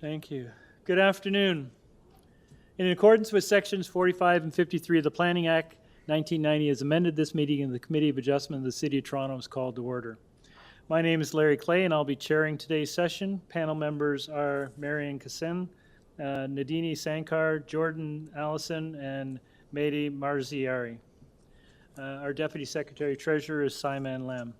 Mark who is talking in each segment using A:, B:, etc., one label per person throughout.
A: Thank you. Good afternoon. In accordance with sections 45 and 53 of the Planning Act 1990 as amended, this meeting of the Committee of Adjustment of the City of Toronto is called to order. My name is Larry Clay and I'll be chairing today's session. Panel members are Marian Kassin, Nadini Sankar, Jordan Allison, and Mehdi Marziari. Our Deputy Secretary Treasurer is Simon Lam.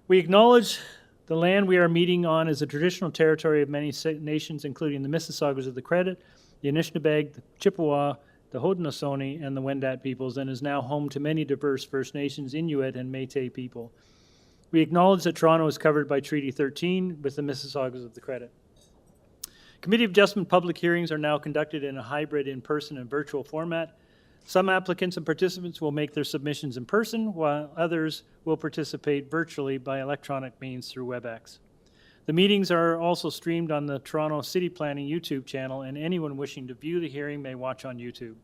A: We acknowledge the land we are meeting on is a traditional territory of many nations, including the Mississaugas of the Credit, the Anishinaabe, the Chippewa, the Haudenosaunee, and the Wendat peoples, and is now home to many diverse First Nations, Inuit, and Métis people. We acknowledge that Toronto is covered by Treaty 13 with the Mississaugas of the Credit. Committee of Adjustment public hearings are now conducted in a hybrid in-person and virtual format. Some applicants and participants will make their submissions in person, while others will participate virtually by electronic means through WebEx. The meetings are also streamed on the Toronto City Planning YouTube channel, and anyone wishing to view the hearing may watch on YouTube.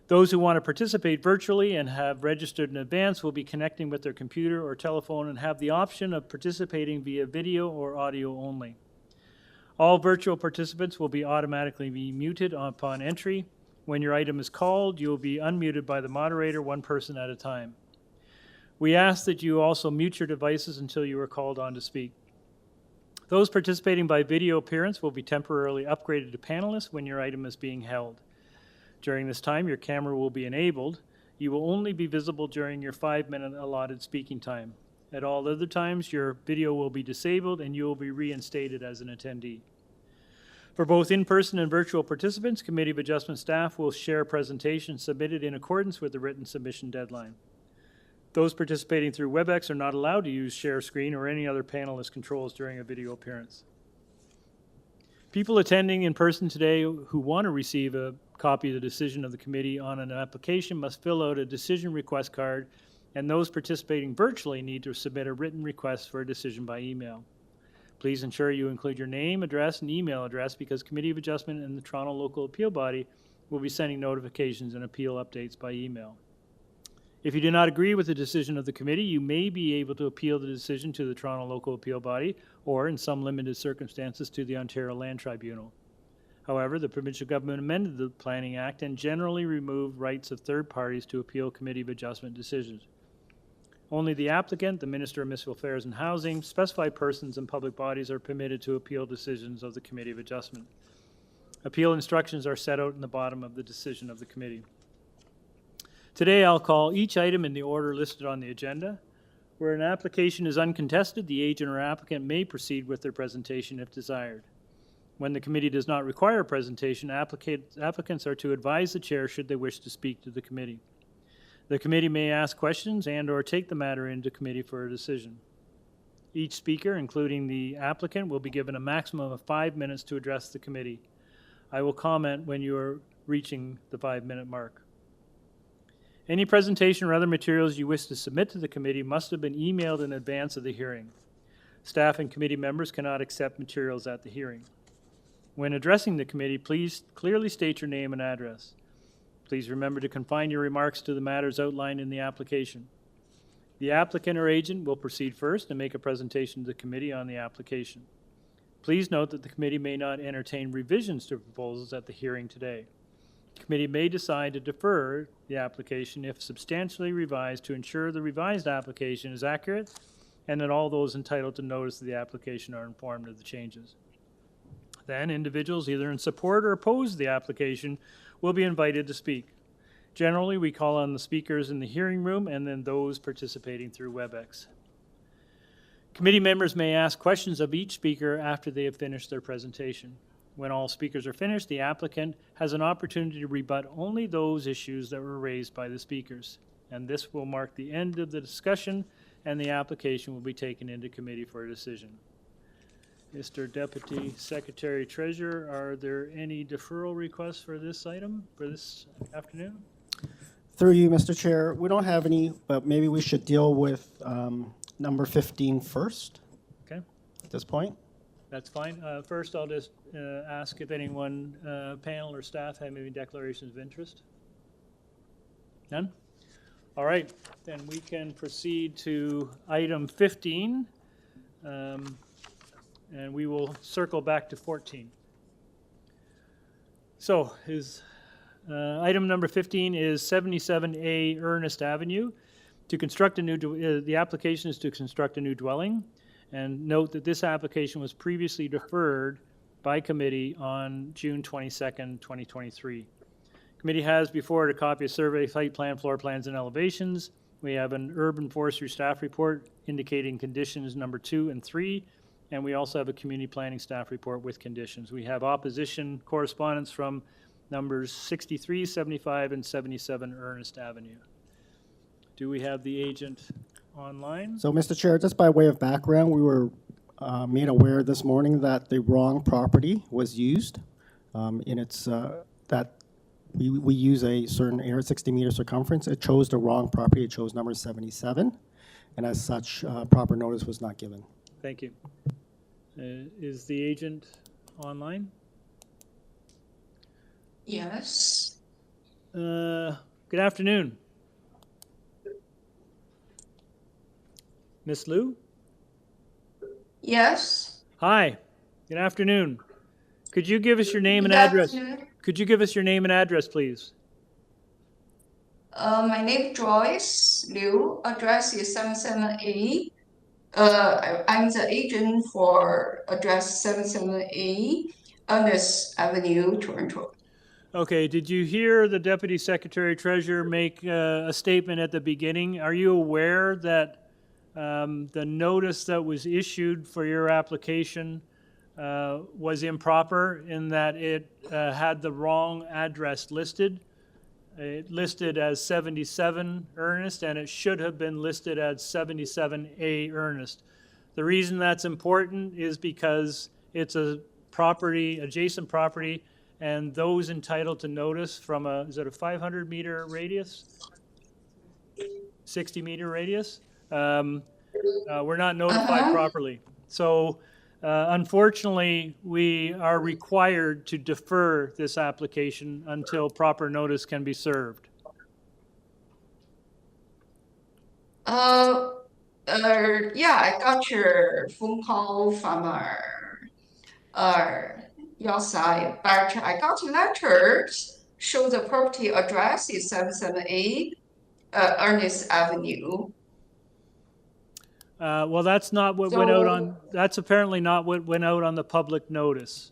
A: Those who want to participate virtually and have registered in advance will be connecting with their computer or telephone and have the option of participating via video or audio only. All virtual participants will be automatically muted upon entry. When your item is called, you will be unmuted by the moderator, one person at a time. We ask that you also mute your devices until you are called on to speak. Those participating by video appearance will be temporarily upgraded to panelists when your item is being held. During this time, your camera will be enabled. You will only be visible during your 5-minute allotted speaking time. At all other times, your video will be disabled and you will be reinstated as an attendee. For both in-person and virtual participants, Committee of Adjustment staff will share presentations submitted in accordance with the written submission deadline. Those participating through WebEx are not allowed to use share screen or any other panelist controls during a video appearance. People attending in person today who want to receive a copy of the decision of the committee on an application must fill out a decision request card, and those participating virtually need to submit a written request for a decision by email. Please ensure you include your name, address, and email address because Committee of Adjustment and the Toronto Local Appeal Body will be sending notifications and appeal updates by email. If you do not agree with the decision of the committee, you may be able to appeal the decision to the Toronto Local Appeal Body or, in some limited circumstances, to the Ontario Land Tribunal. However, the provincial government amended the Planning Act and generally removed rights of third parties to appeal Committee of Adjustment decisions. Only the applicant, the Minister of Municipal Affairs and Housing, specified persons and public bodies are permitted to appeal decisions of the Committee of Adjustment. Appeal instructions are set out in the bottom of the decision of the committee. Today I'll call each item in the order listed on the agenda. Where an application is uncontested, the agent or applicant may proceed with their presentation if desired. When the committee does not require a presentation, applicants are to advise the chair should they wish to speak to the committee. The committee may ask questions and/or take the matter into committee for a decision. Each speaker, including the applicant, will be given a maximum of 5 minutes to address the committee. I will comment when you are reaching the 5-minute mark. Any presentation or other materials you wish to submit to the committee must have been emailed in advance of the hearing. Staff and committee members cannot accept materials at the hearing. When addressing the committee, please clearly state your name and address. Please remember to confine your remarks to the matters outlined in the application. The applicant or agent will proceed first and make a presentation to the committee on the application. Please note that the committee may not entertain revisions to proposals at the hearing today. The committee may decide to defer the application if substantially revised to ensure the revised application is accurate and that all those entitled to notice of the application are informed of the changes. Then individuals either in support or oppose the application will be invited to speak. Generally, we call on the speakers in the hearing room and then those participating through WebEx. Committee members may ask questions of each speaker after they have finished their presentation. When all speakers are finished, the applicant has an opportunity to rebut only those issues that were raised by the speakers. And this will mark the end of the discussion and the application will be taken into committee for a decision. Mr. Deputy Secretary Treasurer, are there any deferral requests for this item for this afternoon?
B: Through you, Mr. Chair, we don't have any, but maybe we should deal with number 15 first.
A: Okay.
B: At this point.
A: That's fine. First, I'll just ask if anyone, panel or staff, have any declarations of interest. None? All right, then we can proceed to item 15. and we will circle back to 14. So item number 15 is 77A Ernest Avenue. To construct a new, the application is to construct a new dwelling. And note that this application was previously deferred by committee on June 22nd, 2023. Committee has before it a copy of survey, site plan, floor plans, and elevations. We have an urban forestry staff report indicating conditions number 2 and 3, and we also have a community planning staff report with conditions. We have opposition correspondence from numbers 63, 75, and 77 Ernest Avenue. Do we have the agent online?
B: So, Mr. Chair, just by way of background, we were made aware this morning that the wrong property was used in its, that we use a certain area, 60-meter circumference. It chose the wrong property. It chose number 77, and as such, proper notice was not given.
A: Thank you. Is the agent online?
C: Yes.
A: Good afternoon. Miss Liu?
C: Yes.
A: Hi, good afternoon. Could you give us your name and
C: Good
A: address?
C: afternoon.
A: Could you give us your name and address, please?
C: My name is Joyce Liu. Address is 77A. I'm the agent for address 77A, Ernest Avenue, Toronto.
A: Okay, did you hear the Deputy Secretary Treasurer make a statement at the beginning? Are you aware that the notice that was issued for your application was improper in that it had the wrong address listed? It listed as 77 Ernest, and it should have been listed as 77A Ernest. The reason that's important is because it's a property, adjacent property, and those entitled to notice from a, is it a 500-meter radius? 60-meter radius? We're not notified properly. So unfortunately, we are required to defer this application until proper notice can be served.
C: Yeah, I got your phone call from your side, but I got letters show the property address is 77A Ernest Avenue.
A: Well, that's not what went out on, that's apparently not what went out on the public notice.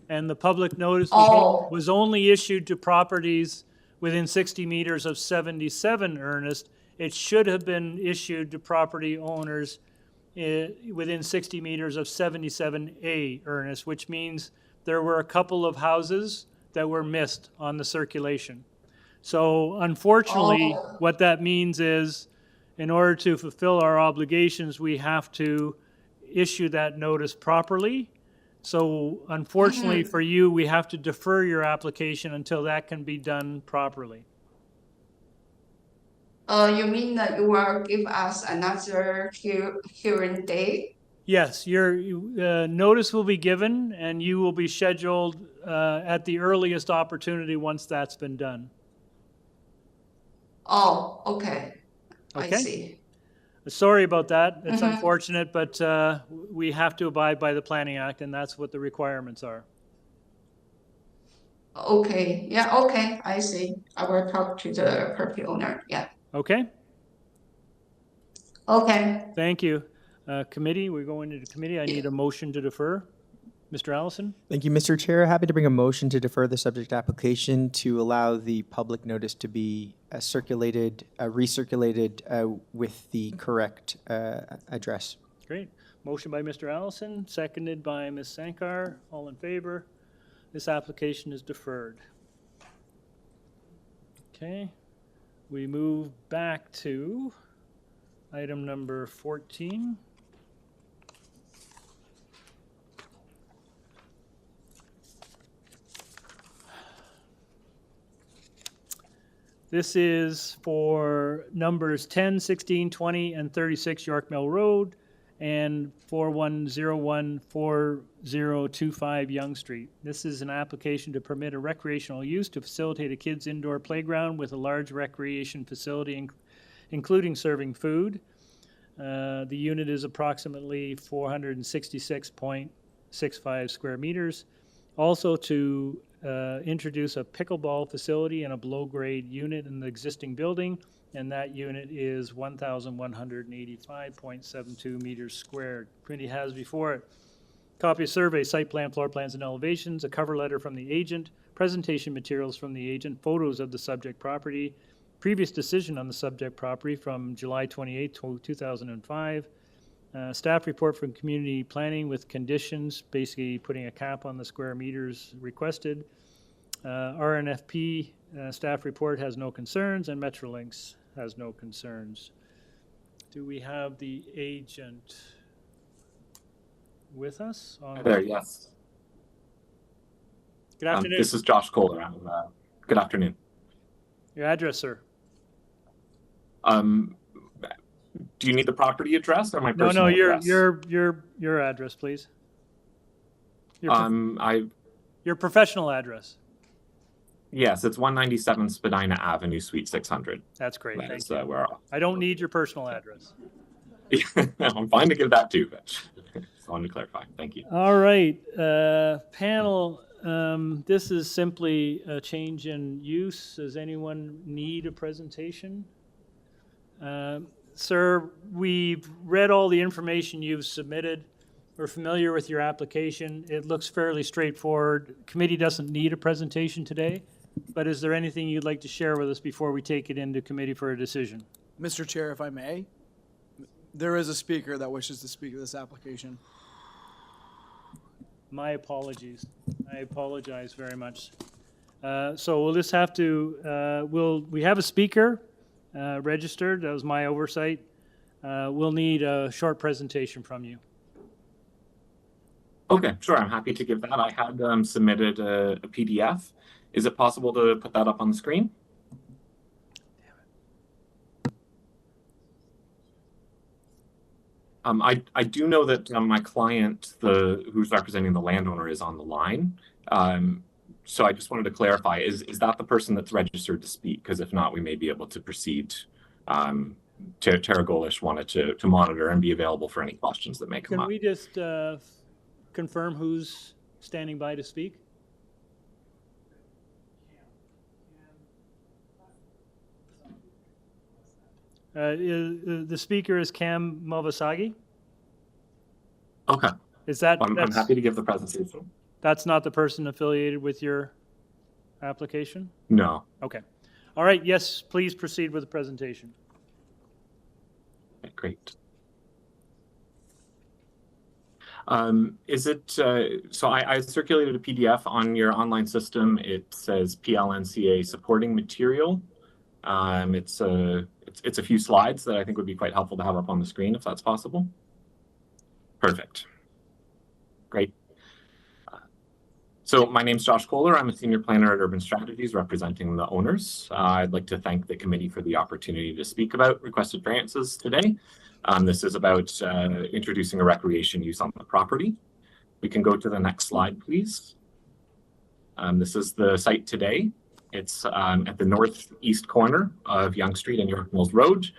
A: And the public notice was only issued to properties within 60 meters of 77 Ernest. It should have been issued to property owners within 60 meters of 77A Ernest, which means there were a couple of houses that were missed on the circulation. So unfortunately, what that means is in order to fulfill our obligations, we have to issue that notice properly. So unfortunately for you, we have to defer your application until that can be done properly.
C: You mean that you will give us another hearing date?
A: Yes, your notice will be given and you will be scheduled at the earliest opportunity once that's been done.
C: Oh, okay.
A: Okay.
C: I see.
A: Sorry about that. It's unfortunate, but we have to abide by the Planning Act, and that's what the requirements are.
C: Okay. Yeah, okay. I see. I will talk to the property owner. Yeah.
A: Okay?
C: Okay.
A: Thank you. Committee, we're going into committee. I need a motion to defer. Mr. Allison?
D: Thank you, Mr. Chair. Happy to bring a motion to defer the subject application to allow the public notice to be recirculated with the correct address.
A: Great. Motion by Mr. Allison, seconded by Ms. Sankar. All in favor? This application is deferred. Okay. We move back to item number 14. This is for numbers 10, 16, 20, and 36 York Mill Road and 41014025 Yonge Street. This is an application to permit a recreational use to facilitate a kid's indoor playground with a large recreation facility, including serving food. The unit is approximately 466.5 1.65 square meters. Also to introduce a pickleball facility and a below-grade unit in the existing building, and that unit is 1,185.72 meters squared. Committee has before it copy of survey, site plan, floor plans, and elevations, a cover letter from the agent, presentation materials from the agent, photos of the subject property, previous decision on the subject property from July 28, 2005, staff report from community planning with conditions, basically putting a cap on the square meters requested. RNFP staff report has no concerns, and Metrolinx has no concerns. Do we have the agent with us?
E: There, yes.
A: Good afternoon.
E: This is Josh Kohler. Good afternoon.
A: Your address, sir?
E: Do you need the property address or my personal address?
A: Your address, please. Your professional address.
E: Yes, it's 197 Spadina Avenue, Suite 600.
A: That's great.
E: That
A: Thank
E: is
A: you.
E: where
A: I don't need your personal address.
E: I'm fine to give that too, but just wanted to clarify. Thank you.
A: All right, panel. This is simply a change in use. Does anyone need a presentation? Sir, we've read all the information you've submitted. We're familiar with your application. It looks fairly straightforward. Committee doesn't need a presentation today, but is there anything you'd like to share with us before we take it into committee for a decision?
F: Mr. Chair, if I may, there is a speaker that wishes to speak to this application.
A: My apologies. I apologize very much. So we'll just have to, we have a speaker registered. That was my oversight. We'll need a short presentation from you.
E: Okay, sure. I'm happy to give that. I had submitted a PDF. Is it possible to put that up on the screen? I do know that my client, who's representing the landowner, is on the line. So I just wanted to clarify, is that the person that's registered to speak? Because if not, we may be able to proceed. Tara Golish wanted to monitor and be available for any questions that may come
A: Can
E: up.
A: we just confirm who's standing by to speak? The speaker is Cam Movasagi.
E: Okay,
A: Is that
E: I'm happy to give the presentation.
A: that's not the person affiliated with your application?
E: No.
A: Okay. All right. Yes, please proceed with the presentation.
E: Okay, great. Is it, so I circulated a PDF on your online system. It says PLNCA supporting material. It's a few slides that I think would be quite helpful to have up on the screen if that's possible. Perfect. Great. So my name's Josh Kohler. I'm a senior planner at Urban Strategies representing the owners. I'd like to thank the committee for the opportunity to speak about requested variances today. This is about introducing a recreation use on the property. We can go to the next slide, please. This is the site today. It's at the northeast corner of Yonge Street and York Mills Road.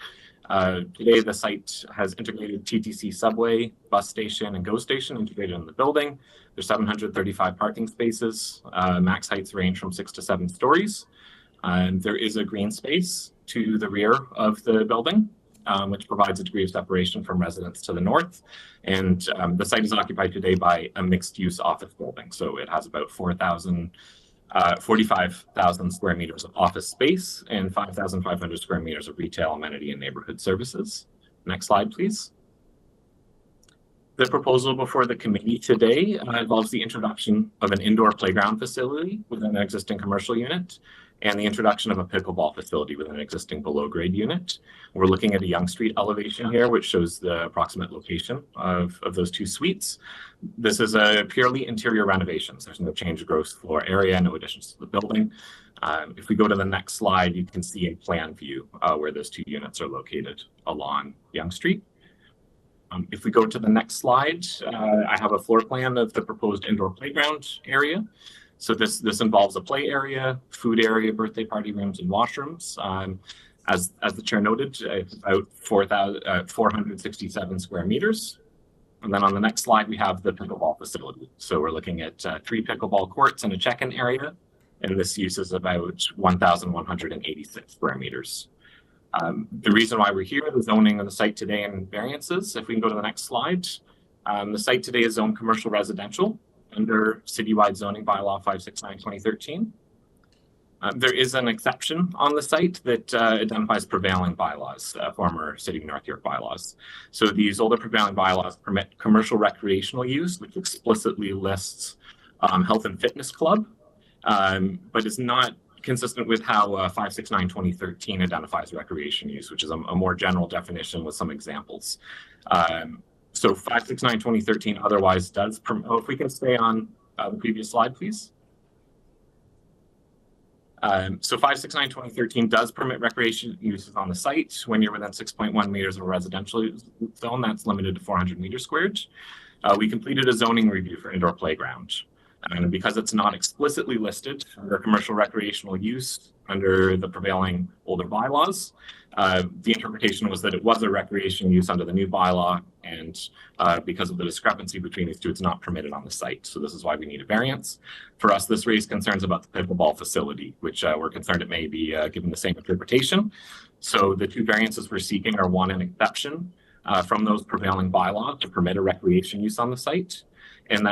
E: Today, the site has integrated TTC subway, bus station, and GO station integrated in the building. There's 735 parking spaces. Max heights range from 6 to 7 stories. There is a green space to the rear of the building, which provides a degree of separation from residents to the north. And the site is occupied today by a mixed-use office building. So it has about 45,000 square meters of office space and 5,500 square meters of retail, amenity, and neighborhood services. Next slide, please. The proposal before the committee today involves the introduction of an indoor playground facility within an existing commercial unit and the introduction of a pickleball facility within an existing below-grade unit. We're looking at a Yonge Street elevation here, which shows the approximate location of those two suites. This is a purely interior renovations. There's no change of gross floor area, no additions to the building. If we go to the next slide, you can see a plan view where those two units are located along Yonge Street. If we go to the next slide, I have a floor plan of the proposed indoor playground area. So this involves a play area, food area, birthday party rooms, and washrooms. As the chair noted, it's about 467 square meters. And then on the next slide, we have the pickleball facility. So we're looking at 3 pickleball courts and a check-in area. And this use is about 1,186 square meters. The reason why we're here, the zoning of the site today and variances, if we can go to the next slide. The site today is zoned commercial residential under citywide zoning bylaw 569/2013. There is an exception on the site that identifies prevailing bylaws, former City of North York bylaws. So these older prevailing bylaws permit commercial recreational use, which explicitly lists health and fitness club, but is not consistent with how 569/2013 identifies recreation use, which is a more general definition with some examples. So 569/2013 otherwise does, if we can stay on the previous slide, please. So 569/2013 does permit recreation uses on the site when you're within 6.1 meters of a residential zone that's limited to 400 meters squared. We completed a zoning review for indoor playground. And because it's not explicitly listed under commercial recreational use under the prevailing older bylaws, the interpretation was that it was a recreation use under the new bylaw, and because of the discrepancy between these two, it's not permitted on the site. So this is why we need a variance. For us, this raised concerns about the pickleball facility, which we're concerned it may be given the same interpretation. So the 2 variances we're seeking are, 1, an exception from those prevailing bylaws to permit a recreation use on the site, and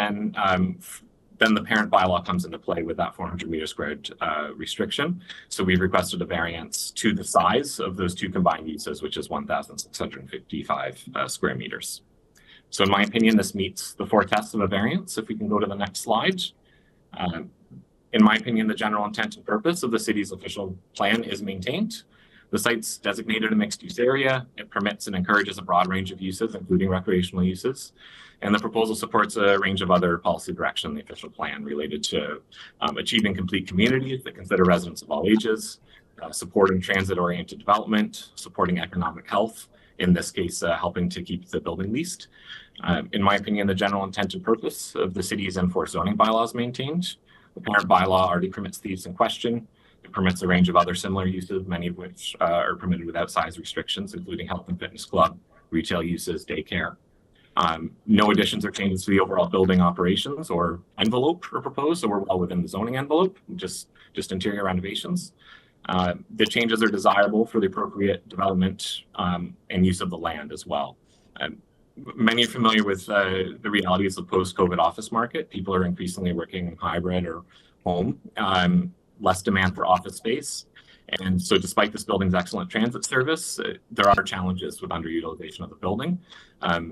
E: then the parent bylaw comes into play with that 400 meter squared restriction. So we've requested a variance to the size of those 2 combined uses, which is 1,655 square meters. So in my opinion, this meets the 4 tests of a variance. If we can go to the next slide. In my opinion, the general intent and purpose of the city's official plan is maintained. The site's designated a mixed-use area. It permits and encourages a broad range of uses, including recreational uses. And the proposal supports a range of other policy direction in the official plan related to achieving complete communities that consider residents of all ages, supporting transit-oriented development, supporting economic health, in this case, helping to keep the building leased. In my opinion, the general intent and purpose of the city's enforced zoning bylaws maintained. The parent bylaw already permits the use in question. It permits a range of other similar uses, many of which are permitted without size restrictions, including health and fitness club, retail uses, daycare. No additions or changes to the overall building operations or envelope are proposed, so we're well within the zoning envelope, just interior renovations. The changes are desirable for the appropriate development and use of the land as well. Many are familiar with the realities of the post-COVID office market. People are increasingly working hybrid or home, less demand for office space. And so despite this building's excellent transit service, there are challenges with underutilization of the building.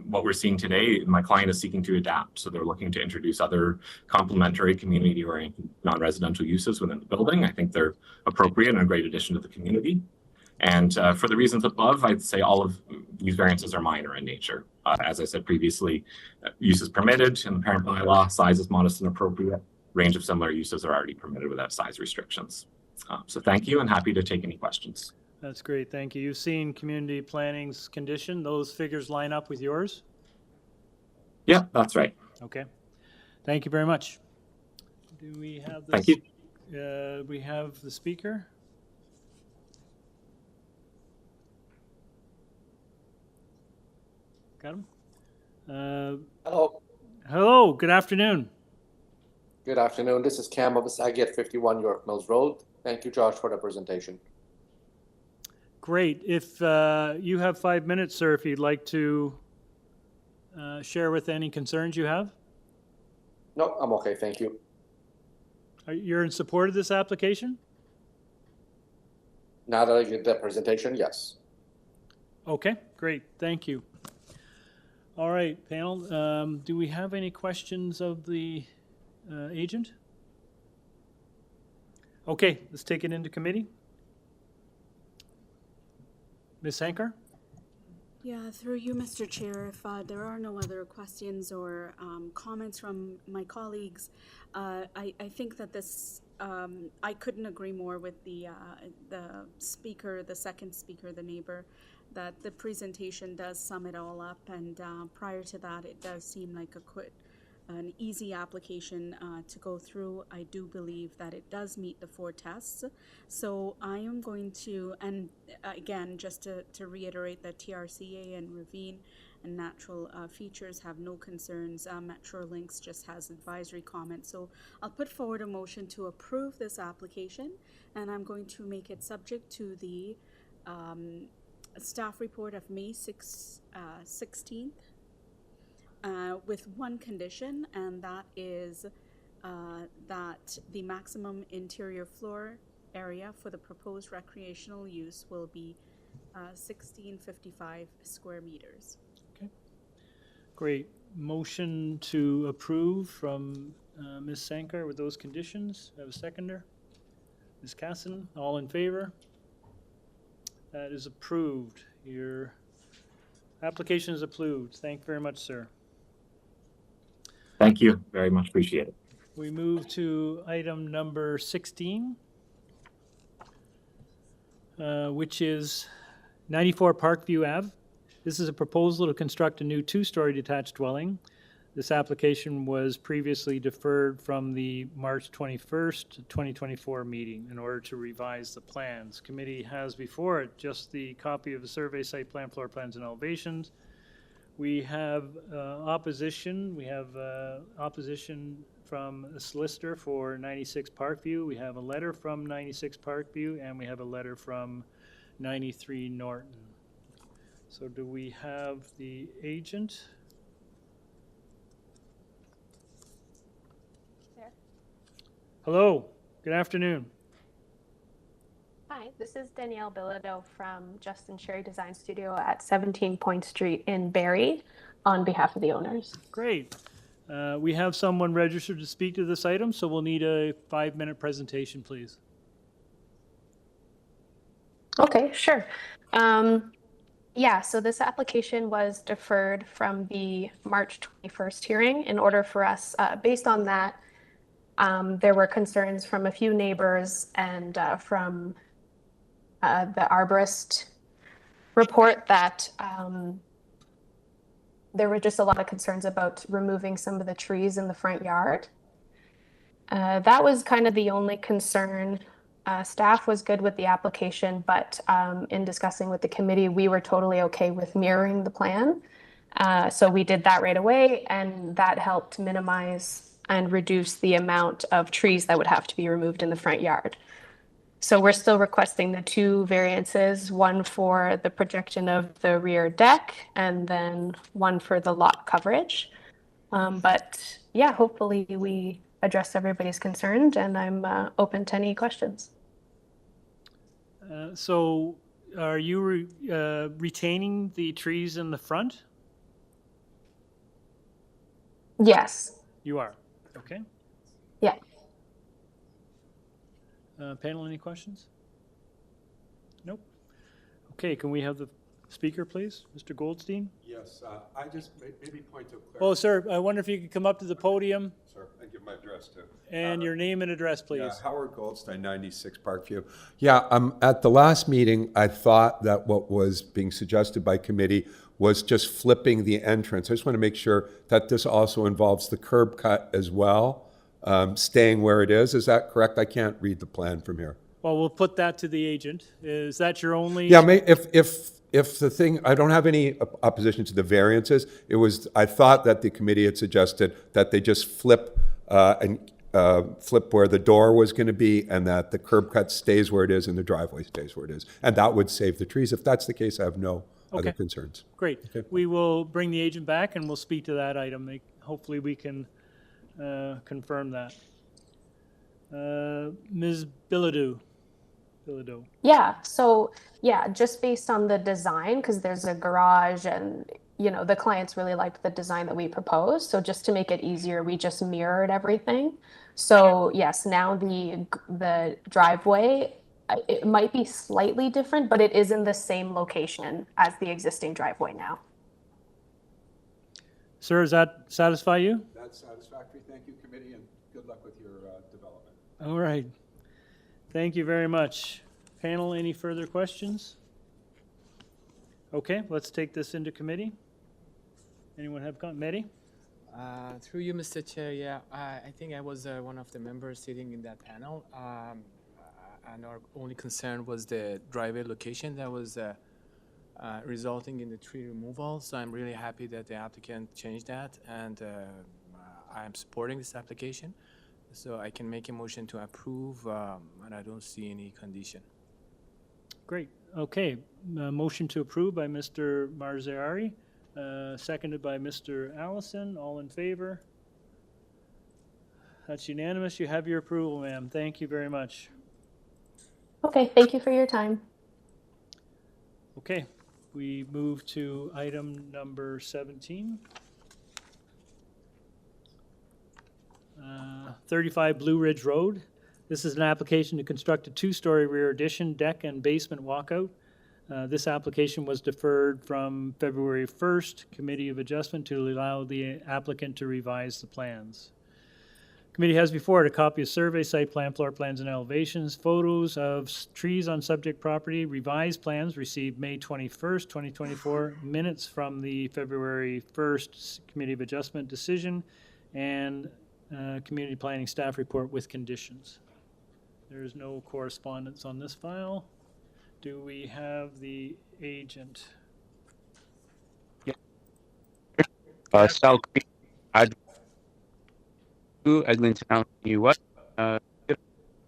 E: What we're seeing today, my client is seeking to adapt. So they're looking to introduce other complementary community-oriented non-residential uses within the building. I think they're appropriate and a great addition to the community. And for the reasons above, I'd say all of these variances are minor in nature. As I said previously, use is permitted in the parent bylaw, size is modest and appropriate. Range of similar uses are already permitted without size restrictions. So thank you, and happy to take any questions.
A: That's great, thank you. You've seen community planning's condition. Those figures line up with yours?
E: Yeah, that's right.
A: Okay. Thank you very much. Do we have this?
E: Thank you.
A: We have the speaker. Got him?
G: Hello.
A: Hello, good afternoon.
G: Good afternoon. This is Cam of Asagi at 51 York Mills Road. Thank you, Josh, for the presentation.
A: Great. If you have 5 minutes, sir, if you'd like to share with any concerns you have.
G: No, I'm okay. Thank you.
A: You're in support of this application?
G: Now that I get the presentation, yes.
A: Okay, great. Thank you. All right, panel. Do we have any questions of the agent? Okay, let's take it into committee. Ms. Hankar?
H: Yeah, through you, Mr. Chair, if there are no other questions or comments from my colleagues, I think that this, I couldn't agree more with the speaker, the second speaker, the neighbor, that the presentation does sum it all up, and prior to that, it does seem like an easy application to go through. I do believe that it does meet the 4 tests. So I am going to, and again, just to reiterate that TRCA and Ravine and natural features have no concerns. Metrolinx just has advisory comments. So I'll put forward a motion to approve this application, and I'm going to make it subject to the staff report of May 16th with one condition, and that is that the maximum interior floor area for the proposed recreational use will be 1655 square meters.
A: Okay. Great. Motion to approve from Ms. Sankar with those conditions. Have a seconder? Ms. Casson, all in favor? That is approved. Your application is approved. Thank you very much, sir.
E: Thank you. Very much appreciate it.
A: We move to item number 16, which is 94 Parkview Ave. This is a proposal to construct a new two-story detached dwelling. This application was previously deferred from the March 21st, 2024 meeting in order to revise the plans. Committee has before it just the copy of the survey, site plan, floor plans, and elevations. We have opposition. We have opposition from a solicitor for 96 Parkview. We have a letter from 96 Parkview, and we have a letter from 93 Norton. So do we have the agent?
I: There.
A: Hello, good afternoon.
I: Hi, this is Danielle Bilodeau from Justin Sherry Design Studio at 17 Point Street in Barrie on behalf of the owners.
A: Great. We have someone registered to speak to this item, so we'll need a 5-minute presentation, please.
I: Okay, sure. Yeah, so this application was deferred from the March 21st hearing in order for us, based on that, there were concerns from a few neighbors and from the arborist report that there were just a lot of concerns about removing some of the trees in the front yard. That was kind of the only concern. Staff was good with the application, but in discussing with the committee, we were totally okay with mirroring the plan. So we did that right away, and that helped minimize and reduce the amount of trees that would have to be removed in the front yard. So we're still requesting the 2 variances, one for the projection of the rear deck and then one for the lot coverage. But yeah, hopefully we address everybody's concerns, and I'm open to any questions.
A: So are you retaining the trees in the front?
I: Yes.
A: You are. Okay.
I: Yeah.
A: Panel, any questions? Nope. Okay, can we have the speaker, please? Mr. Goldstein?
J: Yes, I just maybe point to
A: Oh,
J: clarify.
A: sir, I wonder if you could come up to the podium
J: Sir, I give my address too.
A: and your name and address, please.
J: Yeah, Howard Goldstein, 96 Parkview. Yeah, at the last meeting, I thought that what was being suggested by committee was just flipping the entrance. I just want to make sure that this also involves the curb cut as well, staying where it is. Is that correct? I can't read the plan from here.
A: Well, we'll put that to the agent. Is that your only?
J: Yeah, if the thing, I don't have any opposition to the variances. It was, I thought that the committee had suggested that they just flip flip where the door was going to be, and that the curb cut stays where it is and the driveway stays where it is. And that would save the trees. If that's the case, I have no other concerns.
A: Great.
J: Okay.
A: We will bring the agent back and we'll speak to that item. Hopefully we can confirm that. Ms. Bilodeau.
I: Yeah, so yeah, just based on the design, because there's a garage and, you know, the clients really liked the design that we proposed. So just to make it easier, we just mirrored everything. So yes, now the driveway, it might be slightly different, but it is in the same location as the existing driveway now.
A: Sir, does that satisfy you?
J: That's satisfactory. Thank you, committee, and good luck with your development.
A: All right. Thank you very much. Panel, any further questions? Okay, let's take this into committee. Anyone have comment? Mehdi?
K: Through you, Mr. Chair, yeah, I think I was one of the members sitting in that panel, and our only concern was the driveway location that was resulting in the tree removal. So I'm really happy that the applicant changed that, and I'm supporting this application. So I can make a motion to approve, and I don't see any condition.
A: Great. Okay. Motion to approve by Mr. Marzari, seconded by Mr. Allison. All in favor? That's unanimous. You have your approval, ma'am. Thank you very much.
I: Okay, thank you for your time.
A: Okay, we move to item number 17. 35 Blue Ridge Road. This is an application to construct a two-story rear addition, deck, and basement walkout. This application was deferred from February 1st, Committee of Adjustment, to allow the applicant to revise the plans. Committee has before it a copy of survey, site plan, floor plans, and elevations, photos of trees on subject property, revised plans received May 21st, 2024, minutes from the February 1st Committee of Adjustment decision, and Community Planning Staff Report with conditions. There is no correspondence on this file. Do we have the agent?
L: Sal Creek, Eglinton Avenue West.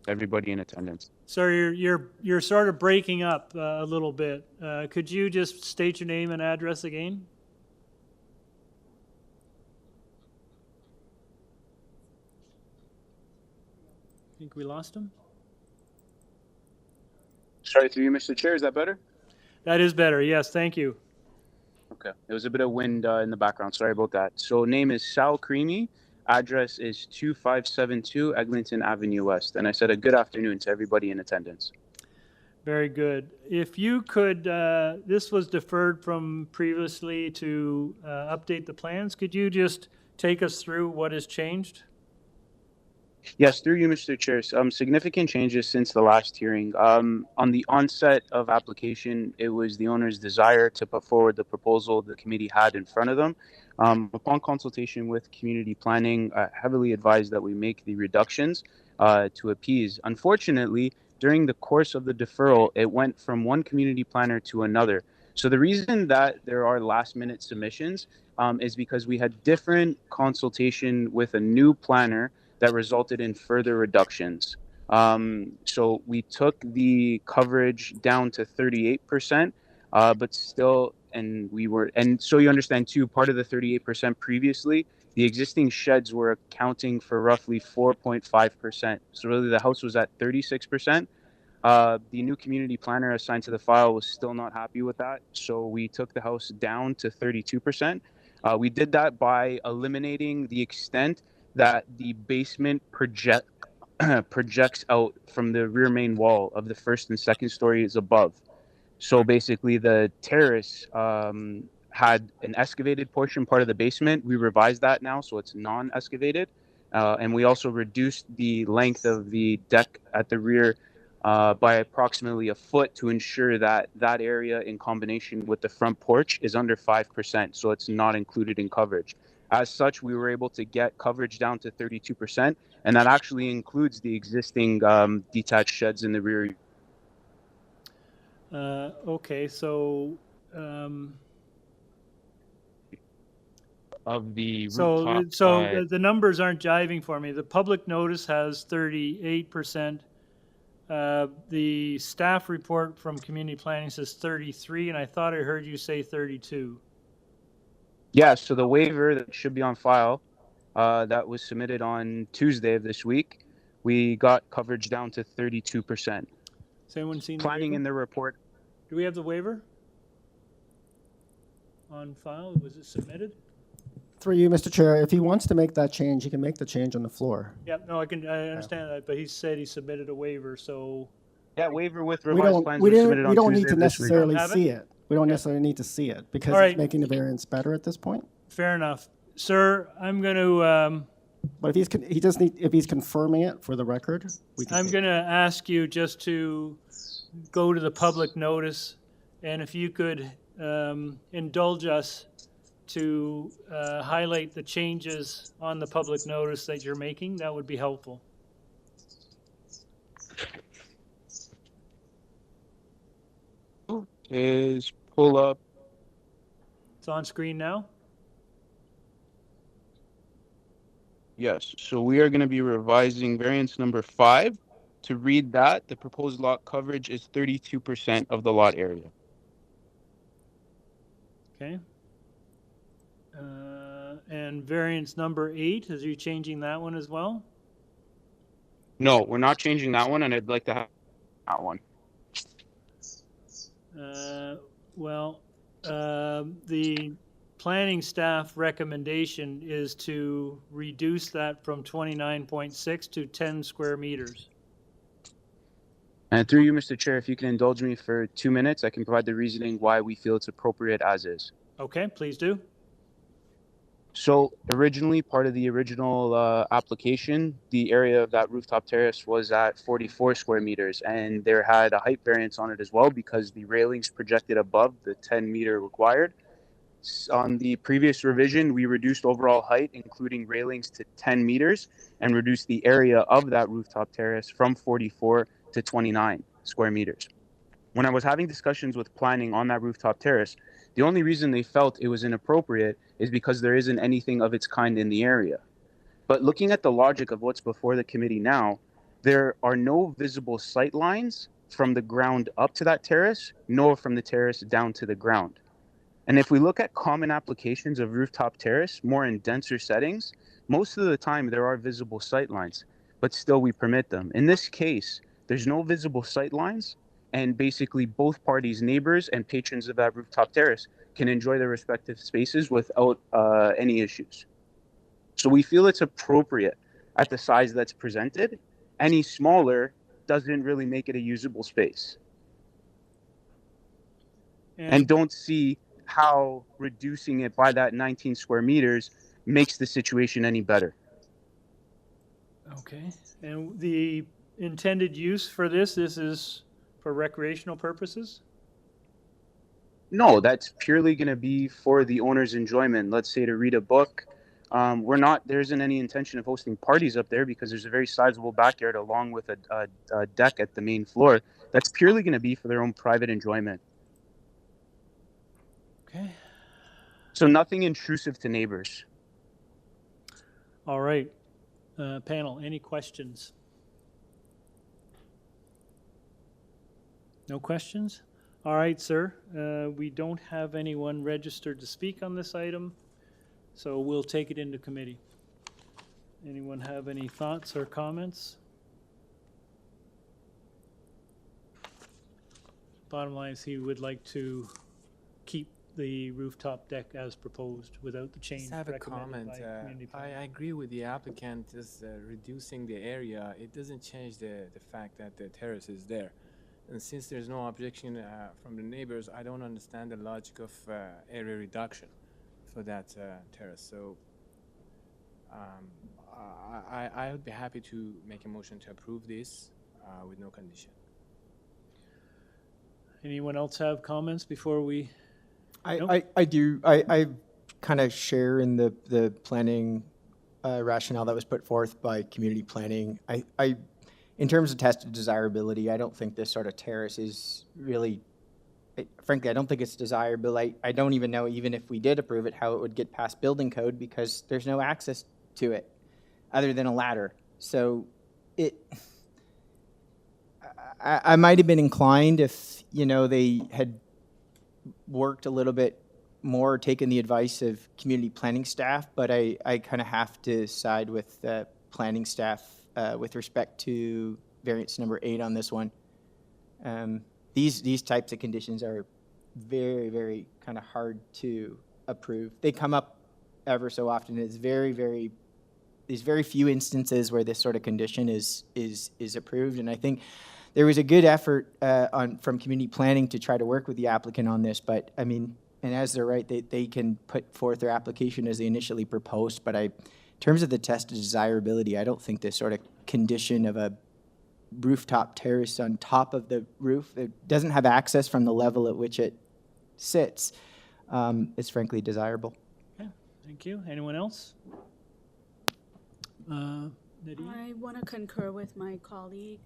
L: Everybody in attendance.
A: Sir, you're sort of breaking up a little bit. Could you just state your name and address again? I think we lost him.
L: Sorry, through you, Mr. Chair. Is that better?
A: That is better. Yes, thank you.
L: Okay. There was a bit of wind in the background. Sorry about that. So name is Sal Creamy. Address is 2572 Eglinton Avenue West. And I said a good afternoon to everybody in attendance.
A: Very good. If you could, this was deferred from previously to update the plans. Could you just take us through what has changed?
L: Yes, through you, Mr. Chair. Some significant changes since the last hearing. On the onset of application, it was the owner's desire to put forward the proposal the committee had in front of them. Upon consultation with community planning, heavily advised that we make the reductions to appease. Unfortunately, during the course of the deferral, it went from one community planner to another. So the reason that there are last-minute submissions is because we had different consultation with a new planner that resulted in further reductions. So we took the coverage down to 38%, but still, and so you understand too, part of the 38% previously, the existing sheds were accounting for roughly 4.5%. So really the house was at 36%. The new community planner assigned to the file was still not happy with that. So we took the house down to 32%. We did that by eliminating the extent that the basement projects out from the rear main wall of the first and second stories above. So basically the terrace had an excavated portion, part of the basement. We revised that now, so it's non-excavated. And we also reduced the length of the deck at the rear by approximately a foot to ensure that that area in combination with the front porch is under 5%, so it's not included in coverage. As such, we were able to get coverage down to 32%, and that actually includes the existing detached sheds in the rear.
A: Okay, so
L: Of the
A: so
L: rooftop
A: the numbers aren't jiving for me. The public notice has 38%. The staff report from community planning says 33, and I thought I heard you say 32.
L: Yeah, so the waiver that should be on file that was submitted on Tuesday of this week, we got coverage down to 32%.
A: Has anyone seen
L: Planning
A: the waiver?
L: in the report.
A: Do we have the waiver on file? Was it submitted?
B: Through you, Mr. Chair, if he wants to make that change, he can make the change on the floor.
A: Yeah, no, I understand that, but he said he submitted a waiver, so.
L: Yeah, waiver with
B: We
L: revised
B: don't,
L: plans
B: we
L: was
B: don't,
L: submitted on
B: we don't
L: Tuesday
B: need to
L: of this week.
B: necessarily
A: Have it?
B: see it. We don't
A: Yeah.
B: necessarily need to see it because
A: All right.
B: it's making the variance better at this point.
A: Fair enough. Sir, I'm going to,
B: But if he's confirming it for the record, we can.
A: I'm going to ask you just to go to the public notice, and if you could indulge us to highlight the changes on the public notice that you're making, that would be helpful.
L: Is pull up.
A: It's on screen now.
L: Yes, so we are going to be revising variance number 5. To read that, the proposed lot coverage is 32% of the lot area.
A: Okay. And variance number 8, is you changing that one as well?
L: No, we're not changing that one, and I'd like to have that one.
A: The planning staff recommendation is to reduce that from 29.6 to 10 square meters.
L: And through you, Mr. Chair, if you can indulge me for 2 minutes, I can provide the reasoning why we feel it's appropriate as is.
A: Okay, please do.
L: So originally, part of the original application, the area of that rooftop terrace was at 44 square meters, and there had a height variance on it as well because the railings projected above the 10-meter required. On the previous revision, we reduced overall height, including railings, to 10 meters and reduced the area of that rooftop terrace from 44 to 29 square meters. When I was having discussions with planning on that rooftop terrace, the only reason they felt it was inappropriate is because there isn't anything of its kind in the area. But looking at the logic of what's before the committee now, there are no visible sight lines from the ground up to that terrace, nor from the terrace down to the ground. And if we look at common applications of rooftop terrace, more in denser settings, most of the time there are visible sight lines, but still we permit them. In this case, there's no visible sight lines, and basically both parties, neighbors and patrons of that rooftop terrace, can enjoy their respective spaces without any issues. So we feel it's appropriate at the size that's presented. Any smaller doesn't really make it a usable space. And don't see how reducing it by that 19 square meters makes the situation any better.
A: Okay, and the intended use for this is for recreational purposes?
L: No, that's purely going to be for the owner's enjoyment. Let's say to read a book. There isn't any intention of hosting parties up there because there's a very sizable backyard along with a deck at the main floor. That's purely going to be for their own private enjoyment.
A: Okay.
L: So nothing intrusive to neighbors.
A: All right. Panel, any questions? No questions? All right, sir. We don't have anyone registered to speak on this item, so we'll take it into committee. Anyone have any thoughts or comments? Bottom line is he would like to keep the rooftop deck as proposed without the change
K: Just have a
A: recommended
K: comment.
A: by community planning.
K: I agree with the applicant. Just reducing the area, it doesn't change the fact that the terrace is there. And since there's no objection from the neighbors, I don't understand the logic of area reduction for that terrace. So I would be happy to make a motion to approve this with no condition.
A: Anyone else have comments before we?
D: I do. I kind of share in the planning rationale that was put forth by community planning. In terms of tested desirability, I don't think this sort of terrace is really, frankly, I don't think it's desirable. I don't even know, even if we did approve it, how it would get past building code because there's no access to it other than a ladder. So I might have been inclined if, they had worked a little bit more, taken the advice of community planning staff, but I kind of have to side with planning staff with respect to variance number 8 on this one. These types of conditions are very, very kind of hard to approve. They come up ever so often. There's very few instances where this sort of condition is approved, and I think there was a good effort from community planning to try to work with the applicant on this, but I mean, and as they're right, they can put forth their application as they initially proposed, but in terms of the test of desirability, I don't think this sort of condition of a rooftop terrace on top of the roof that doesn't have access from the level at which it sits is frankly desirable.
A: Okay, thank you. Anyone else? Nadine?
H: I want to concur with my colleague.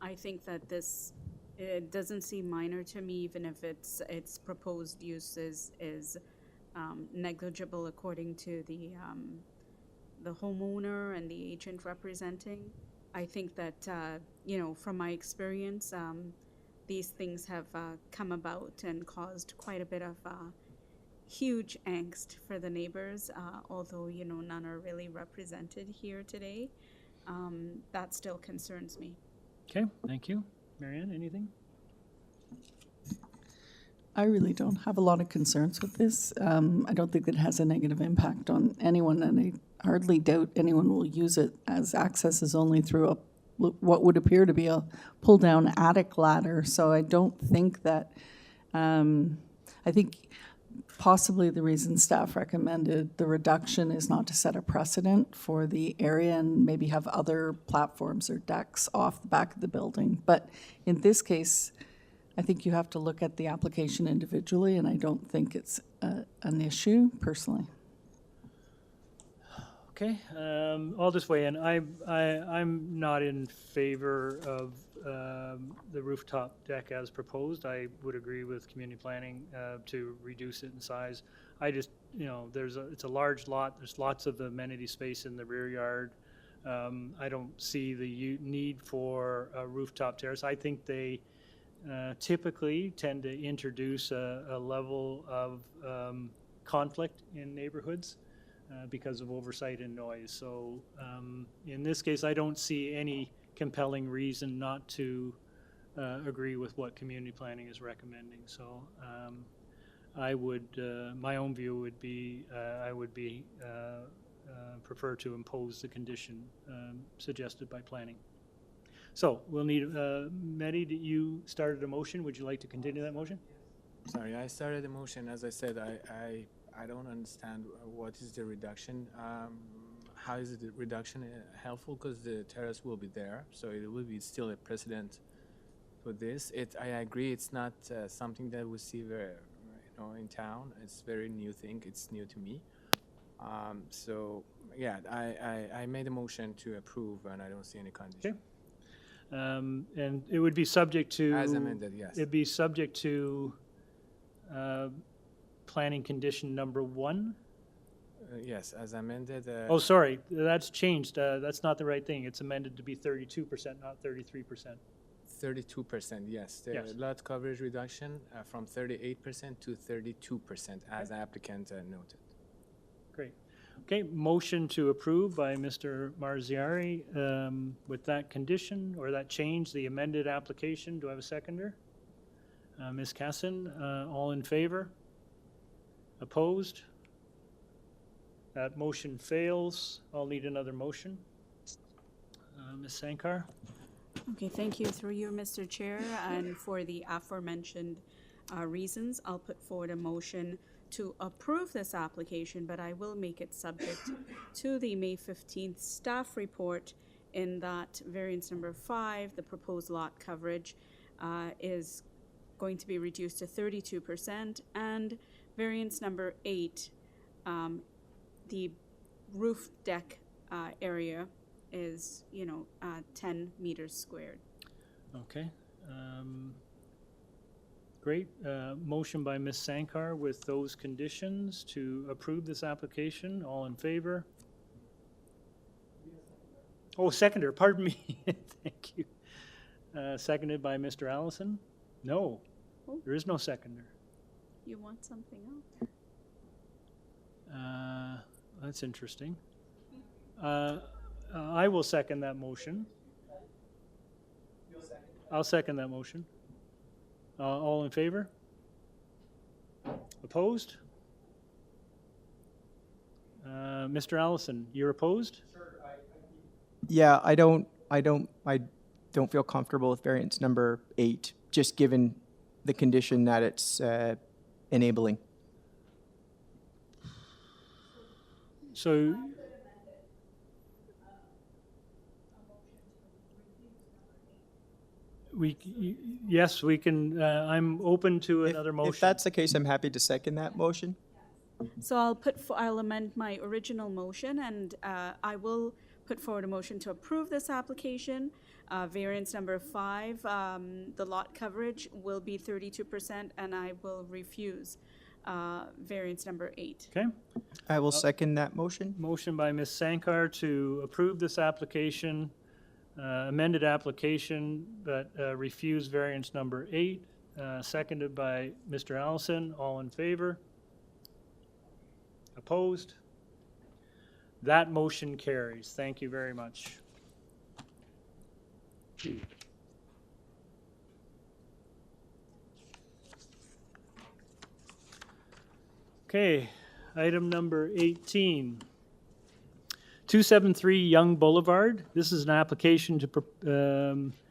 H: I think that this It doesn't seem minor to me, even if its proposed use is negligible according to the homeowner and the agent representing. I think that, you know, from my experience, these things have come about and caused quite a bit of huge angst for the neighbors, although, you know, none are really represented here today. That still concerns me.
A: Okay, thank you. Marianne, anything?
M: I really don't have a lot of concerns with this. I don't think that it has a negative impact on anyone, and I hardly doubt anyone will use it, as access is only through what would appear to be a pull-down attic ladder. So I don't think that, I think possibly the reason staff recommended the reduction is not to set a precedent for the area and maybe have other platforms or decks off the back of the building. But in this case, I think you have to look at the application individually, and I don't think it's an issue personally.
A: Okay, I'll just weigh in. I'm not in favor of the rooftop deck as proposed. I would agree with community planning to reduce it in size. I just, you know, it's a large lot. There's lots of amenity space in the rear yard. I don't see the need for a rooftop terrace. I think they typically tend to introduce a level of conflict in neighborhoods because of oversight and noise. So in this case, I don't see any compelling reason not to agree with what community planning is recommending. So I would, my own view would be, I would be prefer to impose the condition suggested by planning. So we'll need, Mehdi, you started a motion. Would you like to continue that motion?
K: Sorry, I started the motion. As I said, I don't understand what is the reduction. How is the reduction helpful? Because the terrace will be there, so it will be still a precedent for this. I agree, it's not something that we see very, you know, in town. It's a very new thing. It's new to me. So yeah, I made a motion to approve, and I don't see any condition.
A: Okay. And it would be subject to...
K: As amended, yes.
A: It'd be subject to planning condition number 1?
K: Yes, as amended.
A: Oh, sorry, that's changed. That's not the right thing. It's amended to be 32%, not 33%.
K: 32%, yes. The
A: Yes.
K: lot coverage reduction from 38% to 32%, as the applicant noted.
A: Great. Okay, motion to approve by Mr. Marziari with that condition or that change, the amended application. Do I have a seconder? Ms. Casson, all in favor? Opposed? That motion fails. I'll need another motion. Ms. Sankar?
H: Okay, thank you. Through you, Mr. Chair, and for the aforementioned reasons, I'll put forward a motion to approve this application, but I will make it subject to the May 15th staff report in that variance number 5, the proposed lot coverage is going to be reduced to 32%, and variance number 8, the roof deck area is, 10 meters squared.
A: Okay. Great. Motion by Ms. Sankar with those conditions to approve this application. All in favor? Oh, seconder, pardon me. Thank you. Seconded by Mr. Allison? No, there is no seconder.
H: You want something else?
A: That's interesting. I will second that motion. I'll second that motion. All in favor? Opposed? Mr. Allison, you're opposed?
D: Yeah, I don't feel comfortable with variance number 8, just given the condition that it's enabling.
A: So, yes, we can, I'm open to another motion.
D: If that's the case, I'm happy to second that motion.
H: So I'll amend my original motion, and I will put forward a motion to approve this application. Variance number 5, the lot coverage will be 32%, and I will refuse variance number 8.
A: Okay.
D: I will second that motion.
A: Motion by Ms. Sankar to approve this application, amended application, but refuse variance number 8, seconded by Mr. Allison. All in favor? Opposed? That motion carries. Thank you very much. Okay, item number 18. 273 Young Boulevard. This is an application to,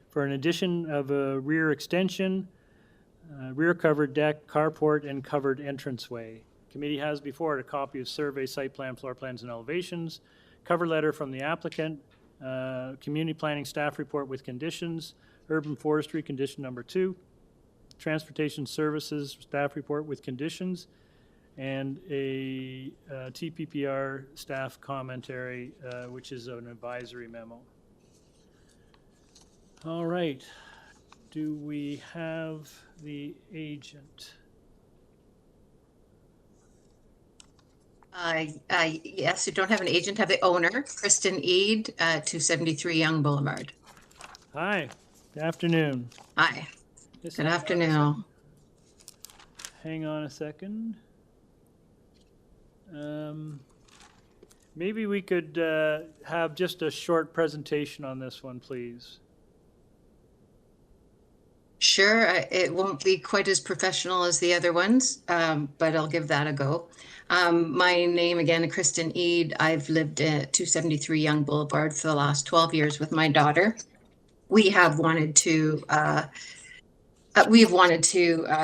A: for an addition of a rear extension, rear covered deck, carport, and covered entranceway. Committee has before it a copy of survey, site plan, floor plans, and elevations, cover letter from the applicant, community planning staff report with conditions, urban forestry condition number 2, transportation services staff report with conditions, and a TPPR staff commentary, which is an advisory memo. All right. Do we have the agent?
N: Yes, you don't have an agent, have the owner, Kristen Eade, 273 Young Boulevard.
A: Hi, good afternoon.
N: Hi,
A: Just
N: good afternoon.
A: Hang on a second. Maybe we could have just a short presentation on this one, please.
N: Sure, it won't be quite as professional as the other ones, but I'll give that a go. My name again, Kristen Eade. I've lived at 273 Young Boulevard for the last 12 years with my daughter. We have wanted to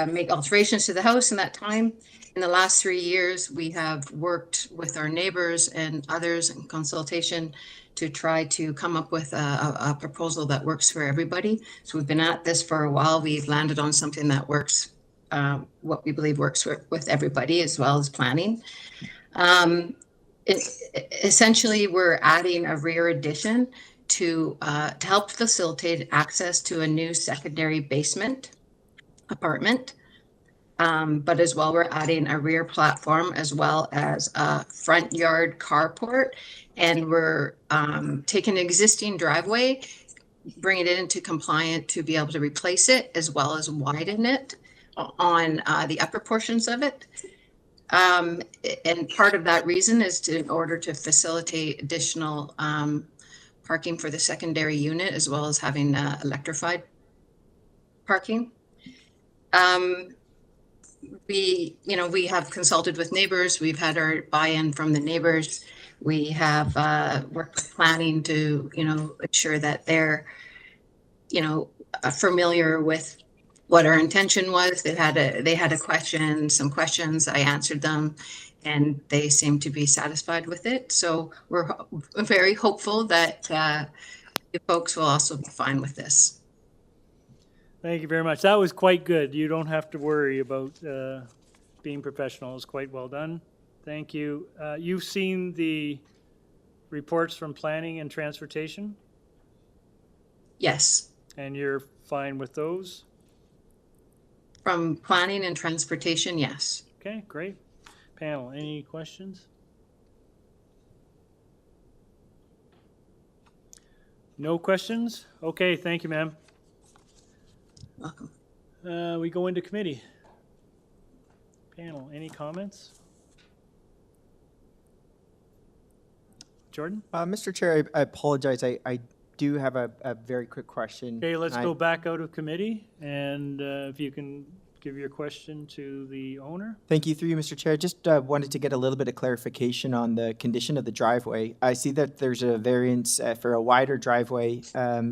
N: make alterations to the house in that time. In the last 3 years, we have worked with our neighbors and others in consultation to try to come up with a proposal that works for everybody. So we've been at this for a while. We've landed on something that works, what we believe works with everybody, as well as planning. Essentially, we're adding a rear addition to help facilitate access to a new secondary basement apartment. But as well, we're adding a rear platform as well as a front yard carport. And we're taking an existing driveway, bring it into compliant to be able to replace it, as well as widen it on the upper portions of it. And part of that reason is in order to facilitate additional parking for the secondary unit, as well as having electrified parking. We have consulted with neighbors. We've had our buy-in from the neighbors. We have worked with planning to, ensure that they're, familiar with what our intention was. They had some questions. I answered them, and they seem to be satisfied with it. So we're very hopeful that the folks will also be fine with this.
A: Thank you very much. That was quite good. You don't have to worry about being professional. It was quite well done. Thank you. You've seen the reports from planning and transportation?
N: Yes.
A: And you're fine with those?
N: From planning and transportation, yes.
A: Okay, great. Panel, any questions? No questions? Okay, thank you, ma'am.
N: Welcome.
A: We go into committee. Panel, any comments? Jordan?
D: Mr. Chair, I apologize. I do have a very quick question.
A: Okay, let's go back out of committee, and if you can give your question to the owner.
D: Thank you, through you, Mr. Chair. Just wanted to get a little bit of clarification on the condition of the driveway. I see that there's a variance for a wider driveway.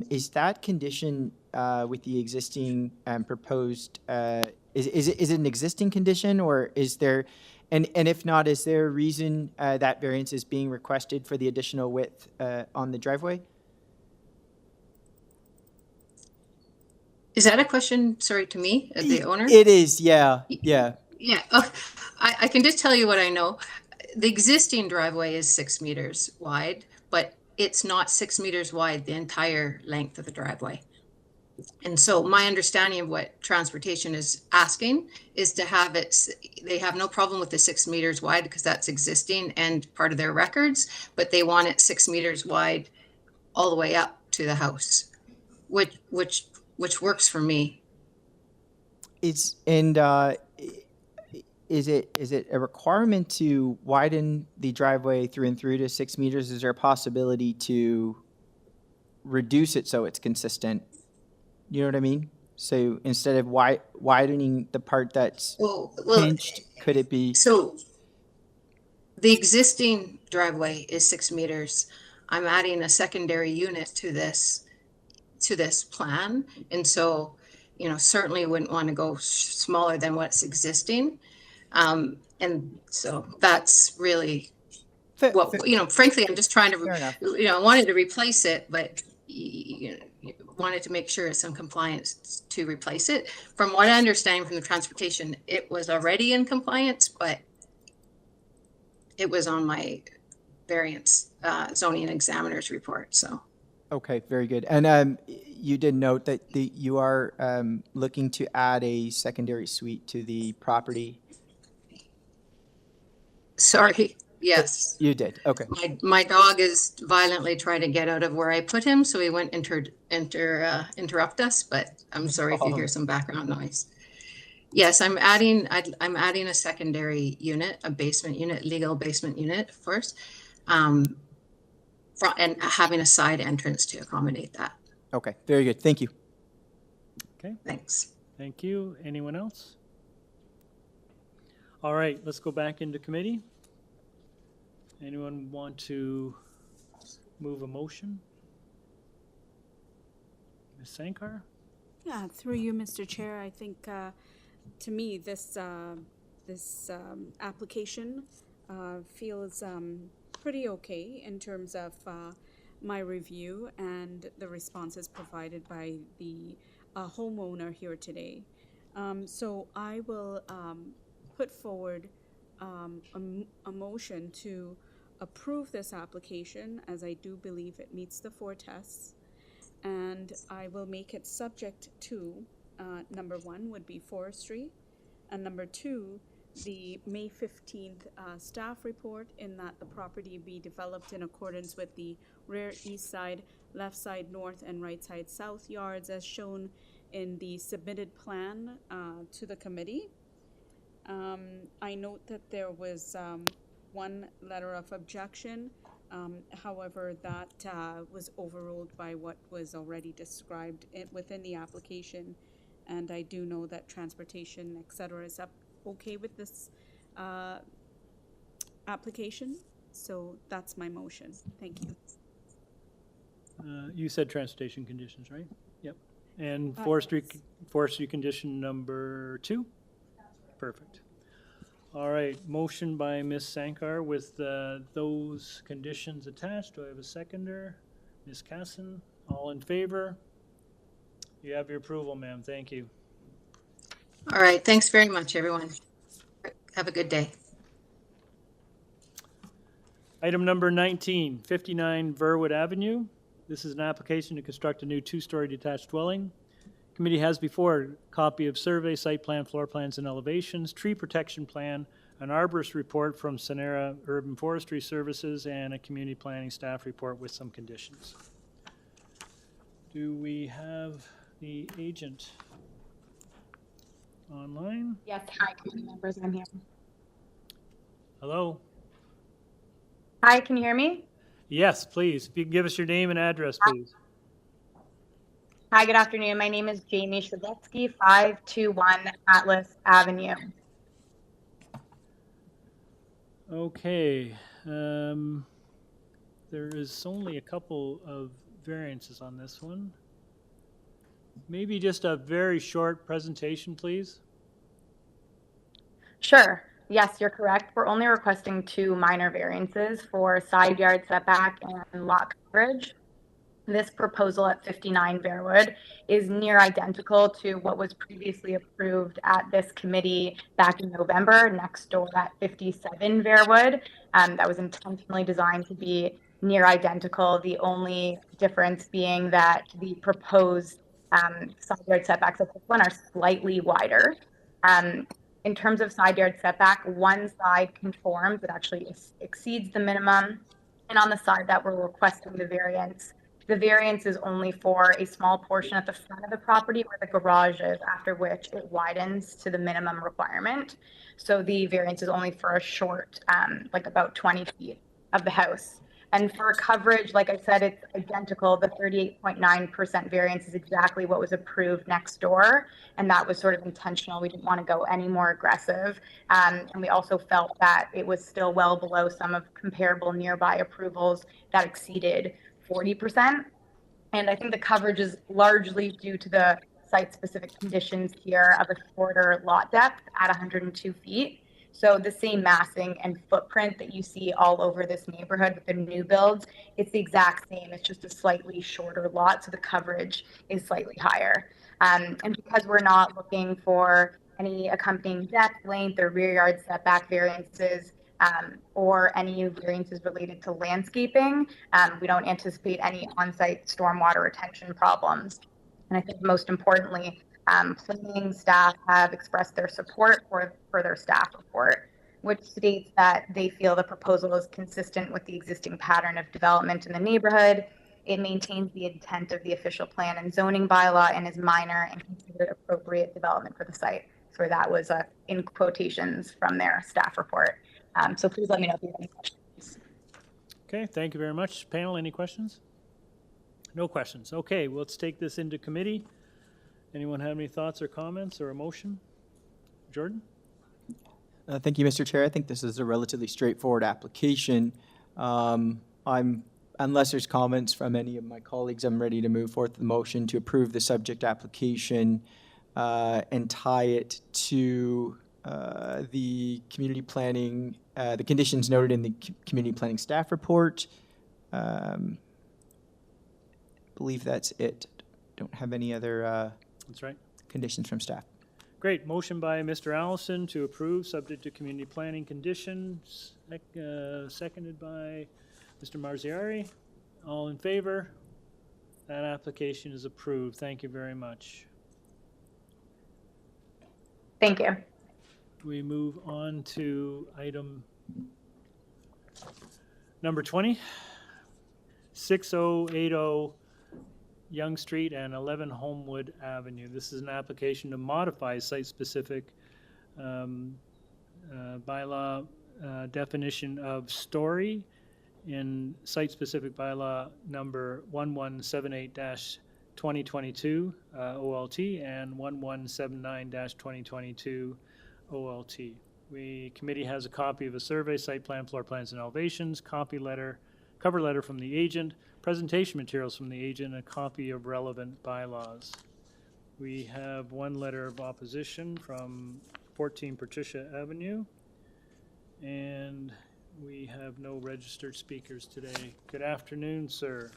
D: Is that condition with the existing proposed, is it an existing condition, or is there, and if not, is there a reason that variance is being requested for the additional width on the driveway?
N: Is that a question, sorry, to me, the owner?
D: It is, yeah.
N: Yeah. Oh, I can just tell you what I know. The existing driveway is 6 meters wide, but it's not 6 meters wide, the entire length of the driveway. And so my understanding of what transportation is asking is to have it, they have no problem with the 6 meters wide because that's existing and part of their records, but they want it 6 meters wide all the way up to the house, which works for me.
D: Is it a requirement to widen the driveway through and through to 6 meters? Is there a possibility to reduce it so it's consistent? You know what I mean? So instead of widening the part that's pinched, could it be?
N: So the existing driveway is 6 meters. I'm adding a secondary unit to this plan. And so, you know, certainly wouldn't want to go smaller than what's existing. And so that's really what, you know, frankly, I'm just trying to, you know, I wanted to replace it, but you know, wanted to make sure it's in compliance to replace it. From what I understand from the transportation, it was already in compliance, but it was on my variance zoning examiner's report. So.
D: Okay, very good. And you did note that you are looking to add a secondary suite to the property.
N: Sorry. Yes.
D: You did. Okay.
N: My dog is violently trying to get out of where I put him, so he won't interrupt us. But I'm sorry if you hear some background noise. Yes, I'm adding a secondary unit, a basement unit, legal basement unit first, and having a side entrance to accommodate that.
D: Okay, very good. Thank you.
A: Okay.
N: Thanks.
A: Thank you. Anyone else? All right, let's go back into committee. Anyone want to move a motion? Ms. Sankar?
H: Yeah, through you, Mr. Chair, I think to me this application feels pretty okay in terms of my review and the responses provided by the homeowner here today. So I will put forward a motion to approve this application, as I do believe it meets the 4 tests, and I will make it subject to number 1 would be forestry, and number 2, the May 15th staff report, in that the property be developed in accordance with the rear east side, left side north, and right side south yards as shown in the submitted plan to the committee. I note that there was 1 letter of objection. However, that was overruled by what was already described within the application. And I do know that transportation, et cetera, is okay with this application. So that's my motion. Thank you.
A: You said transportation conditions, right? Yep. And forestry condition number 2? Perfect. All right, motion by Ms. Sankar with those conditions attached. Do I have a seconder? Ms. Casson, all in favor? You have your approval, ma'am. Thank you.
N: All right, thanks very much, everyone. Have a good day.
A: Item number 19, 59 Verwood Avenue. This is an application to construct a new 2-story detached dwelling. Committee has before a copy of survey, site plan, floor plans, and elevations, tree protection plan, an arborist report from Sonera Urban Forestry Services, and a community planning staff report with some conditions. Do we have the agent online?
O: Yes, hi, committee members, I'm here.
A: Hello?
O: Hi, can you hear me?
A: Yes, please. If you can give us your name and address, please.
O: Hi, good afternoon. My name is Jamie Shabetsky, 521 Atlas Avenue.
A: Okay. There is only a couple of variances on this one. Maybe just a very short presentation, please.
O: Sure. Yes, you're correct. We're only requesting 2 minor variances for side yard setback and lot coverage. This proposal at 59 Verwood is near identical to what was previously approved at this committee back in November, next door at 57 Verwood. That was intentionally designed to be near identical. The only difference being that the proposed side yard setbacks of this one are slightly wider. In terms of side yard setback, one side conforms, it actually exceeds the minimum. And on the side that we're requesting the variance is only for a small portion at the front of the property where the garage is, after which it widens to the minimum requirement. So the variance is only for a short, like about 20 feet of the house. And for coverage, like I said, it's identical. The 38.9% variance is exactly what was approved next door. And that was sort of intentional. We didn't want to go any more aggressive. And we also felt that it was still well below some of comparable nearby approvals that exceeded 40%. And I think the coverage is largely due to the site-specific conditions here of a shorter lot depth at 102 feet. So the same massing and footprint that you see all over this neighborhood with the new builds, it's the exact same. It's just a slightly shorter lot, so the coverage is slightly higher. And because we're not looking for any accompanying depth, length, or rear yard setback variances, or any variances related to landscaping, we don't anticipate any on-site stormwater retention problems. And I think most importantly, planning staff have expressed their support for their staff report, which states that they feel the proposal is consistent with the existing pattern of development in the neighborhood. It maintains the intent of the official plan and zoning bylaw and is minor and considered appropriate development for the site. So that was in quotations from their staff report. So please let me know if you have any questions.
A: Okay, thank you very much. Panel, any questions? No questions. Okay, well, let's take this into committee. Anyone have any thoughts or comments or a motion? Jordan?
D: Thank you, Mr. Chair. I think this is a relatively straightforward application. Unless there's comments from any of my colleagues, I'm ready to move forth the motion to approve the subject application and tie it to the community planning, the conditions noted in the community planning staff report. Believe that's it. Don't have any other
A: That's right.
D: conditions from staff.
A: Great. Motion by Mr. Allison to approve, subject to community planning conditions, seconded by Mr. Marziari. All in favor? That application is approved. Thank you very much.
O: Thank you.
A: We move on to item number 20, 6080 Young Street and 11 Homewood Avenue. This is an application to modify site-specific bylaw definition of story in site-specific bylaw number 1178-2022 OLT and 1179-2022 OLT. Committee has a copy of a survey, site plan, floor plans, and elevations, cover letter from the agent, presentation materials from the agent, and a copy of relevant bylaws. We have one letter of opposition from 14 Patricia Avenue, and we have no registered speakers today. Good afternoon, sir.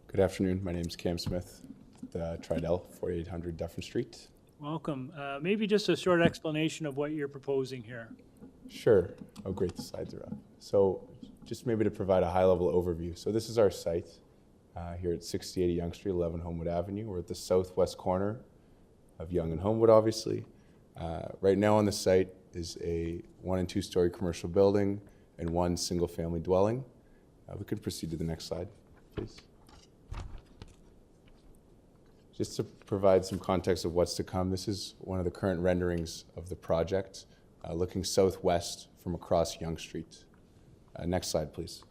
P: Good afternoon. My name is Cam Smith, the Tridel, 4800 Dufferin Street.
A: Welcome. Maybe just a short explanation of what you're proposing here.
P: Sure. Oh, great. The slides are up. So just maybe to provide a high-level overview. So this is our site here at 6080 Yonge Street, 11 Homewood Avenue. We're at the southwest corner of Yonge and Homewood, obviously. Right now on the site is a 1- and 2-story commercial building and 1 single-family dwelling. We could proceed to the next slide, please. Just to provide some context of what's to come, this is one of the current renderings of the project, looking southwest from across Yonge Street. Next slide, please.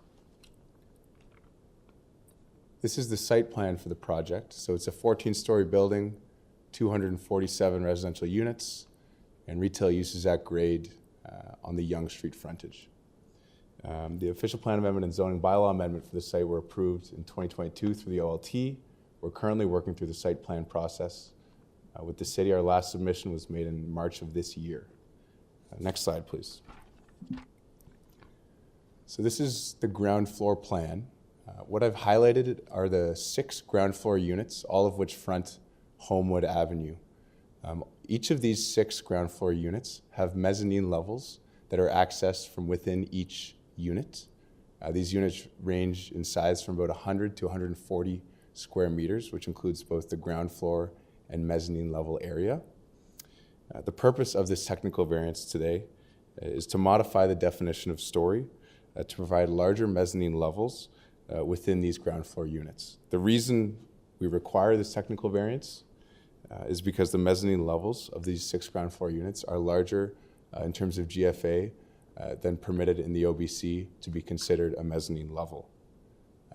P: This is the site plan for the project. So it's a 14-story building, 247 residential units, and retail uses at grade on the Yonge Street frontage. The official plan amendment and zoning bylaw amendment for the site were approved in 2022 through the OLT. We're currently working through the site plan process with the city. Our last submission was made in March of this year. Next slide, please. So this is the ground floor plan. What I've highlighted are the 6 ground floor units, all of which front Homewood Avenue. Each of these 6 ground floor units have mezzanine levels that are accessed from within each unit. These units range in size from about 100 to 140 square meters, which includes both the ground floor and mezzanine level area. The purpose of this technical variance today is to modify the definition of story to provide larger mezzanine levels within these ground floor units. The reason we require this technical variance is because the mezzanine levels of these 6 ground floor units are larger in terms of GFA than permitted in the OBC to be considered a mezzanine level.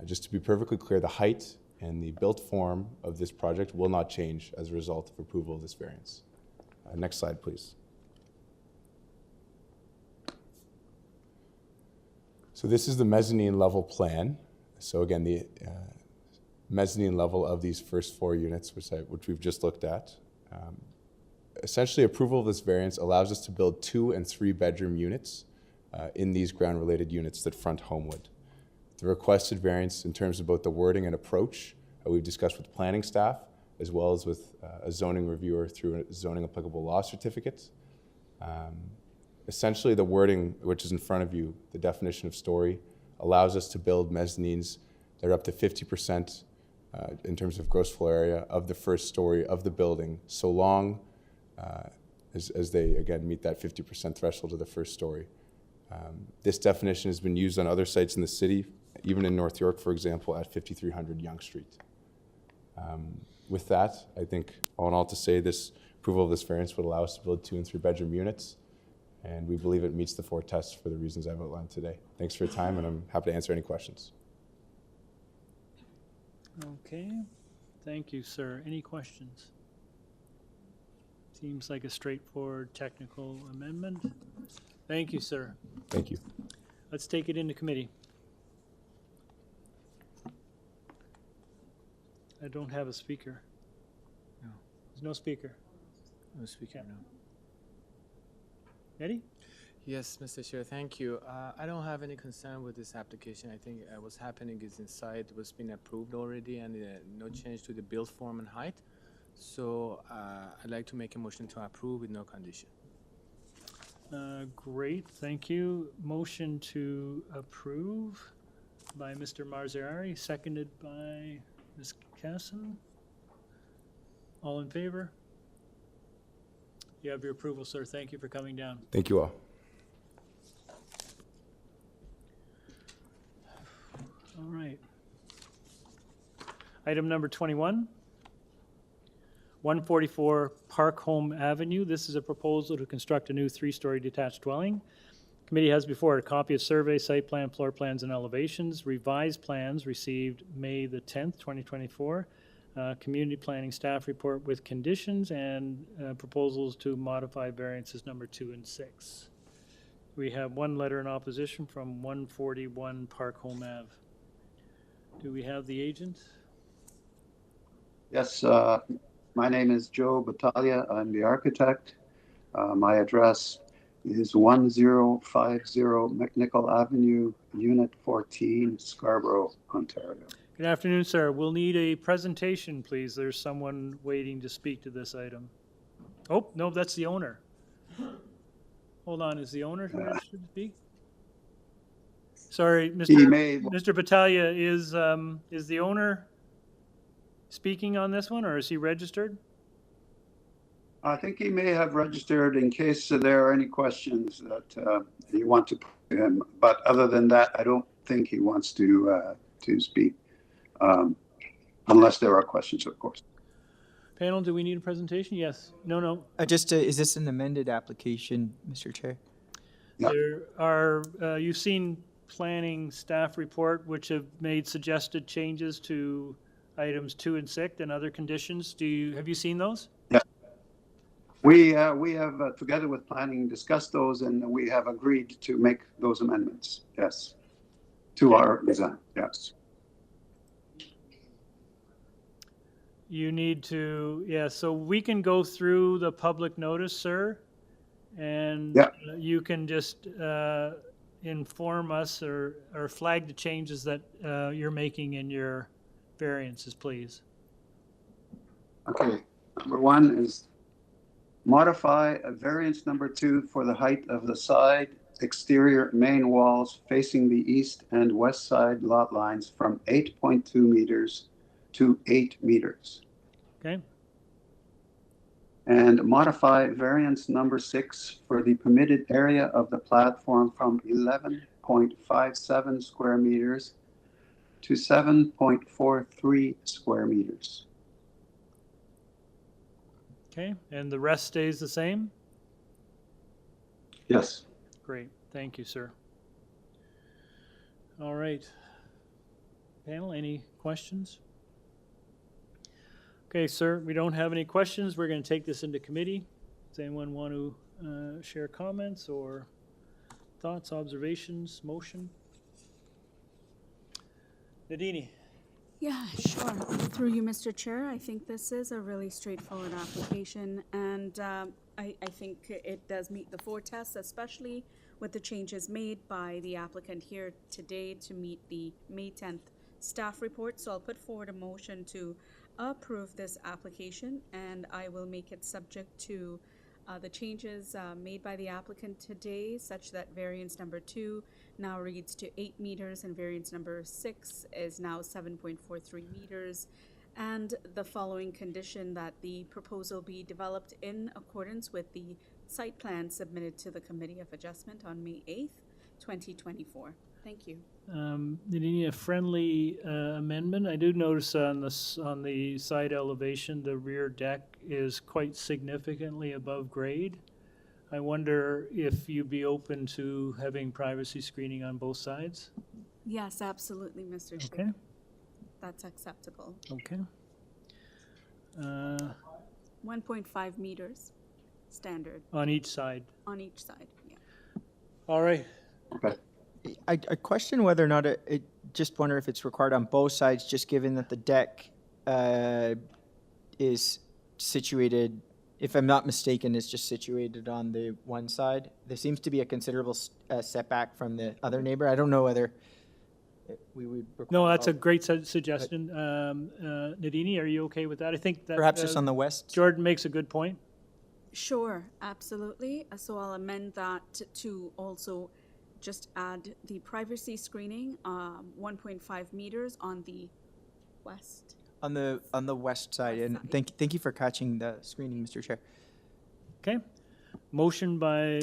P: Just to be perfectly clear, the height and the built form of this project will not change as a result of approval of this variance. Next slide, please. So this is the mezzanine level plan. So again, the mezzanine level of these first 4 units, which we've just looked at. Essentially, approval of this variance allows us to build 2 and 3 bedroom units in these ground-related units that front HOMEWOOD. The requested variance in terms of both the wording and approach we've discussed with planning staff, as well as with a zoning reviewer through a zoning applicable law certificate. Essentially, the wording, which is in front of you, the definition of story, allows us to build mezzanines that are up to 50% in terms of gross floor area of the first story of the building, so long as they, again, meet that 50% threshold of the first story. This definition has been used on other sites in the city, even in North York, for example, at 5300 Yonge Street. With that, I think all in all to say this approval of this variance would allow us to build 2 and 3 bedroom units, and we believe it meets the 4 tests for the reasons I've outlined today. Thanks for your time, and I'm happy to answer any questions.
A: Okay, thank you, sir. Any questions? Seems like a straightforward technical amendment. Thank you, sir.
P: Thank you.
A: Let's take it into committee. I don't have a speaker.
K: No.
A: There's no speaker.
K: No speaker, no.
A: Eddie?
K: Yes, Mr. Chair, thank you. I don't have any concern with this application. I think what's happening is inside was been approved already and no change to the build form and height. So I'd like to make a motion to approve with no condition.
A: Great, thank you. Motion to approve by Mr. Marzari, seconded by Ms. Casson. All in favor? You have your approval, sir. Thank you for coming down.
P: Thank you all.
A: All right. Item number 21. 144 Park Home Avenue. This is a proposal to construct a new 3-story detached dwelling. Committee has before it a copy of survey, site plan, floor plans, and elevations. Revised plans received May the 10th, 2024. Community planning staff report with conditions and proposals to modify variances number 2 and 6. We have 1 letter in opposition from 141 Park Home Ave. Do we have the agent?
Q: Yes, my name is Joe Battaglia. I'm the architect. My address is 1050 McNichol Avenue, Unit 14, Scarborough, Ontario.
A: Good afternoon, sir. We'll need a presentation, please. There's someone waiting to speak to this item. Oh, no, that's the owner. Hold on, is the owner registered to speak? Sorry, Mr. Battaglia, is the owner speaking on this one, or is he registered?
Q: I think he may have registered in case there are any questions that you want to put to him. But other than that, I don't think he wants to speak, unless there are questions, of course.
A: Panel, do we need a presentation? Yes. No.
D: Is this an amended application, Mr. Chair?
Q: Yeah.
A: There are, you've seen planning staff report, which have made suggested changes to items 2 and 6 and other conditions. Have you seen those?
Q: Yeah. We have, together with planning, discussed those, and we have agreed to make those amendments, yes, to our design, yes.
A: You need to, yeah, so we can go through the public notice, sir, and you can just inform us or flag the changes that you're making in your variances, please.
Q: Okay, number 1 is modify a variance number 2 for the height of the side exterior main walls facing the east and west side lot lines from 8.2 meters to 8 meters.
A: Okay.
Q: And modify variance number 6 for the permitted area of the platform from 11.57 square meters to 7.43 square meters.
A: Okay, and the rest stays the same?
Q: Yes.
A: Great, thank you, sir. All right. Panel, any questions? Okay, sir, we don't have any questions. We're going to take this into committee. Does anyone want to share comments or thoughts, observations, motion? Nadini?
H: Yeah, sure. Through you, Mr. Chair, I think this is a really straightforward application, and I think it does meet the 4 tests, especially with the changes made by the applicant here today to meet the May 10th staff report. So I'll put forward a motion to approve this application, and I will make it subject to the changes made by the applicant today, such that variance number 2 now reads to 8 meters and variance number 6 is now 7.43 meters. And the following condition that the proposal be developed in accordance with the site plan submitted to the Committee of Adjustment on May 8th, 2024. Thank you.
A: Nadini, a friendly amendment. I do notice on the side elevation, the rear deck is quite significantly above grade. I wonder if you'd be open to having privacy screening on both sides?
H: Yes, absolutely, Mr. Chair.
A: Okay.
H: That's acceptable.
A: Okay.
H: 1.5 meters, standard.
A: On each side.
H: On each side, yeah.
A: All right.
Q: Okay.
D: I question whether or not just wonder if it's required on both sides, just given that the deck is situated, if I'm not mistaken, is just situated on the one side. There seems to be a considerable setback from the other neighbor. I don't know whether we would require.
A: No, that's a great suggestion. Nadini, are you okay with that? I think that
D: perhaps just on the west.
A: Jordan makes a good point.
H: Sure, absolutely. So I'll amend that to also just add the privacy screening, 1.5 meters on the west.
D: On the west side, and thank you for catching the screening, Mr. Chair.
A: Okay. Motion by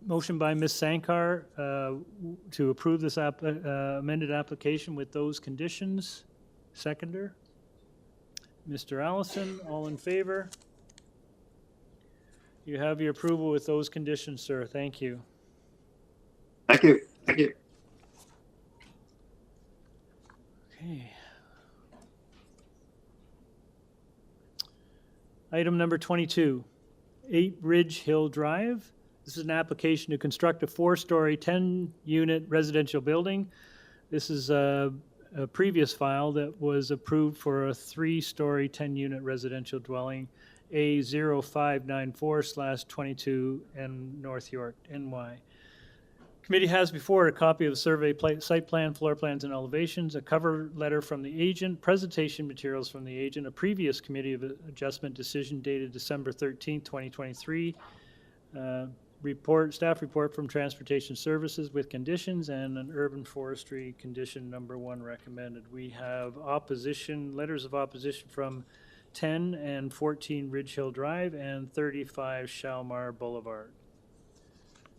A: Ms. Sankar to approve this amended application with those conditions. Seconder. Mr. Allison, all in favor? You have your approval with those conditions, sir. Thank you.
Q: Thank you. Thank you.
A: Okay. Item number 22, 8 Ridge Hill Drive. This is an application to construct a 4-story, 10-unit residential building. This is a previous file that was approved for a 3-story, 10-unit residential dwelling, A0594/22 N North York, NY. Committee has before it a copy of the survey site plan, floor plans, and elevations, a cover letter from the agent, presentation materials from the agent, a previous Committee of Adjustment decision dated December 13th, 2023, staff report from Transportation Services with conditions, and an urban forestry condition number 1 recommended. We have letters of opposition from 10 and 14 Ridge Hill Drive and 35 Shalmar Boulevard.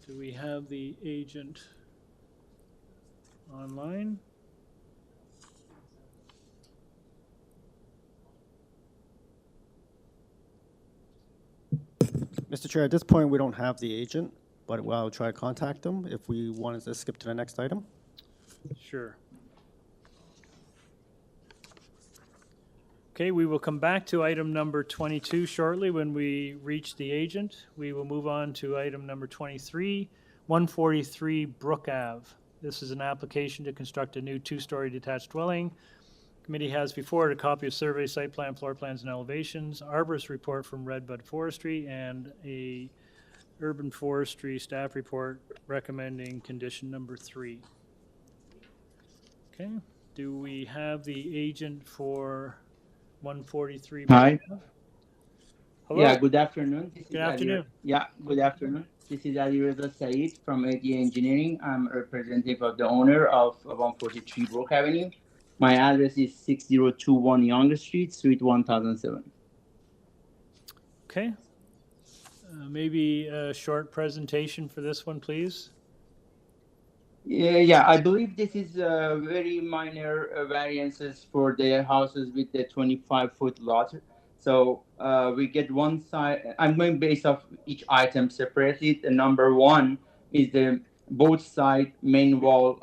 A: Do we have the agent online?
B: Mr. Chair, at this point, we don't have the agent, but I'll try to contact them if we wanted to skip to the next item.
A: Sure. Okay, we will come back to item number 22 shortly when we reach the agent. We will move on to item number 23, 143 Brooke Ave. This is an application to construct a new 2-story detached dwelling. Committee has before it a copy of survey, site plan, floor plans, and elevations, arborist report from Redbud Forestry, and a urban forestry staff report recommending condition number 3. Okay, do we have the agent for 143?
R: Hi.
A: Hello.
R: Yeah, good afternoon. This
A: Good
R: is Ali.
A: afternoon.
R: Yeah, good afternoon. This is Ali Reza Saeed from AD Engineering. I'm a representative of the owner of 143 Brooke Avenue. My address is 6021 Yonge Street, Suite 1007.
A: Okay. Maybe a short presentation for this one, please.
R: Yeah, I believe this is very minor variances for the houses with the 25-foot lot. So we get one side. I'm going based off each item separately. The number one is the both side main wall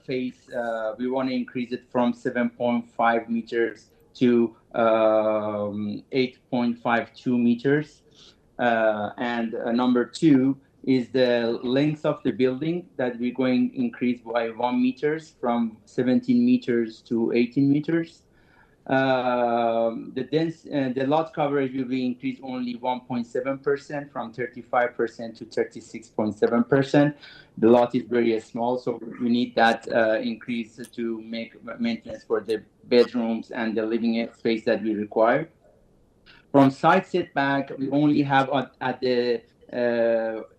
R: face. We want to increase it from 7.5 meters to 8.52 meters. And number two is the length of the building that we're going to increase by 1 meters from 17 meters to 18 meters. The lot coverage will be increased only 1.7% from 35% to 36.7%. The lot is very small, so we need that increase to make maintenance for the bedrooms and the living space that we require. From side setback, we only have at the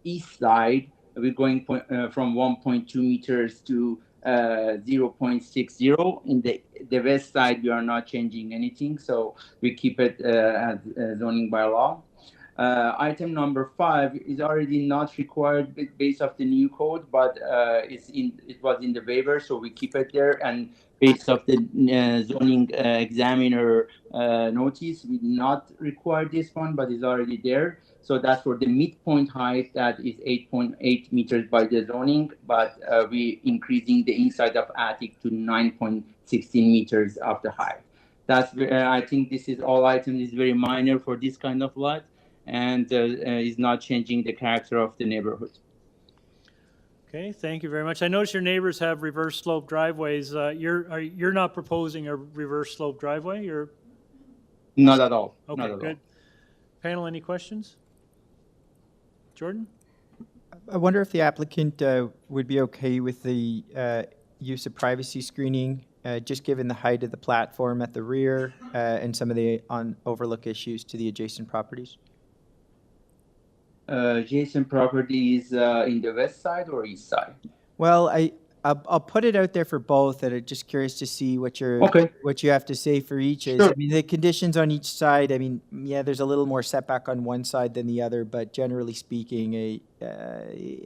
R: east side, we're going from 1.2 meters to 0.60. In the west side, we are not changing anything, so we keep it as zoning by law. Item number 5 is already not required based off the new code, but it was in the waiver, so we keep it there. And based off the zoning examiner notice, we not require this one, but it's already there. So that's for the midpoint height, that is 8.8 meters by the zoning, but we increasing the inside of attic to 9.16 meters of the height. That's I think this is all items is very minor for this kind of lot, and is not changing the character of the neighborhood.
A: Okay, thank you very much. I notice your neighbors have reverse slope driveways. You're not proposing a reverse slope driveway? You're
R: Not at all.
A: okay.
R: Not at
A: Good. Panel, any questions? Jordan?
D: I wonder if the applicant would be okay with the use of privacy screening, just given the height of the platform at the rear and some of the overlook issues to the adjacent properties.
R: Adjacent properties in the west side or east side?
D: Well, I'll put it out there for both, and I'm just curious to see what you have to say for each. Is.
R: Sure.
D: I mean, the conditions on each side. I mean, yeah, there's a little more setback on one side than the other, but generally speaking,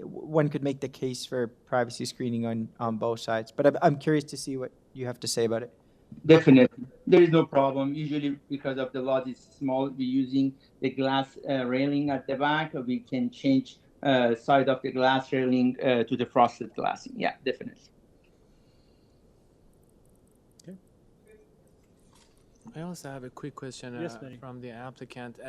D: one could make the case for privacy screening on both sides. But I'm curious to see what you have to say about it.
R: Definitely, there is no problem. Usually, because of the lot is small, we're using the glass railing at the back. We can change side of the glass railing to the frosted glassing. Yeah, definitely.
A: Okay.
K: I also have a quick question
A: Yes, Benny.
K: from the applicant.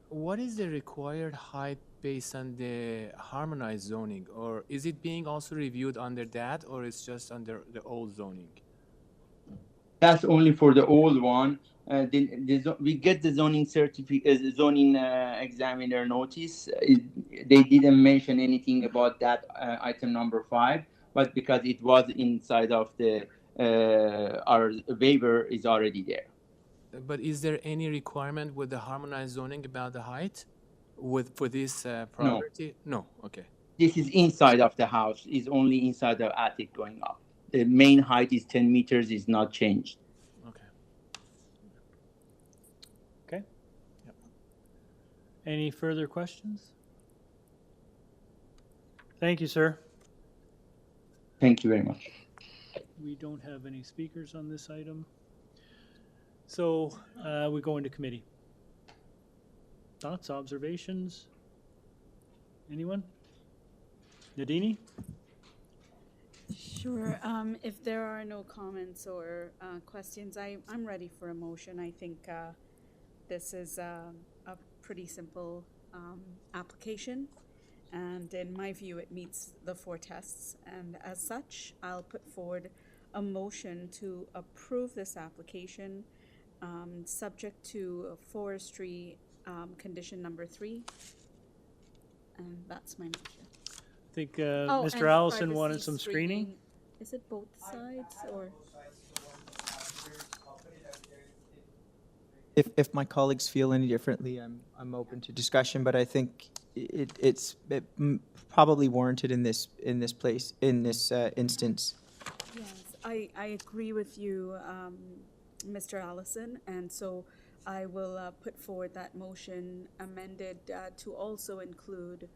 K: What is the required height based on the harmonized zoning, or is it being also reviewed under that, or it's just under the old zoning?
R: That's only for the old one. We get the zoning certificate, zoning examiner notice. They didn't mention anything about that item number 5, but because it was inside of the our waiver is already there.
K: But is there any requirement with the harmonized zoning about the height for this property? No. Okay.
R: This is inside of the house. Is only inside the attic going up. The main height is 10 meters. Is not changed.
K: Okay.
A: Okay. Yep. Any further questions? Thank you, sir.
R: Thank you very much.
A: We don't have any speakers on this item. So we go into committee. Thoughts, observations? Anyone? Nadini?
H: Sure. If there are no comments or questions, I'm ready for a motion. I think this is a pretty simple application, and in my view, it meets the 4 tests. And as such, I'll put forward a motion to approve this application, subject to forestry condition number 3, and that's my motion.
A: I think Mr. Allison wanted some screening.
H: Is it both sides or?
D: If my colleagues feel any differently, I'm open to discussion, but I think it's probably warranted in this instance.
H: Yes, I agree with you, Mr. Allison, and so I will put forward that motion amended to also include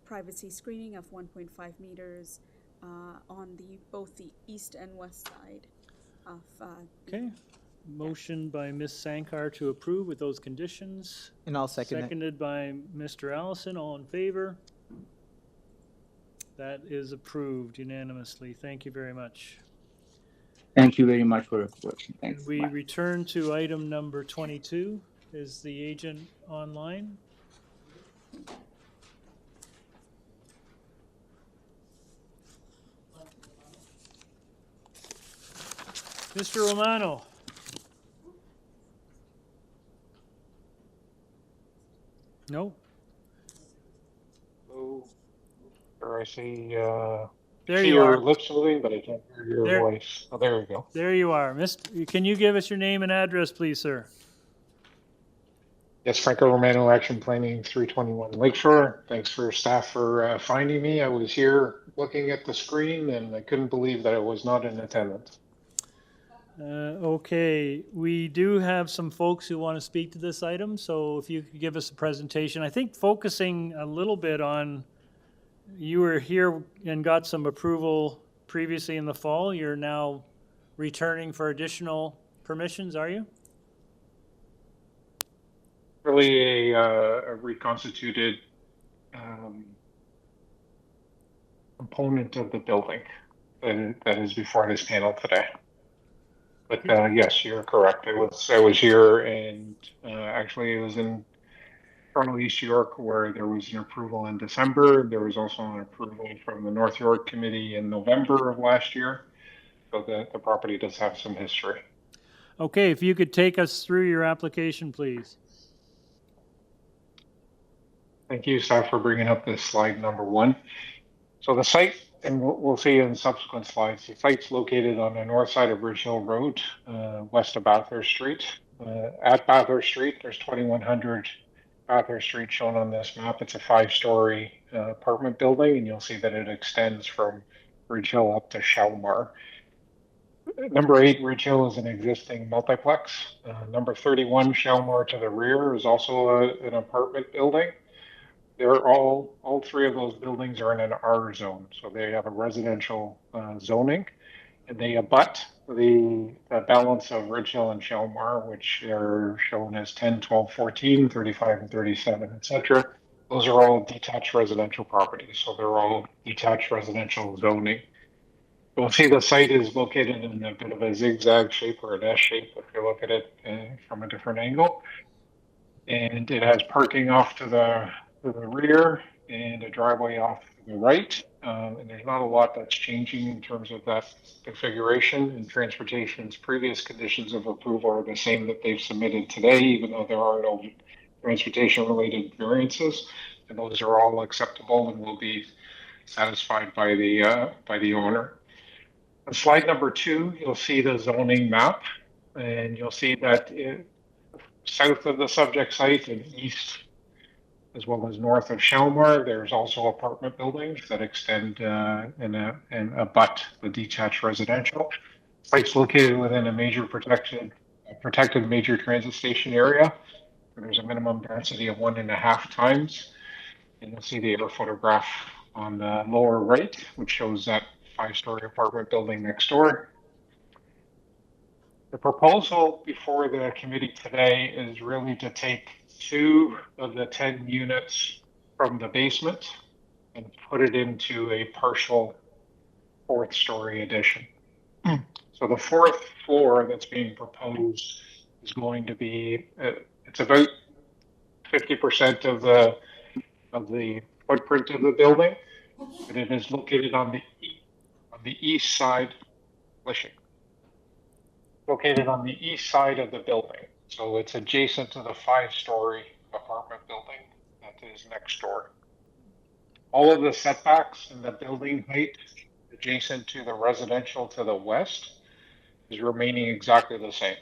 H: privacy screening of 1.5 meters on both the east and west side of.
A: Okay. Motion by Ms. Sankar to approve with those conditions.
D: And I'll second that.
A: Seconded by Mr. Allison. All in favor? That is approved unanimously. Thank you very much.
R: Thank you very much for your question. Thanks.
A: We
R: Bye.
A: return to item number 22. Is the agent online? Mr. Romano. No.
S: Oh, or I see,
A: There
S: see
A: you
S: your
A: are.
S: lips moving, but I can't hear your
A: There.
S: voice. Oh, there you go.
A: There you are. Can you give us your name and address, please, sir?
S: Yes, Franco Romano, Action Planning, 321 Lakeshore. Thanks for staff for finding me. I was here looking at the screen and I couldn't believe that I was not in attendance.
A: Okay, we do have some folks who want to speak to this item, so if you could give us a presentation. I think focusing a little bit on, you were here and got some approval previously in the fall. You're now returning for additional permissions, are you?
S: Really a reconstituted component of the building that is before this panel today. But yes, you're correct. I was here, and actually it was in Toronto East York where there was an approval in December. There was also an approval from the North York Committee in November of last year. So the property does have some history.
A: Okay, if you could take us through your application, please.
S: Thank you, staff, for bringing up this slide number 1. So the site, and we'll see in subsequent slides, the site's located on the north side of Ridge Hill Road, west of Bathurst Street. At Bathurst Street, there's 2100 Bathurst Street shown on this map. It's a 5-story apartment building, and you'll see that it extends from Ridge Hill up to Shalmar. Number 8, Ridge Hill is an existing multiplex. Number 31, Shalmar to the rear, is also an apartment building. They're all 3 of those buildings are in an R zone, so they have a residential zoning, and they abut the balance of Ridge Hill and Shalmar, which are shown as 10, 12, 14, 35, and 37, etc. Those are all detached residential properties, so they're all detached residential zoning. You'll see the site is located in a bit of a zigzag shape or an S shape if you look at it from a different angle. And it has parking off to the rear and a driveway off to the right. And there's not a lot that's changing in terms of that configuration, and transportation's previous conditions of approval are the same that they've submitted today, even though there are no transportation related variances. And those are all acceptable and will be satisfied by the owner. On slide number 2, you'll see the zoning map, and you'll see that south of the subject site and east as well as north of Shalmar, there's also apartment buildings that extend and abut the detached residential. Site's located within a major protected major transit station area. There's a minimum density of 1.5 times. And you'll see the air photograph on the lower right, which shows that 5-story apartment building next door. The proposal before the committee today is really to take 2 of the 10 units from the basement and put it into a partial 4th-story addition. So the 4th floor that's being proposed is going to be, it's about 50% of the footprint of the building, but it is located on the east side. Located on the east side of the building. So it's adjacent to the 5-story apartment building that is next door. All of the setbacks and the building height adjacent to the residential to the west is remaining exactly the same.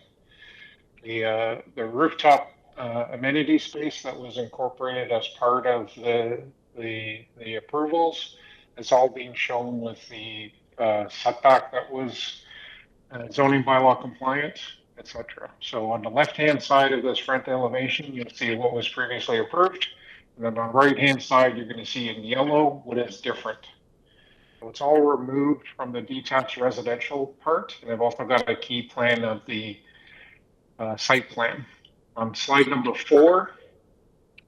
S: The rooftop amenity space that was incorporated as part of the approvals, it's all being shown with the setback that was zoning bylaw compliant, etc. So on the left-hand side of this front elevation, you'll see what was previously approved. And then on the right-hand side, you're going to see in yellow what is different. So it's all removed from the detached residential part. And I've also got a key plan of the site plan. On slide number 4,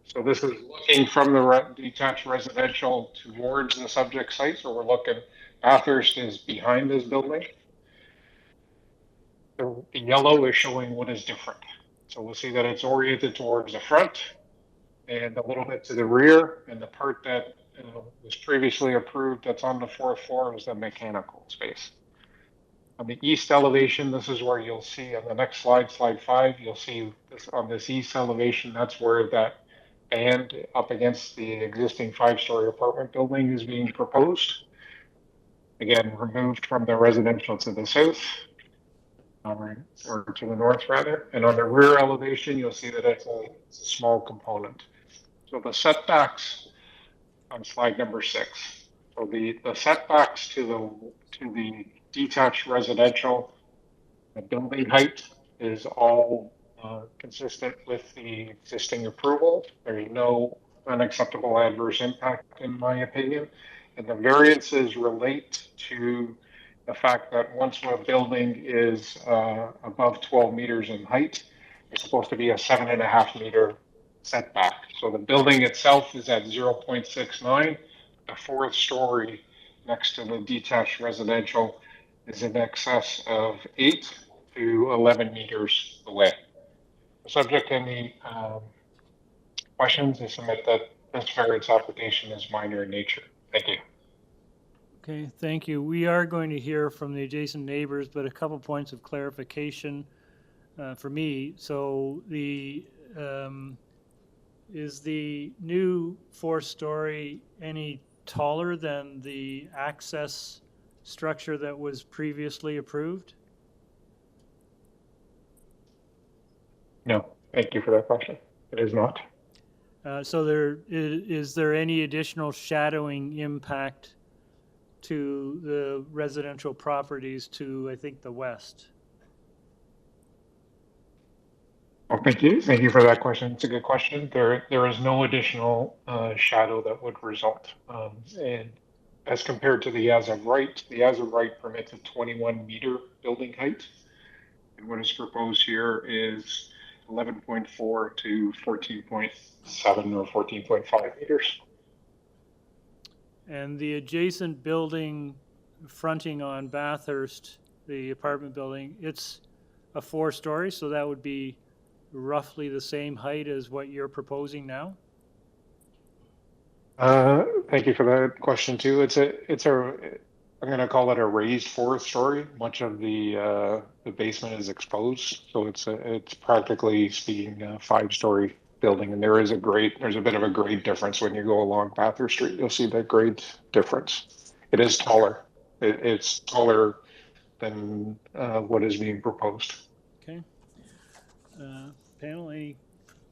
S: so this is looking from the detached residential towards the subject site. So we're looking, Bathurst is behind this building. The yellow is showing what is different. So we'll see that it's oriented towards the front and a little bit to the rear. And the part that was previously approved that's on the 4th floor is the mechanical space. On the east elevation, this is where you'll see on the next slide, slide 5, you'll see this on this east elevation, that's where that band up against the existing 5-story apartment building is being proposed. Again, removed from the residential to the south, or to the north rather. And on the rear elevation, you'll see that it's a small component. So the setbacks on slide number 6. So the setbacks to the detached residential, the building height is all consistent with the existing approval. There's no unacceptable adverse impact in my opinion. And the variances relate to the fact that once a building is above 12 meters in height, it's supposed to be a 7.5 meter setback. So the building itself is at 0.69. The 4th story next to the detached residential is in excess of 8 to 11 meters away. Subject to any questions, I submit that this variance application is minor in nature. Thank you.
A: Okay, thank you. We are going to hear from the adjacent neighbors, but a couple points of clarification for me. So the is the new 4-story any taller than the access structure that was previously approved?
S: No, thank you for that question. It is not.
A: So is there any additional shadowing impact to the residential properties to, I think, the west?
S: Well, thank you. Thank you for that question. It's a good question. There is no additional shadow that would result. And as compared to the as of right permits a 21 meter building height. And what is proposed here is 11.4 to 14.7 or 14.5 meters.
A: And the adjacent building fronting on Bathurst, the apartment building, it's a 4-story, so that would be roughly the same height as what you're proposing now?
S: Thank you for that question too. I'm going to call it a raised 4th story. Much of the basement is exposed, so it's practically speaking a 5-story building, and there's a bit of a grade difference when you go along Bathurst Street. You'll see that grade difference. It is taller. It's taller than what is being proposed.
A: Okay. Panel, any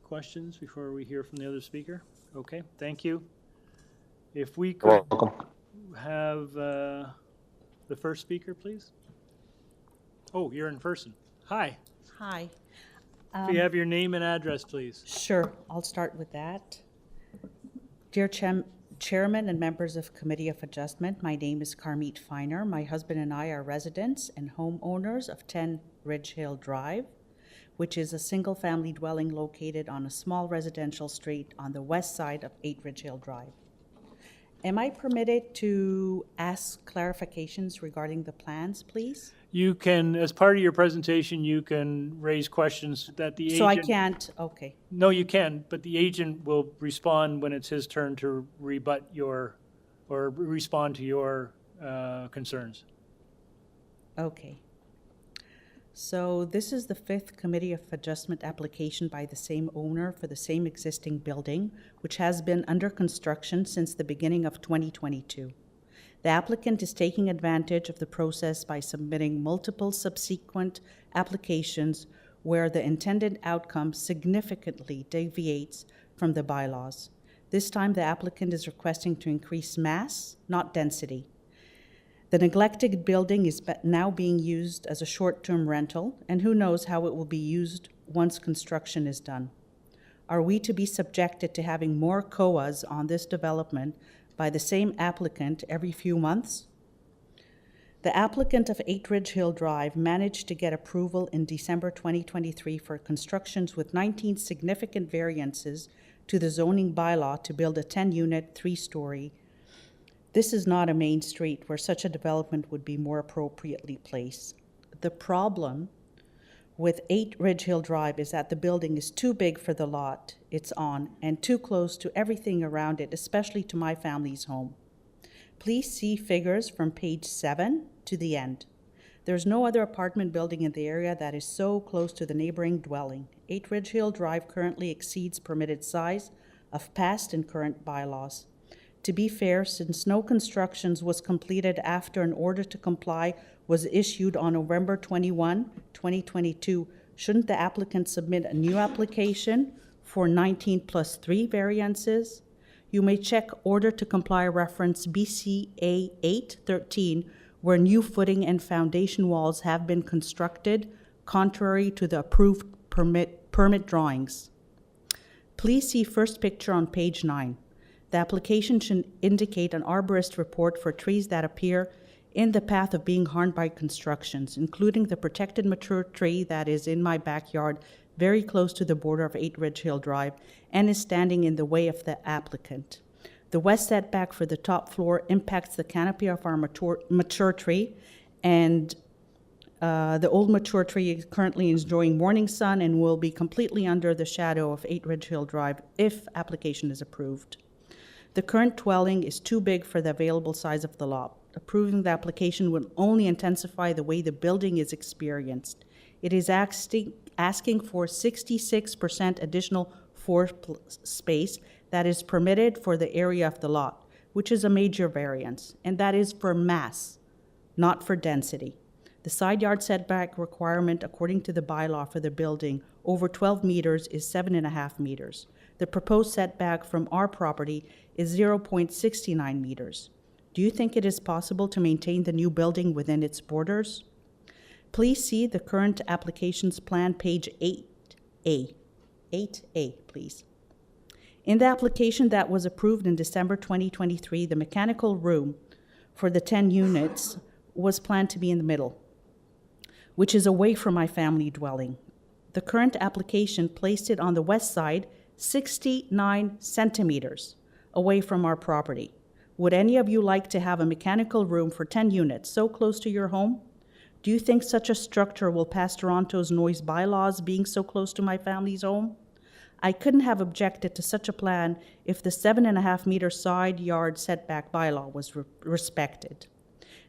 A: questions before we hear from the other speaker? Okay, thank you. If we could have the first speaker, please. Oh, you're in person. Hi.
T: Hi.
A: If you have your name and address, please.
T: Sure, I'll start with that. Dear Chairman and members of Committee of Adjustment, my name is Carmeet Finer. My husband and I are residents and homeowners of 10 Ridge Hill Drive, which is a single-family dwelling located on a small residential street on the west side of 8 Ridge Hill Drive. Am I permitted to ask clarifications regarding the plans, please?
A: You can, as part of your presentation, you can raise questions that the agent...
T: So I can't, okay.
A: No, you can, but the agent will respond when it's his turn to rebut your, or respond to your concerns.
T: Okay. So this is the 5th Committee of Adjustment application by the same owner for the same existing building, which has been under construction since the beginning of 2022. The applicant is taking advantage of the process by submitting multiple subsequent applications where the intended outcome significantly deviates from the bylaws. This time, the applicant is requesting to increase mass, not density. The neglected building is now being used as a short-term rental, and who knows how it will be used once construction is done. Are we to be subjected to having more COAs on this development by the same applicant every few months? The applicant of 8 Ridge Hill Drive managed to get approval in December 2023 for constructions with 19 significant variances to the zoning bylaw to build a 10-unit, 3-story. This is not a main street where such a development would be more appropriately placed. The problem with 8 Ridge Hill Drive is that the building is too big for the lot it's on and too close to everything around it, especially to my family's home. Please see figures from page 7 to the end. There's no other apartment building in the area that is so close to the neighboring dwelling. 8 Ridge Hill Drive currently exceeds permitted size of past and current bylaws. To be fair, since no constructions was completed after an order to comply was issued on November 21, 2022, shouldn't the applicant submit a new application for 19+3 variances? You may check order to comply reference BCA 813, where new footing and foundation walls have been constructed contrary to the approved permit drawings. Please see first picture on page 9. The application should indicate an arborist report for trees that appear in the path of being harmed by constructions, including the protected mature tree that is in my backyard, very close to the border of 8 Ridge Hill Drive, and is standing in the way of the applicant. The west setback for the top floor impacts the canopy of our mature tree, and the old mature tree is currently enjoying morning sun and will be completely under the shadow of 8 Ridge Hill Drive if application is approved. The current dwelling is too big for the available size of the lot. Approving the application will only intensify the way the building is experienced. It is asking for 66% additional floor space that is permitted for the area of the lot, which is a major variance, and that is for mass, not for density. The side yard setback requirement according to the bylaw for the building over 12 meters is 7.5 meters. The proposed setback from our property is 0.69 meters. Do you think it is possible to maintain the new building within its borders? Please see the current applications plan, page 8A. 8A, please. In the application that was approved in December 2023, the mechanical room for the 10 units was planned to be in the middle, which is away from my family dwelling. The current application placed it on the west side, 69 centimeters away from our property. Would any of you like to have a mechanical room for 10 units so close to your home? Do you think such a structure will pass Toronto's noise bylaws being so close to my family's home? I couldn't have objected to such a plan if the 7.5 meter side yard setback bylaw was respected.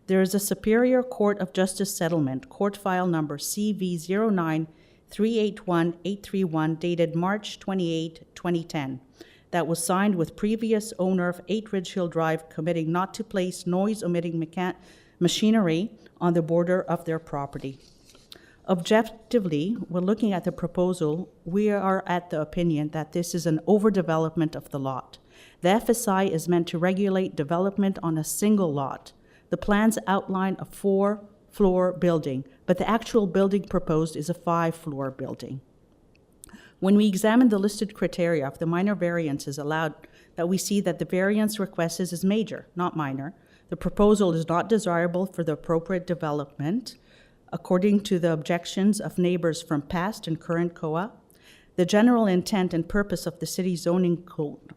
T: There is a Superior Court of Justice settlement, court file number CV09381831, dated March 28, 2010, that was signed with previous owner of 8 Ridge Hill Drive committing not to place noise-emitting machinery on the border of their property. Objectively, when looking at the proposal, we are at the opinion that this is an overdevelopment of the lot. The FSI is meant to regulate development on a single lot. The plans outline a 4-floor building, but the actual building proposed is a 5-floor building. When we examine the listed criteria of the minor variances allowed, that we see that the variance requested is major, not minor. The proposal is not desirable for the appropriate development, according to the objections of neighbors from past and current COA. The general intent and purpose of the city zoning code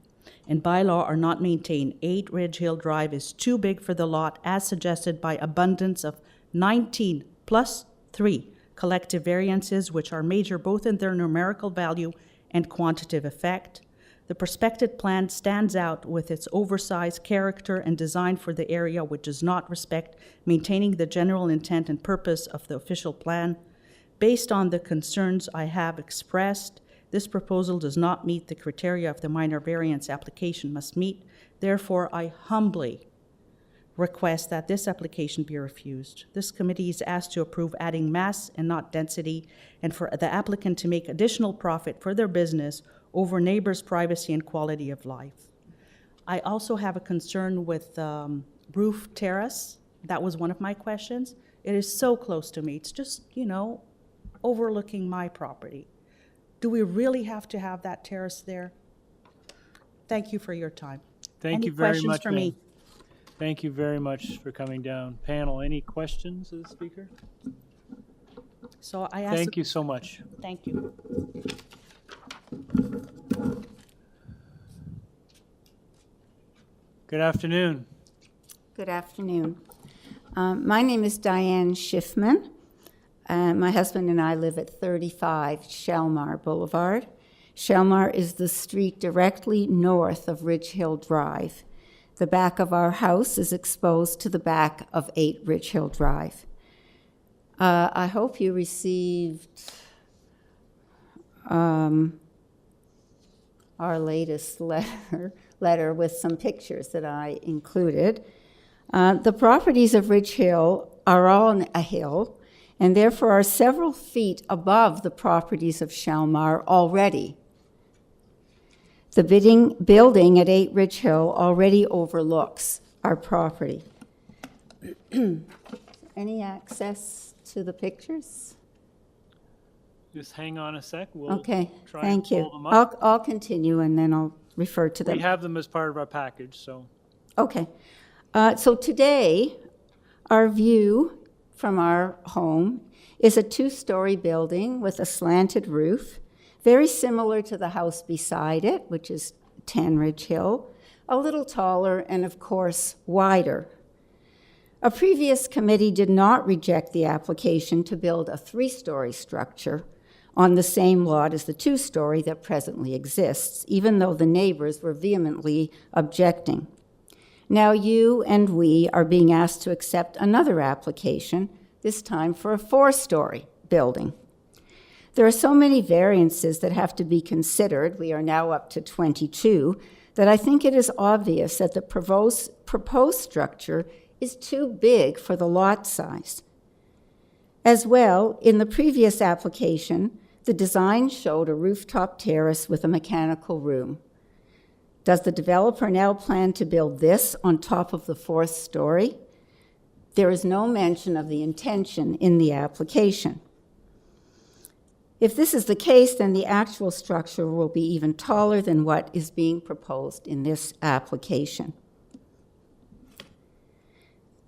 T: and bylaw are not maintained. 8 Ridge Hill Drive is too big for the lot, as suggested by abundance of 19 plus 3 collective variances, which are major both in their numerical value and quantitative effect. The prospective plan stands out with its oversized character and design for the area, which does not respect maintaining the general intent and purpose of the official plan. Based on the concerns I have expressed, this proposal does not meet the criteria of the minor variance application must meet. Therefore, I humbly request that this application be refused. This committee is asked to approve adding mass and not density, and for the applicant to make additional profit for their business over neighbors' privacy and quality of life. I also have a concern with roof terrace. That was one of my questions. It is so close to me. It's just, you know, overlooking my property. Do we really have to have that terrace there? Thank you for your time.
A: Thank
T: Any
A: you very
T: questions
A: much,
T: for
A: ma'am.
T: me?
A: Thank you very much for coming down. Panel, any questions of the speaker?
T: So I asked.
A: Thank you so much.
T: Thank you.
A: Good afternoon.
U: Good afternoon. My name is Diane Schiffman. My husband and I live at 35 Shelmar Boulevard. Shelmar is the street directly north of Ridge Hill Drive. The back of our house is exposed to the back of 8 Ridge Hill Drive. I hope you received our latest letter with some pictures that I included. The properties of Ridge Hill are on a hill and therefore are several feet above the properties of Shelmar already. The building at 8 Ridge Hill already overlooks our property. Any access to the pictures?
A: Just hang on a sec. We'll
U: Okay,
A: try
U: thank
A: and
U: you.
A: pull them up.
U: I'll continue and then I'll refer to them.
A: We have them as part of our package, so.
U: Okay. So today, our view from our home is a 2-story building with a slanted roof, very similar to the house beside it, which is 10 Ridge Hill, a little taller and, of course, wider. A previous committee did not reject the application to build a 3-story structure on the same lot as the 2-story that presently exists, even though the neighbors were vehemently objecting. Now you and we are being asked to accept another application, this time for a 4-story building. There are so many variances that have to be considered, we are now up to 22, that I think it is obvious that the proposed structure is too big for the lot size. As well, in the previous application, the design showed a rooftop terrace with a mechanical room. Does the developer now plan to build this on top of the 4th story? There is no mention of the intention in the application. If this is the case, then the actual structure will be even taller than what is being proposed in this application.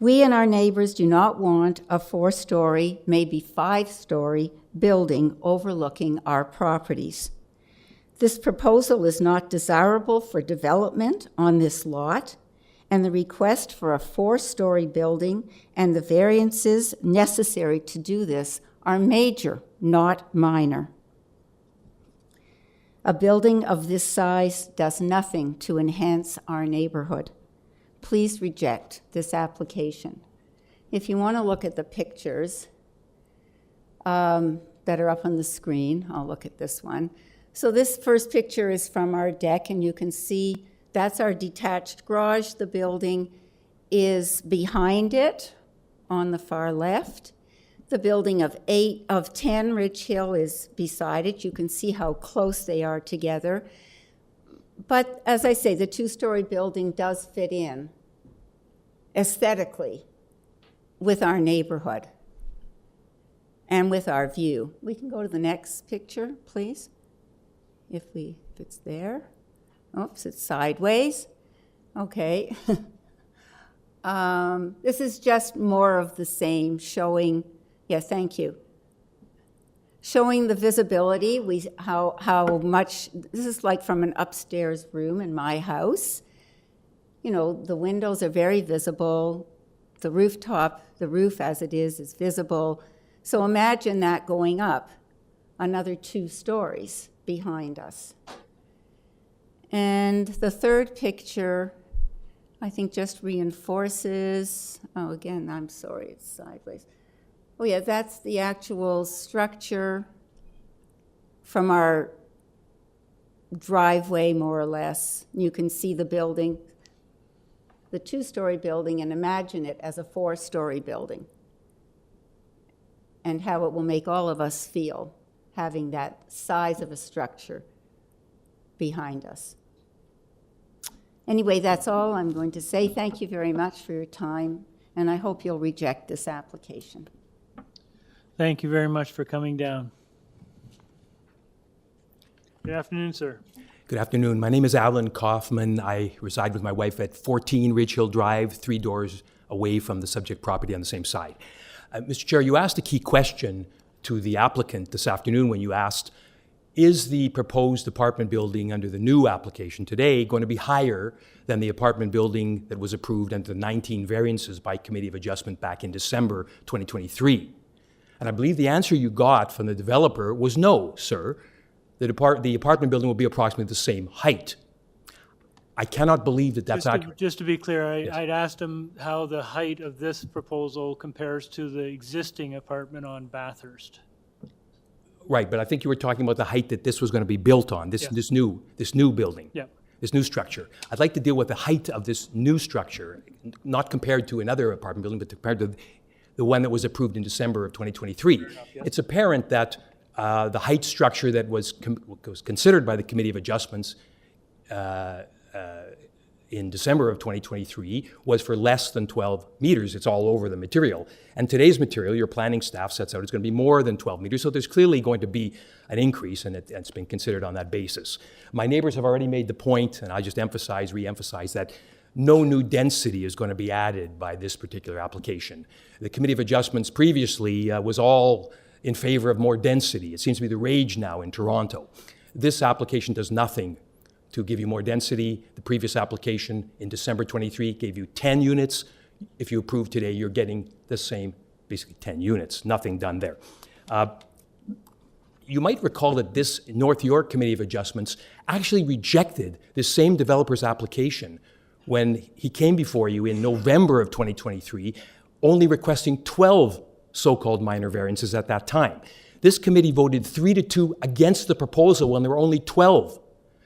U: We and our neighbors do not want a 4-story, maybe 5-story building overlooking our properties. This proposal is not desirable for development on this lot, and the request for a 4-story building and the variances necessary to do this are major, not minor. A building of this size does nothing to enhance our neighborhood. Please reject this application. If you want to look at the pictures that are up on the screen, I'll look at this one. So this first picture is from our deck, and you can see that's our detached garage. The building is behind it on the far left. The building of 10 Ridge Hill is beside it. You can see how close they are together. But as I say, the 2-story building does fit in aesthetically with our neighborhood and with our view. We can go to the next picture, please, if it's there. Oops, it's sideways. Okay. This is just more of the same, showing, yeah, thank you. Showing the visibility, how much, this is like from an upstairs room in my house. You know, the windows are very visible. The roof as it is visible. So imagine that going up another 2 stories behind us. And the third picture, I think just reinforces, oh, again, I'm sorry, it's sideways. Oh yeah, that's the actual structure from our driveway, more or less. You can see the building. the two-story building and imagine it as a four-story building, and how it will make all of us feel having that size of a structure behind us. Anyway, that's all I'm going to say. Thank you very much for your time, and I hope you'll reject this application.
A: Thank you very much for coming down. Good afternoon, sir.
C: Good afternoon. My name is Alan Kaufman. I reside with my wife at 14 Ridge Hill Drive, 3 doors away from the subject property on the same side. Mr. Chair, you asked a key question to the applicant this afternoon when you asked, is the proposed apartment building under the new application today going to be higher than the apartment building that was approved under the 19 variances by Committee of Adjustment back in December 2023? And I believe the answer you got from the developer was no, sir. The apartment building will be approximately the same height. I cannot believe that that's accurate.
A: Just to be clear, I'd asked him how the height of this proposal compares to the existing apartment on Bathurst.
C: Right, but I think you were talking about the height that this was going to be built on, this new building, this new structure. I'd like to deal with the height of this new structure, not compared to another apartment building, but compared to the one that was approved in December of 2023. It's apparent that the height structure that was considered by the Committee of Adjustments in December of 2023 was for less than 12 meters. It's all over the material. And today's material, your planning staff sets out, it's going to be more than 12 meters. So there's clearly going to be an increase, and it's been considered on that basis. My neighbors have already made the point, and I just re-emphasize that no new density is going to be added by this particular application. The Committee of Adjustments previously was all in favor of more density. It seems to be the rage now in Toronto. This application does nothing to give you more density. The previous application in December 23 gave you 10 units. If you approve today, you're getting the same, basically 10 units. Nothing done there. You might recall that this North York Committee of Adjustments actually rejected this same developer's application when he came before you in November of 2023, only requesting 12 so-called minor variances at that time. This committee voted 3-2 against the proposal when there were only 12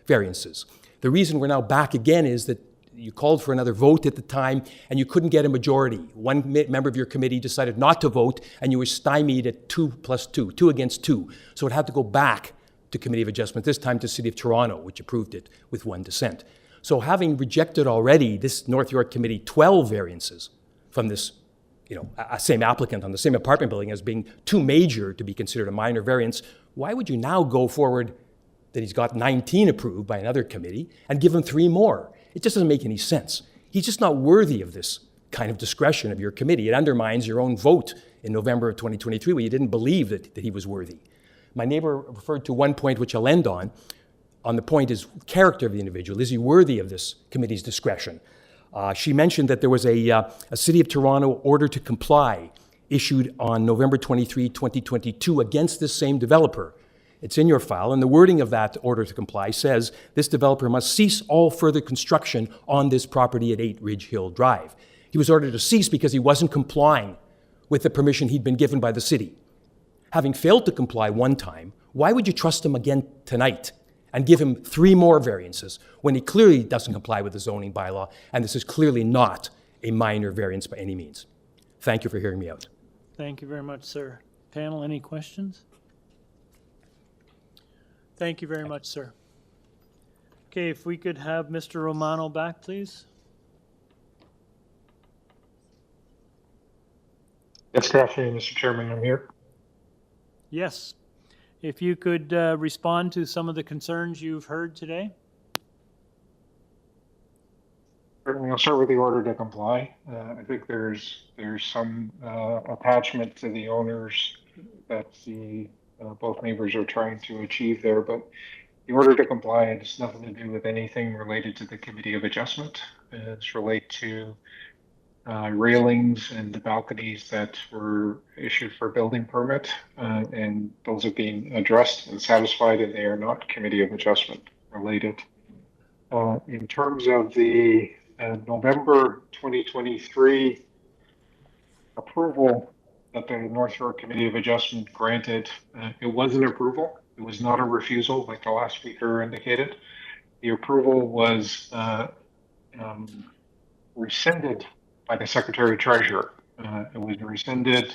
C: variances. The reason we're now back again is that you called for another vote at the time and you couldn't get a majority. One member of your committee decided not to vote and you were stymied at 2+2, 2 against 2. So it had to go back to Committee of Adjustment, this time to City of Toronto, which approved it with 1 dissent. So having rejected already this North York Committee 12 variances from this same applicant on the same apartment building as being too major to be considered a minor variance, why would you now go forward that he's got 19 approved by another committee and give him 3 more? It just doesn't make any sense. He's just not worthy of this kind of discretion of your committee. It undermines your own vote in November of 2023 where you didn't believe that he was worthy. My neighbor referred to one point which I'll end on. The point is character of the individual. Is he worthy of this committee's discretion? She mentioned that there was a City of Toronto order to comply issued on November 23, 2022 against this same developer. It's in your file, and the wording of that order to comply says this developer must cease all further construction on this property at 8 Ridge Hill Drive. He was ordered to cease because he wasn't complying with the permission he'd been given by the city. Having failed to comply one time, why would you trust him again tonight and give him 3 more variances when he clearly doesn't comply with the zoning bylaw, and this is clearly not a minor variance by any means? Thank you for hearing me out.
A: Thank you very much, sir. Panel, any questions? Thank you very much, sir. Okay, if we could have Mr. Romano back, please.
S: Yes, good afternoon, Mr. Chairman. I'm here.
A: Yes. If you could respond to some of the concerns you've heard today.
S: Certainly, I'll start with the order to comply. I think there's some attachment to the owners that both neighbors are trying to achieve there, but the order to comply has nothing to do with anything related to the Committee of Adjustment. It's related to railings and the balconies that were issued for building permit, and those have been addressed and satisfied, and they are not Committee of Adjustment related. In terms of the November 2023 approval that the North York Committee of Adjustment granted, it was an approval. It was not a refusal like the last speaker indicated. The approval was rescinded by the Secretary Treasurer. It was rescinded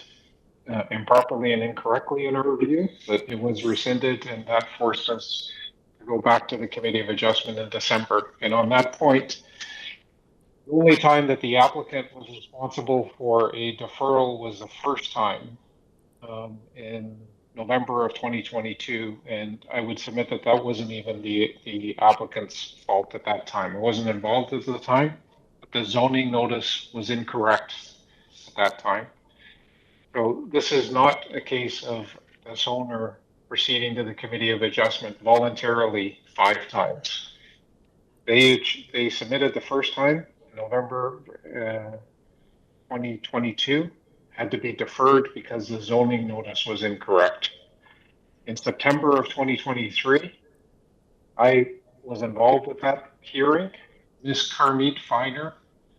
S: improperly and incorrectly in our review, but it was rescinded, and that forced us to go back to the Committee of Adjustment in December. And on that point, the only time that the applicant was responsible for a deferral was the first time in November of 2022, and I would submit that that wasn't even the applicant's fault at that time. It wasn't involved at the time, but the zoning notice was incorrect at that time. So this is not a case of this owner proceeding to the Committee of Adjustment voluntarily 5 times. They submitted the first time, November 2022, had to be deferred because the zoning notice was incorrect. In September of 2023, I was involved with that hearing. Ms. Carmeet Finer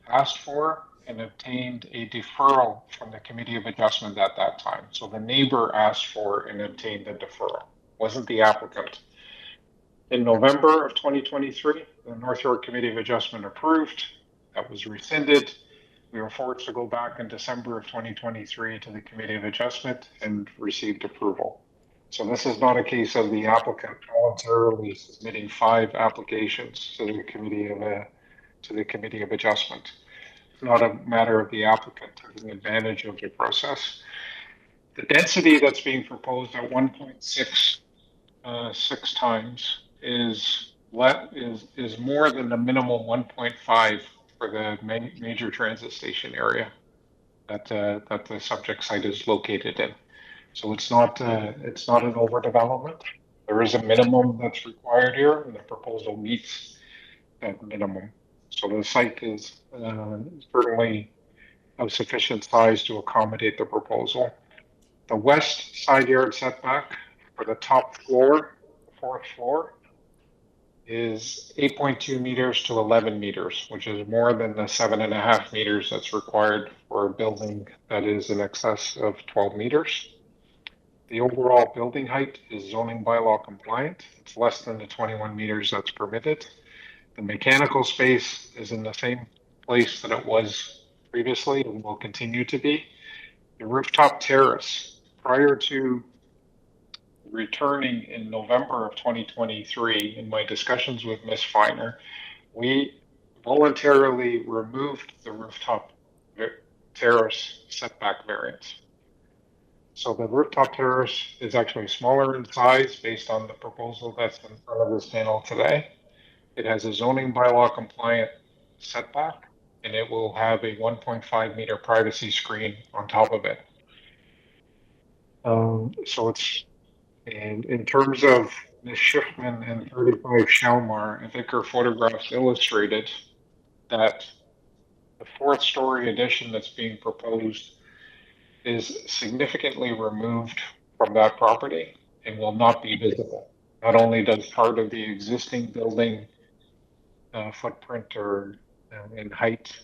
S: asked for and obtained a deferral from the Committee of Adjustment at that time. So the neighbor asked for and obtained a deferral, wasn't the applicant. In November of 2023, the North York Committee of Adjustment approved. That was rescinded. We were forced to go back in December of 2023 to the Committee of Adjustment and received approval. So this is not a case of the applicant voluntarily submitting 5 applications to the Committee of Adjustment. It's not a matter of the applicant taking advantage of the process. The density that's being proposed at 1.6 times is more than the minimum 1.5 for the major transit station area that the subject site is located in. So it's not an overdevelopment. There is a minimum that's required here, and the proposal meets that minimum. So the site is certainly of sufficient size to accommodate the proposal. The west side yard setback for the top floor, the 4th floor, is 8.2 meters to 11 meters, which is more than the 7.5 meters that's required for a building that is in excess of 12 meters. The overall building height is zoning bylaw compliant. It's less than the 21 meters that's permitted. The mechanical space is in the same place that it was previously and will continue to be. The rooftop terrace, prior to returning in November of 2023, in my discussions with Ms. Finer, we voluntarily removed the rooftop terrace setback variance. So the rooftop terrace is actually smaller in size based on the proposal that's in front of this panel today. It has a zoning bylaw compliant setback, and it will have a 1.5 meter privacy screen on top of it. So it's, and in terms of Ms. Schiffman and 35 Shalmar, I think her photographs illustrated that the 4th story addition that's being proposed is significantly removed from that property and will not be visible. Not only does part of the existing building footprint or in height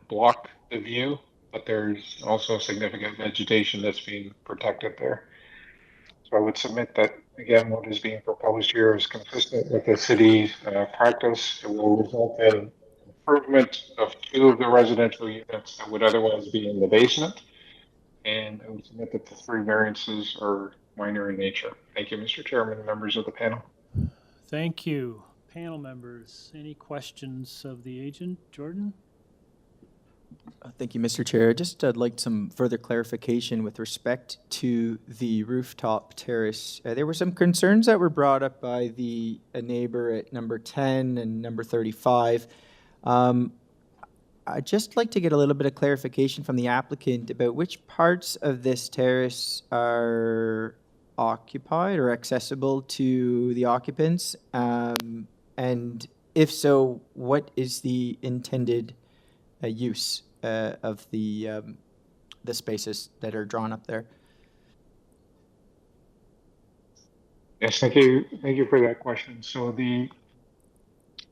S: block the view, but there's also significant vegetation that's being protected there. So I would submit that, again, what is being proposed here is consistent with the city practice. It will result in improvement of 2 of the residential units that would otherwise be in the basement. And I would submit that the 3 variances are minor in nature. Thank you, Mr. Chairman and members of the panel.
A: Thank you. Panel members, any questions of the agent? Jordan?
D: Thank you, Mr. Chair. I'd like some further clarification with respect to the rooftop terrace. There were some concerns that were brought up by the neighbor at number 10 and number 35. I'd just like to get a little bit of clarification from the applicant about which parts of this terrace are occupied or accessible to the occupants, and if so, what is the intended use of the spaces that are drawn up there?
S: Yes, thank you for that question. So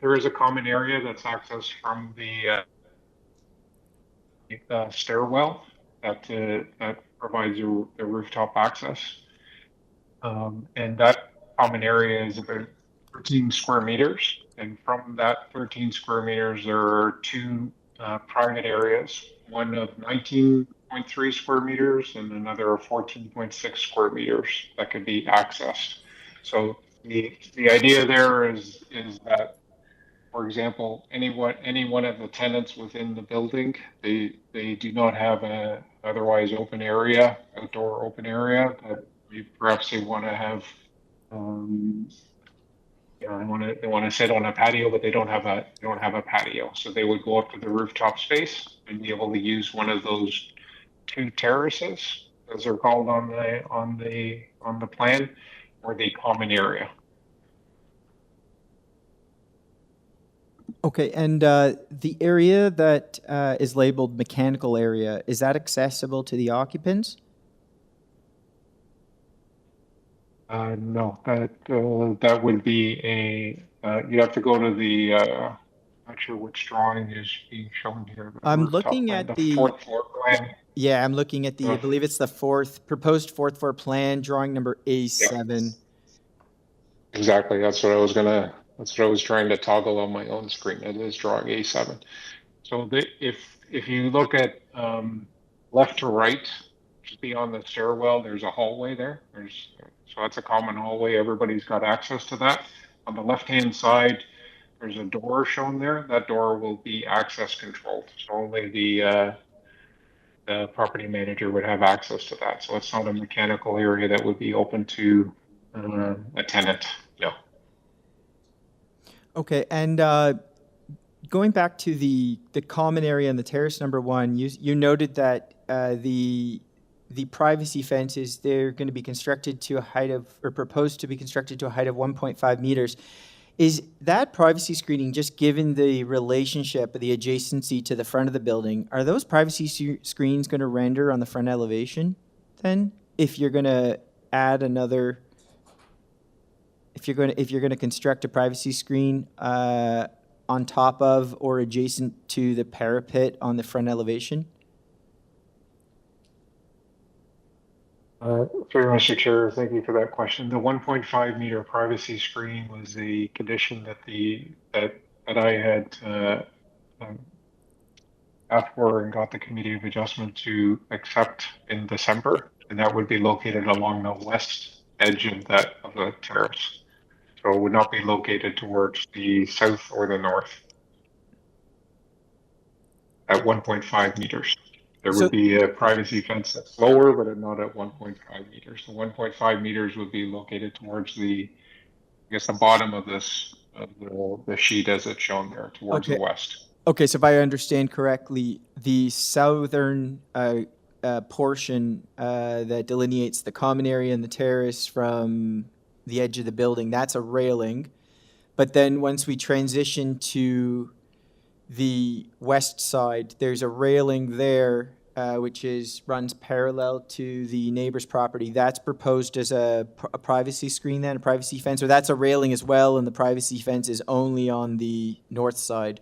S: there is a common area that's accessed from the stairwell that provides the rooftop access, and that common area is about 13 square meters. And from that 13 square meters, there are 2 private areas, one of 19.3 square meters and another of 14.6 square meters that could be accessed. So the idea there is that, for example, any one of the tenants within the building, they do not have a otherwise open area, outdoor open area that perhaps they want to have. They want to sit on a patio, but they don't have a patio. So they would go up to the rooftop space and be able to use one of those two terraces, as they're called on the plan, or the common area.
D: Okay, and the area that is labeled mechanical area, is that accessible to the occupants?
S: No, that would be you have to go to the, not sure which drawing is being shown here.
D: I'm looking at the
S: fourth floor plan.
D: Yeah, I'm looking at the, I believe it's the proposed fourth floor plan, drawing number A7.
S: Yeah. Exactly, that's what I was trying to toggle on my own screen. It is drawing A7. So if you look at left to right, just beyond the stairwell, there's a hallway there. So that's a common hallway. Everybody's got access to that. On the left-hand side, there's a door shown there. That door will be access controlled. So only the property manager would have access to that. So it's not a mechanical area that would be open to a tenant. No.
D: Okay, and going back to the common area and the terrace number 1, you noted that the privacy fences, they're going to be constructed to a height of, or proposed to be constructed to a height of 1.5 meters. Is that privacy screening just given the relationship of the adjacency to the front of the building? Are those privacy screens going to render on the front elevation then? If you're going to add another, if you're going to construct a privacy screen on top of or adjacent to the parapet on the front elevation?
S: Through Mr. Chair, thank you for that question. The 1.5 meter privacy screen was the condition that I had asked for and got the Committee of Adjustment to accept in December, and that would be located along the west edge of the terrace. So it would not be located towards the south or the north at 1.5 meters. There would be a privacy fence that's lower, but not at 1.5 meters. The 1.5 meters would be located towards the bottom of the sheet as it's shown there, towards the west.
D: Okay, so if I understand correctly, the southern portion that delineates the common area and the terrace from the edge of the building, that's a railing. But then once we transition to the west side, there's a railing there which runs parallel to the neighbor's property. That's proposed as a privacy screen then, a privacy fence, or that's a railing as well, and the privacy fence is only on the north side?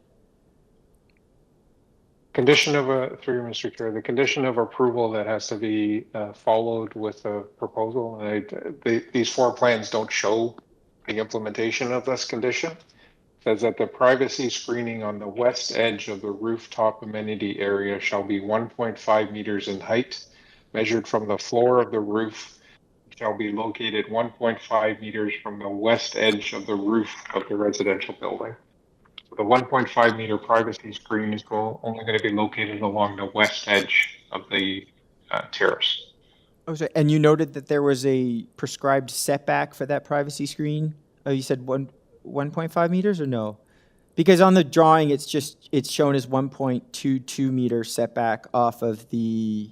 S: Condition of through Mr. Chair, the condition of approval that has to be followed with a proposal. These 4 plans don't show the implementation of this condition. Says that the privacy screening on the west edge of the rooftop amenity area shall be 1.5 meters in height, measured from the floor of the roof, shall be located 1.5 meters from the west edge of the roof of the residential building. So the 1.5 meter privacy screen is only going to be located along the west edge of the terrace.
D: Oh, sorry. And you noted that there was a prescribed setback for that privacy screen? Oh, you said 1.5 meters or no? Because on the drawing, it's shown as 1.22 meter setback off of the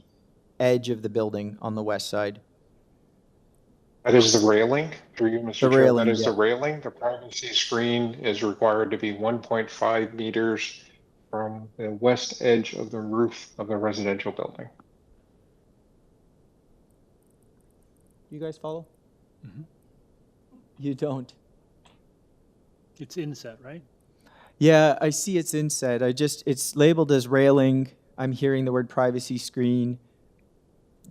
D: edge of the building on the west side.
S: That is the railing, through you, Mr. Chair.
D: Railing,
S: that is
D: yeah.
S: the railing. The privacy screen is required to be 1.5 meters from the west edge of the roof of the residential building.
D: You guys follow? Mm-hmm. You don't?
A: It's inset, right?
D: Yeah, I see it's inset. It's labeled as railing. I'm hearing the word privacy screen.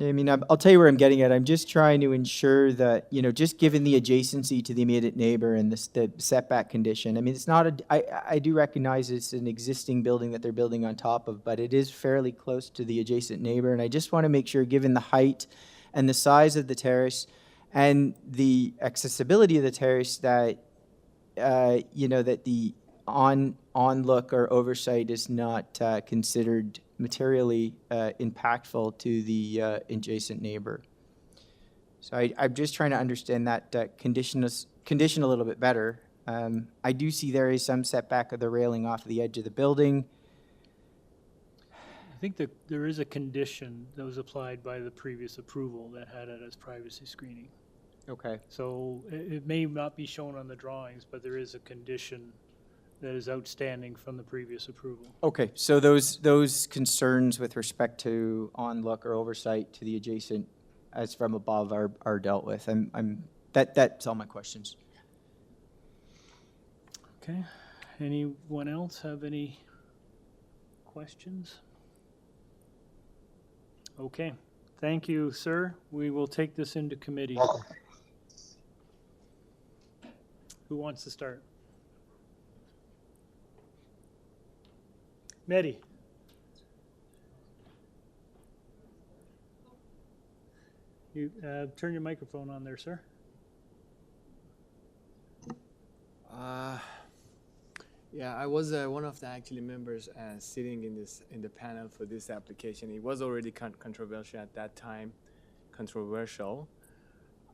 D: I mean, I'll tell you where I'm getting at. I'm just trying to ensure that, you know, just given the adjacency to the immediate neighbor and the setback condition, I mean, it's not I do recognize it's an existing building that they're building on top of, but it is fairly close to the adjacent neighbor. And I just want to make sure, given the height and the size of the terrace and the accessibility of the terrace, that, you know, that the on look or oversight is not considered materially impactful to the adjacent neighbor. So I'm just trying to understand that condition a little bit better. I do see there is some setback of the railing off the edge of the building.
A: I think that there is a condition that was applied by the previous approval that had it as privacy screening.
D: Okay.
A: So it may not be shown on the drawings, but there is a condition that is outstanding from the previous approval.
D: Okay, so those concerns with respect to on-look or oversight to the adjacent as from above are dealt with. That's all my questions.
A: Okay. Anyone else have any questions? Okay. Thank you, sir. We will take this into committee.
S: Welcome.
A: Who wants to start? Mehdi. You turn your microphone on there, sir.
K: Yeah, I was one of the actually members sitting in the panel for this application. It was already controversial at that time,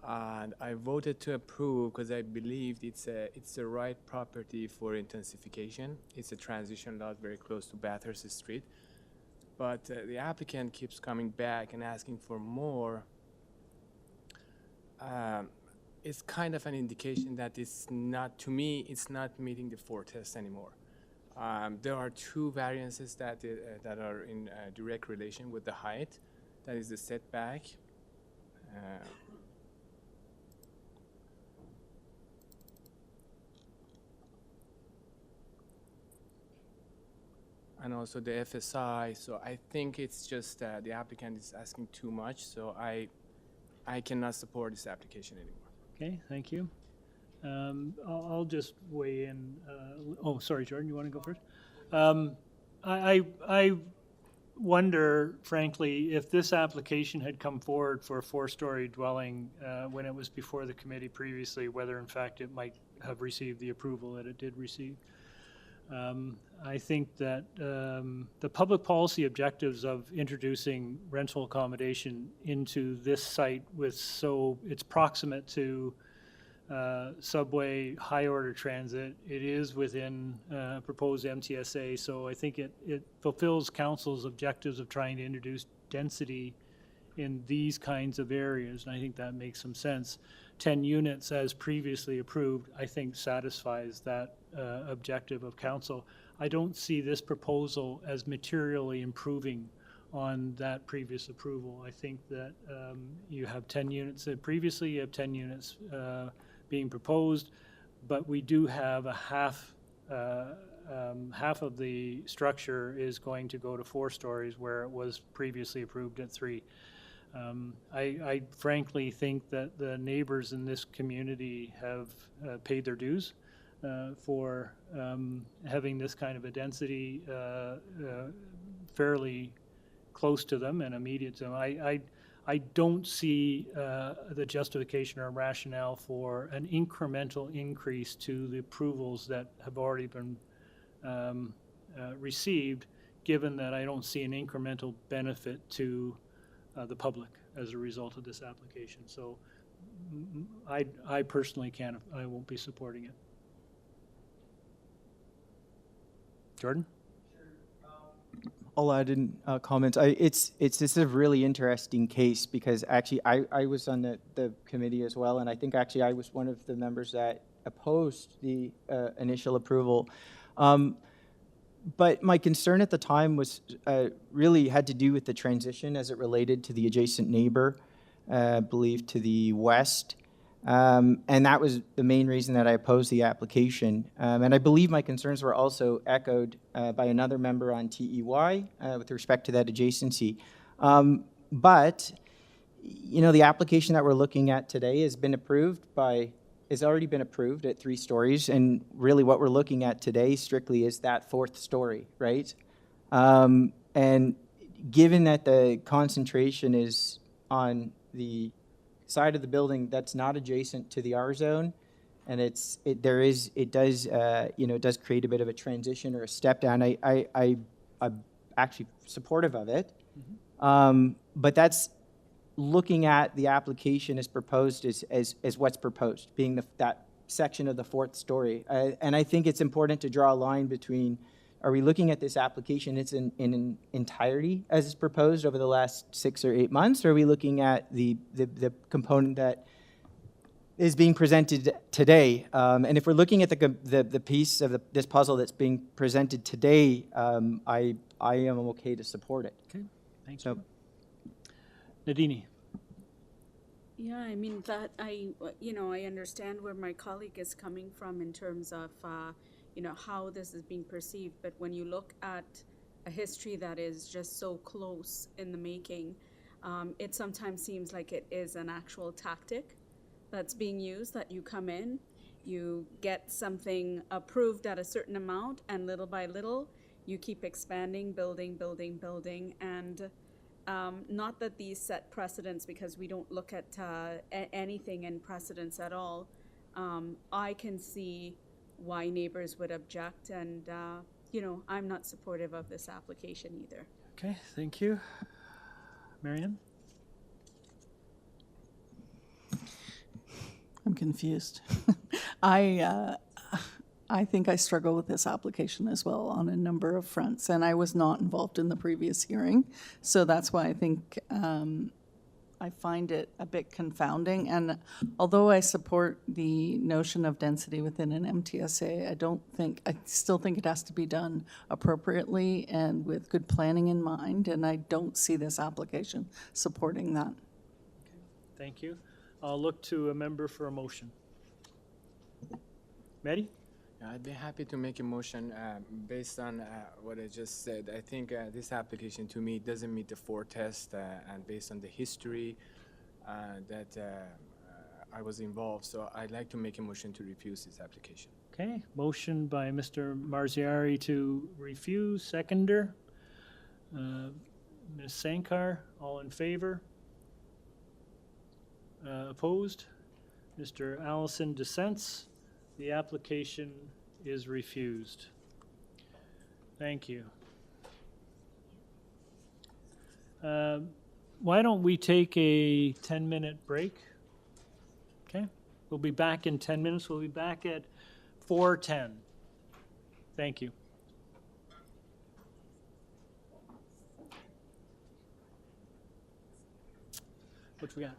K: and I voted to approve because I believed it's the right property for intensification. It's a transition lot very close to Bathurst Street, but the applicant keeps coming back and asking for more. It's kind of an indication that it's not, to me, it's not meeting the 4 test anymore. There are 2 variances that are in direct relation with the height. That is the setback. And also the FSI. So I think it's just the applicant is asking too much. So I cannot support this application anymore.
A: Okay, thank you. I'll just weigh in. Oh, sorry, Jordan, you want to go first? I wonder, frankly, if this application had come forward for a 4-story dwelling when it was before the committee previously, whether in fact it might have received the approval that it did receive. I think that the public policy objectives of introducing rental accommodation into this site it's proximate to subway, high order transit. It is within proposed MTSA, so I think it fulfills council's objectives of trying to introduce density in these kinds of areas, and I think that makes some sense. 10 units as previously approved, I think satisfies that objective of council. I don't see this proposal as materially improving on that previous approval. I think that you have 10 units previously, you have 10 units being proposed, but we do have a half of the structure is going to go to 4 stories where it was previously approved at 3. I frankly think that the neighbors in this community have paid their dues for having this kind of a density fairly close to them and immediate to them. I don't see the justification or rationale for an incremental increase to the approvals that have already been received, given that I don't see an incremental benefit to the public as a result of this application. So I personally I won't be supporting it. Jordan?
D: I'll add in comments. This is a really interesting case because actually I was on the committee as well, and I think actually I was one of the members that opposed the initial approval. But my concern at the time was really had to do with the transition as it related to the adjacent neighbor, I believe to the west. And that was the main reason that I opposed the application. And I believe my concerns were also echoed by another member on TEY with respect to that adjacency. But you know, the application that we're looking at today has already been approved at 3 stories, and really what we're looking at today strictly is that 4th story, right? And given that the concentration is on the side of the building that's not adjacent to the R zone, and it does create a bit of a transition or a step down. I'm actually supportive of it, but that's looking at the application as proposed as what's proposed, being that section of the 4th story. And I think it's important to draw a line between, are we looking at this application in entirety as it's proposed over the last 6 or 8 months, or are we looking at the component that is being presented today? And if we're looking at the piece of this puzzle that's being presented today, I am okay to support it.
A: Okay, thank you. Nadini.
H: Yeah, I mean, I understand where my colleague is coming from in terms of, how this is being perceived. But when you look at a history that is just so close in the making, it sometimes seems like it is an actual tactic that's being used, that you come in, you get something approved at a certain amount, and little by little, you keep expanding, building, and not that these set precedents, because we don't look at anything in precedents at all. I can see why neighbors would object, and I'm not supportive of this application either.
A: Okay, thank you. Marianne?
M: I'm confused. I think I struggle with this application as well on a number of fronts, and I was not involved in the previous hearing, so that's why I think I find it a bit confounding. And although I support the notion of density within an MTSA, I still think it has to be done appropriately and with good planning in mind, and I don't see this application supporting that.
A: Thank you. I'll look to a member for a motion. Mehdi?
K: Yeah, I'd be happy to make a motion based on what I just said. I think this application to me doesn't meet the 4 test, and based on the history that I was involved. So I'd like to make a motion to refuse this application.
A: Okay, motion by Mr. Marziari to refuse, seconder. Ms. Sankar, all in favor? Opposed? Mr. Allison dissents. The application is refused. Thank you. Why don't we take a 10-minute break? Okay, we'll be back in 10 minutes. We'll be back at 4:10. Thank you. What we got?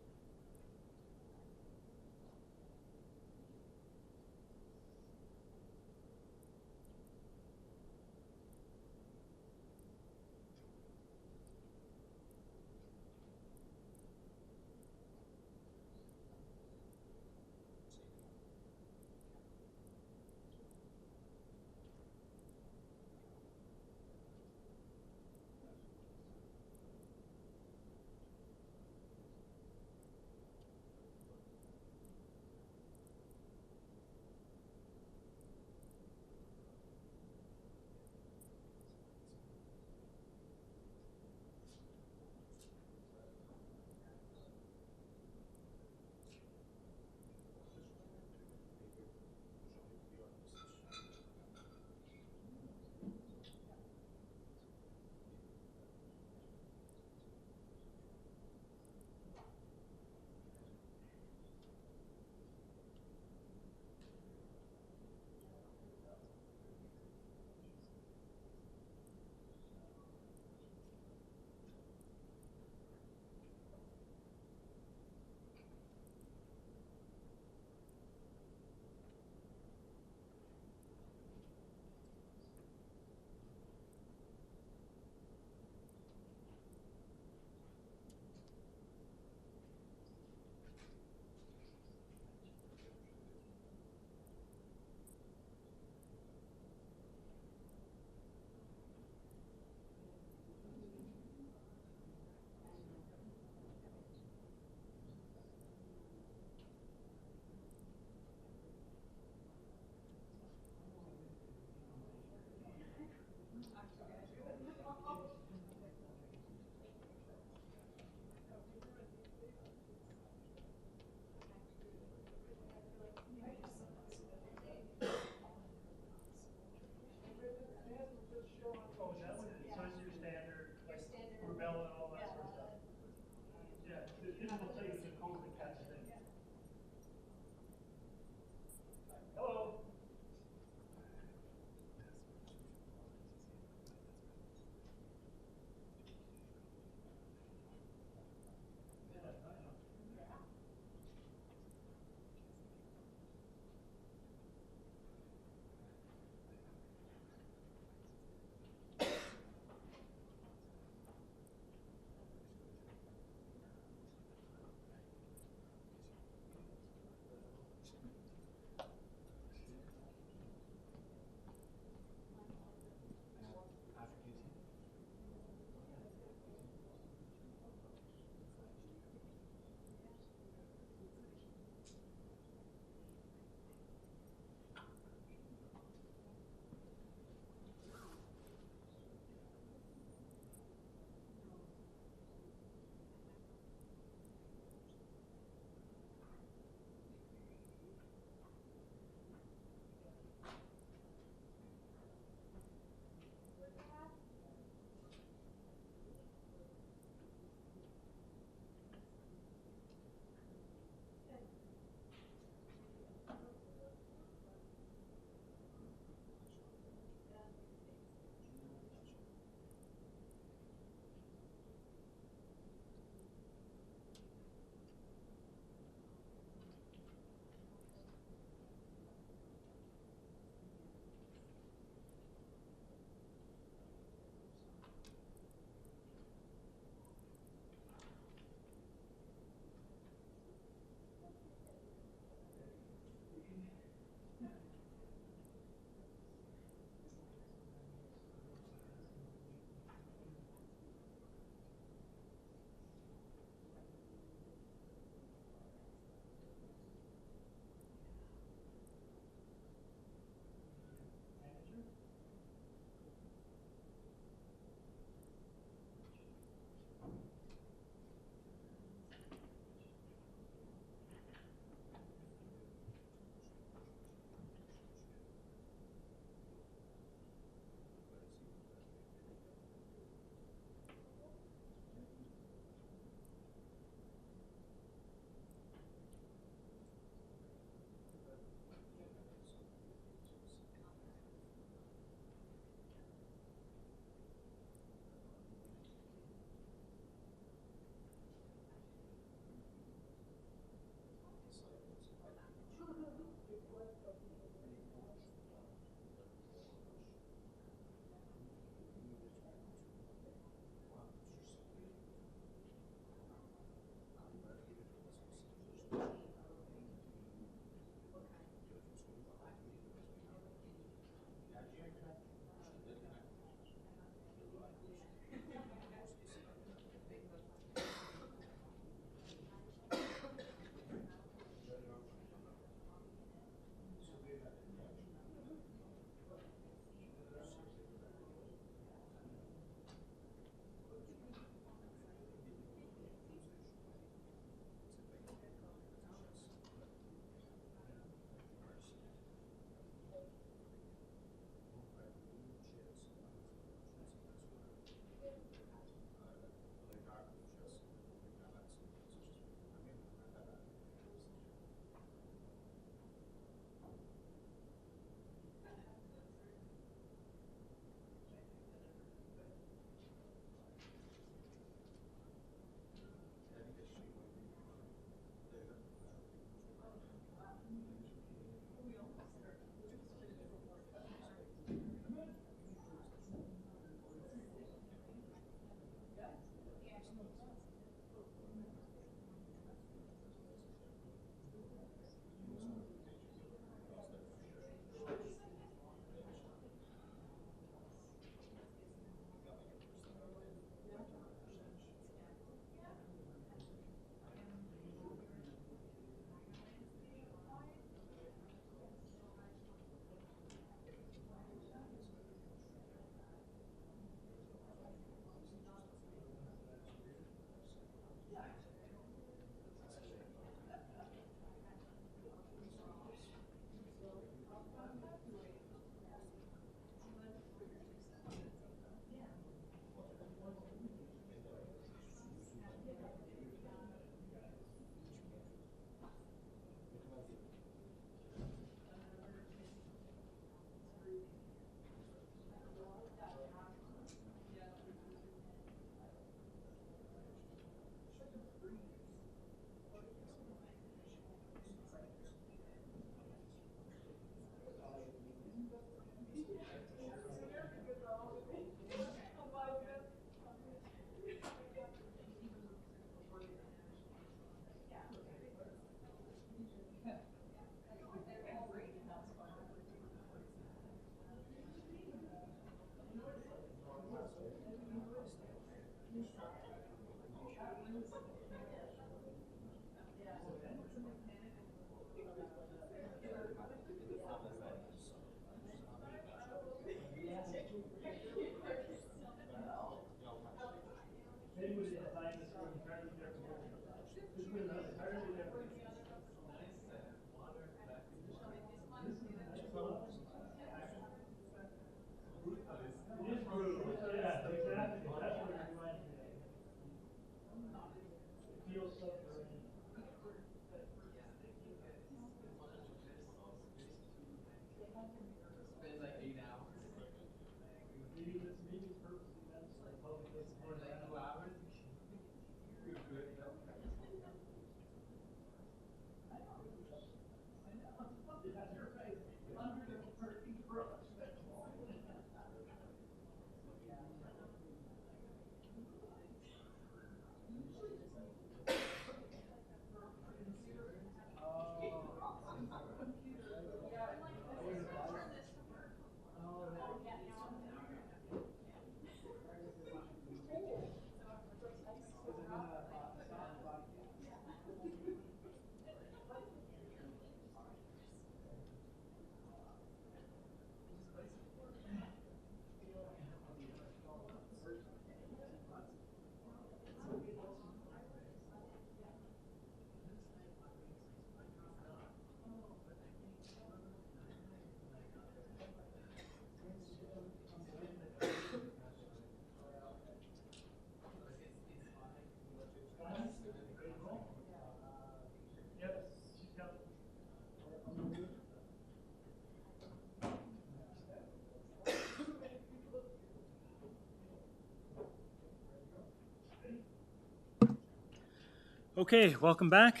A: Okay, welcome back.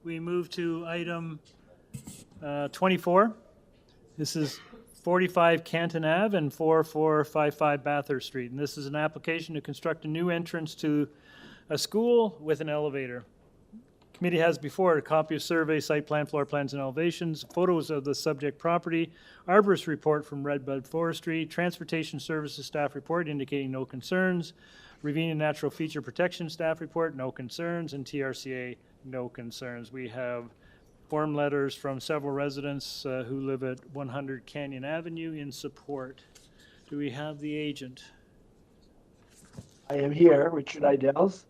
A: We move to item 24. This is 45 Canton Ave and 4455 Bathurst Street. And this is an application to construct a new entrance to a school with an elevator. Committee has before it a copy of survey, site plan, floor plans, and elevations, photos of the subject property, arborist report from Redbud Forestry, transportation services staff report indicating no concerns, Ravine and Natural Feature Protection Staff Report, no concerns, and TRCA, no concerns. We have form letters from several residents who live at 100 Canyon Avenue in support. Do we have the agent?
F: I am here, Richard Idels.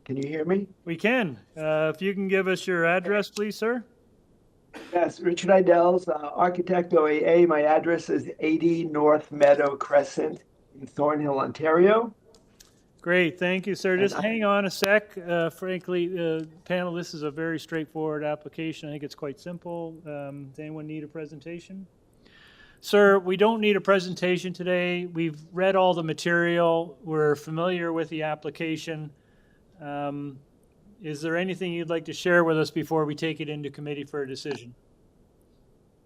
F: Can you hear me?
A: We can. If you can give us your address, please, sir.
F: Yes, Richard Idels, architect OAA. My address is 80 North Meadow Crescent in Thornhill, Ontario.
A: Great, thank you, sir. Just hang on a sec. Frankly, panel, this is a very straightforward application. I think it's quite simple. Does anyone need a presentation? Sir, we don't need a presentation today. We've read all the material. We're familiar with the application. Is there anything you'd like to share with us before we take it into committee for a decision?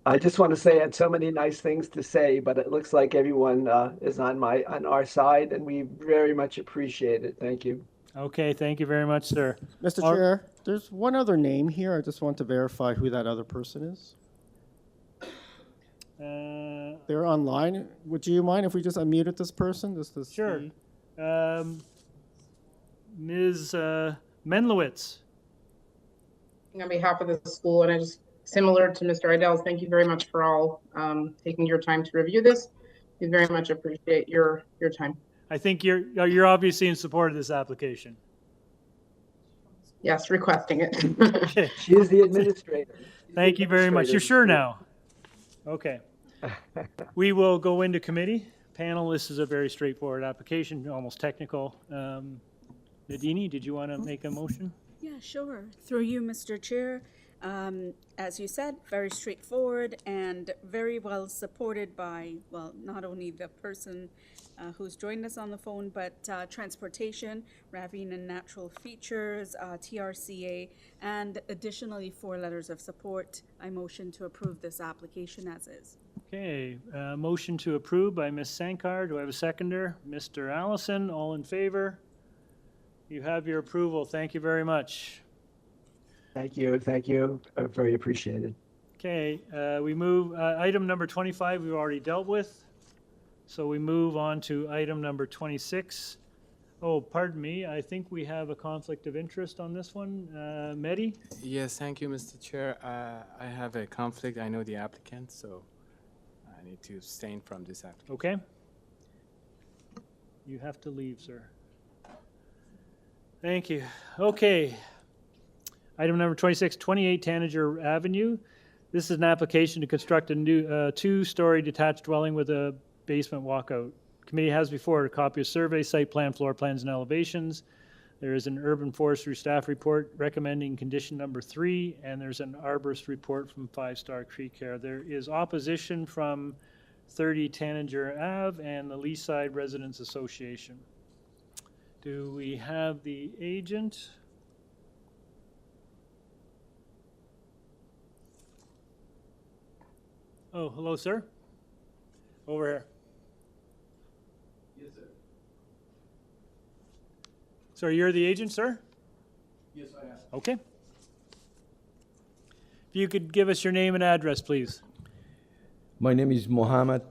F: I just want to say I had so many nice things to say, but it looks like everyone is on our side, and we very much appreciate it. Thank you.
A: Okay, thank you very much, sir.
B: Mr. Chair, there's one other name here. I just want to verify who that other person is. They're online. Would you mind if we just unmuted this person? Just to
A: Sure.
B: see?
A: Ms. Menlowitz.
V: On behalf of the school, and I just, similar to Mr. Idels, thank you very much for all taking your time to review this. We very much appreciate your time.
A: I think you're obviously in support of this application.
V: Yes, requesting it.
F: She is the administrator.
A: Thank you very much. You're sure now? Okay. We will go into committee. Panel, this is a very straightforward application, almost technical. Nadini, did you want to make a motion?
H: Yeah, sure. Through you, Mr. Chair. As you said, very straightforward and very well supported by, well, not only the person who's joined us on the phone, but transportation, Ravine and Natural Features, TRCA, and additionally 4 letters of support. I motion to approve this application as is.
A: Okay, motion to approve by Ms. Sankar. Do I have a seconder? Mr. Allison, all in favor? You have your approval. Thank you very much.
F: Thank you. Thank you. Very appreciated.
A: Okay, we move, item number 25 we've already dealt with. So we move on to item number 26. Oh, pardon me, I think we have a conflict of interest on this one. Mehdi?
K: Yes, thank you, Mr. Chair. I have a conflict. I know the applicant, so I need to abstain from this application.
A: Okay. You have to leave, sir. Thank you. Okay. Item number 26, 28 Tanager Avenue. This is an application to construct a new two-story detached dwelling with a basement walkout. Committee has before it a copy of survey, site plan, floor plans, and elevations. There is an urban forestry staff report recommending condition number 3, and there's an arborist report from 5 Star Tree Care. There is opposition from 30 Tanager Ave and the Leaside Residents Association. Do we have the agent? Oh, hello, sir. Over here.
E: Yes, sir.
A: So you're the agent, sir?
E: Yes, I am.
A: Okay. If you could give us your name and address, please.
E: My name is Mohammed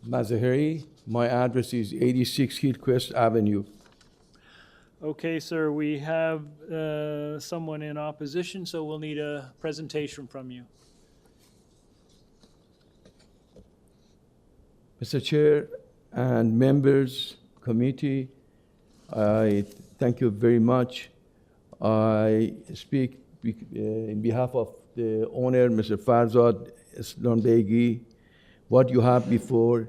E: Mazaheri. My address is 86 Hillcrest Avenue.
A: Okay, sir, we have someone in opposition, so we'll need a presentation from you.
E: Mr. Chair and members, committee, I thank you very much. I speak in behalf of the owner, Mr. Farzad Islamdegi. What you have before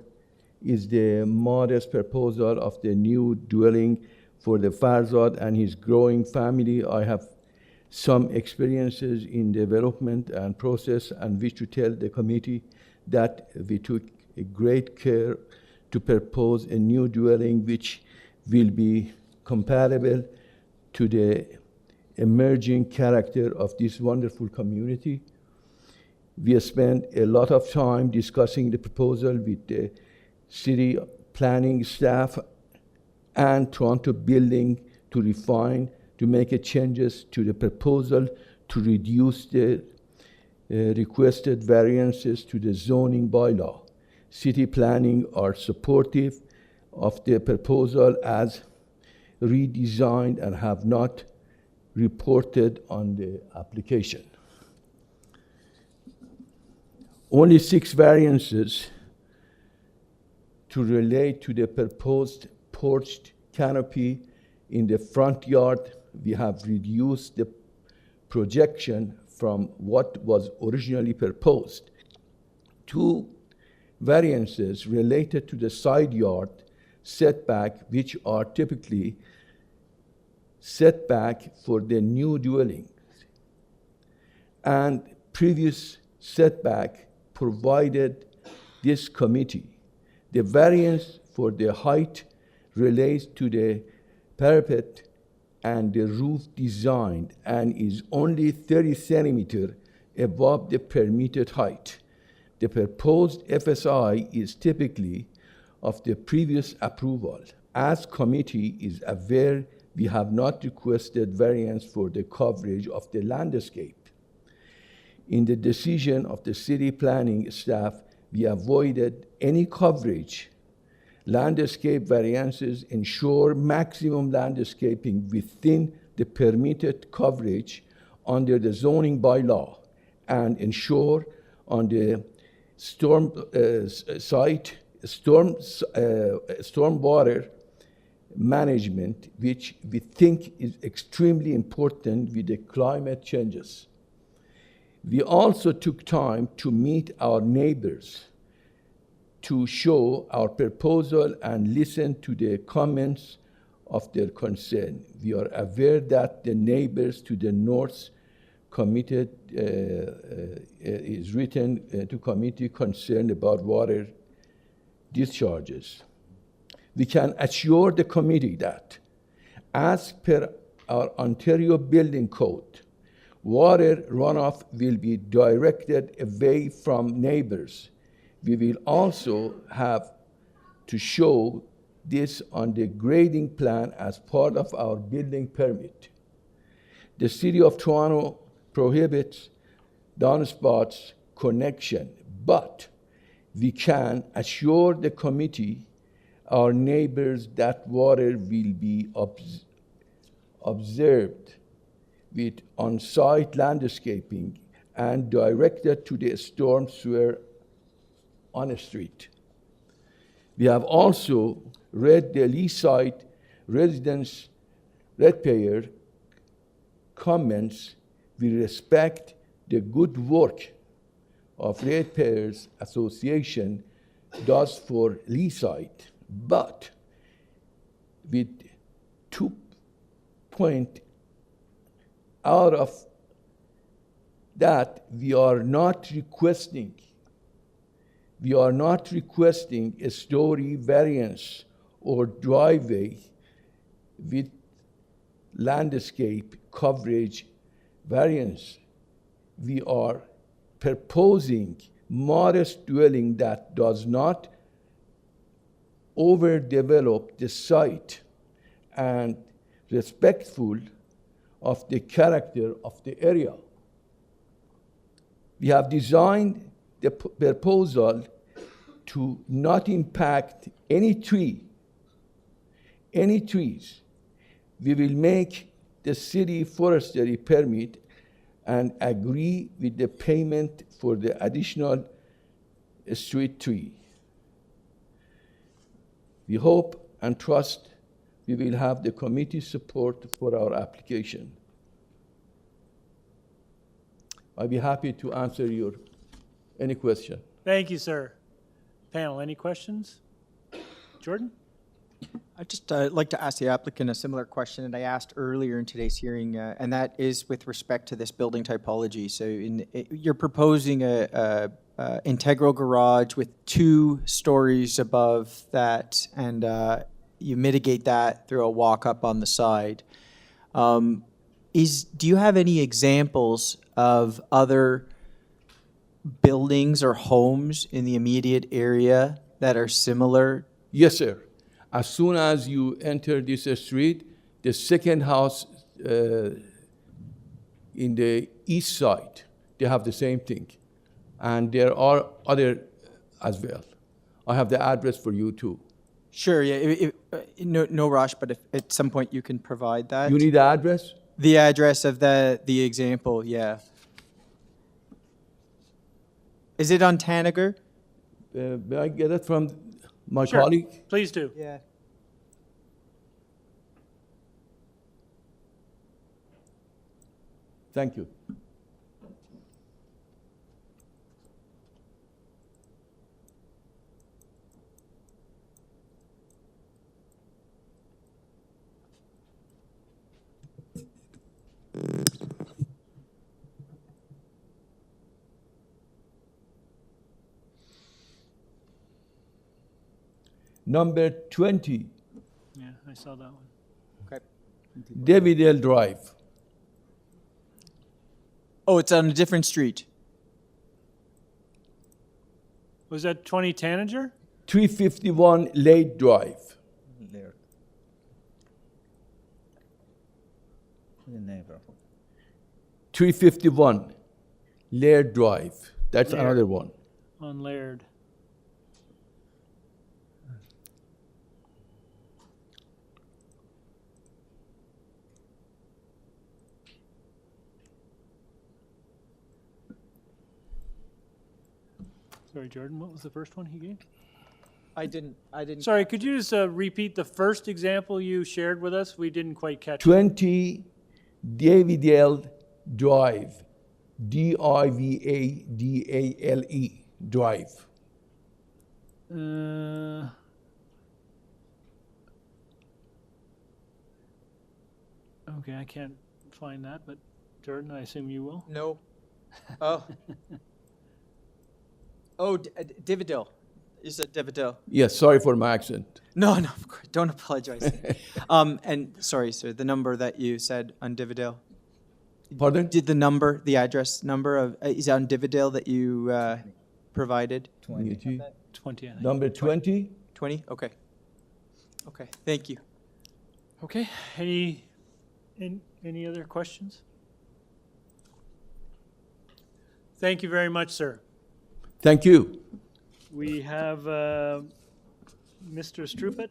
E: is the modest proposal of the new dwelling for the Farzad and his growing family. I have some experiences in development and process and wish to tell the committee that we took a great care to propose a new dwelling which will be compatible to the emerging character of this wonderful community. We spent a lot of time discussing the proposal with the city planning staff and Toronto Building to refine, to make changes to the proposal to reduce the requested variances to the zoning bylaw. City planning are supportive of the proposal as redesigned and have not reported on the application. Only 6 variances to relate to the proposed porched canopy in the front yard. We have reduced the projection from what was originally proposed. 2 variances related to the side yard setback, which are typically setback for the new dwellings, and previous setback provided this committee. The variance for the height relates to the parapet and the roof design and is only 30 centimeters above the permitted height. The proposed FSI is typically of the previous approval. As committee is aware, we have not requested variance for the coverage of the landscape. In the decision of the city planning staff, we avoided any coverage. Landscape variances ensure maximum landscaping within the permitted coverage under the zoning bylaw and ensure on the stormwater management, which we think is extremely important with the climate changes. We also took time to meet our neighbors to show our proposal and listen to the comments of their concern. We are aware that the neighbors to the north committed is written to committee concerned about water discharges. We can assure the committee that as per our Ontario Building Code, water runoff will be directed away from neighbors. We will also have to show this on the grading plan as part of our building permit. The City of Toronto prohibits downspouts connection, but we can assure the committee our neighbors that water will be observed with on-site landscaping and directed to the storm sewer on the street. We have also read the Leaside residents' ratepayer comments. We respect the good work of Ratepayers Association does for Leaside, but with 2 point out of that, we are not requesting a story variance or driveway with landscape coverage variance. We are proposing modest dwelling that does not overdevelop the site and respectful of the character of the area. We have designed the proposal to not impact any trees. We will make the city forestry permit and agree with the payment for the additional street tree. We hope and trust we will have the committee support for our application. I'll be happy to answer any question.
A: Thank you, sir. Panel, any questions? Jordan?
D: I'd just like to ask the applicant a similar question that I asked earlier in today's hearing, and that is with respect to this building typology. So you're proposing a integral garage with 2 stories above that, and you mitigate that through a walk-up on the side. Do you have any examples of other buildings or homes in the immediate area that are similar?
E: Yes, sir. As soon as you enter this street, the second house in the east side, they have the same thing. And there are other as well. I have the address for you too.
D: Sure, yeah, no rush, but if at some point you can provide that.
E: You need the address?
D: The address of the example, yeah. Is it on Tanager?
E: May I get it from my
A: Sure.
E: colleague?
A: Please do.
D: Yeah.
E: Thank you. Number 20,
A: Yeah, I saw that one.
D: Okay.
E: Davidale Drive.
D: Oh, it's on a different street.
A: Was that 20 Tanager?
E: 351 Lake Drive.
G: There. The neighbor.
E: 351 Laird Drive. That's
A: Laird.
E: another one.
A: On Laird. Sorry, Jordan, what was the first one he gave?
D: I didn't.
A: Sorry, could you just repeat the first example you shared with us? We didn't quite catch it.
E: 20 Davidale Drive. D-I-V-A-D-A-L-E Drive.
A: Okay, I can't find that, but Jordan, I assume you will?
D: No. Oh. Oh, Davidale. You said Davidale.
E: Yes, sorry for my accent.
D: No, of course, don't apologize. And sorry, sir, the number that you said on Davidale.
E: Pardon?
D: Did the address number of, is it on Davidale that you provided?
A: 20, I think.
E: Number 20?
D: 20? Okay. Okay, thank you.
A: Okay, any other questions? Thank you very much, sir.
E: Thank you.
A: We have Mr. Strupet?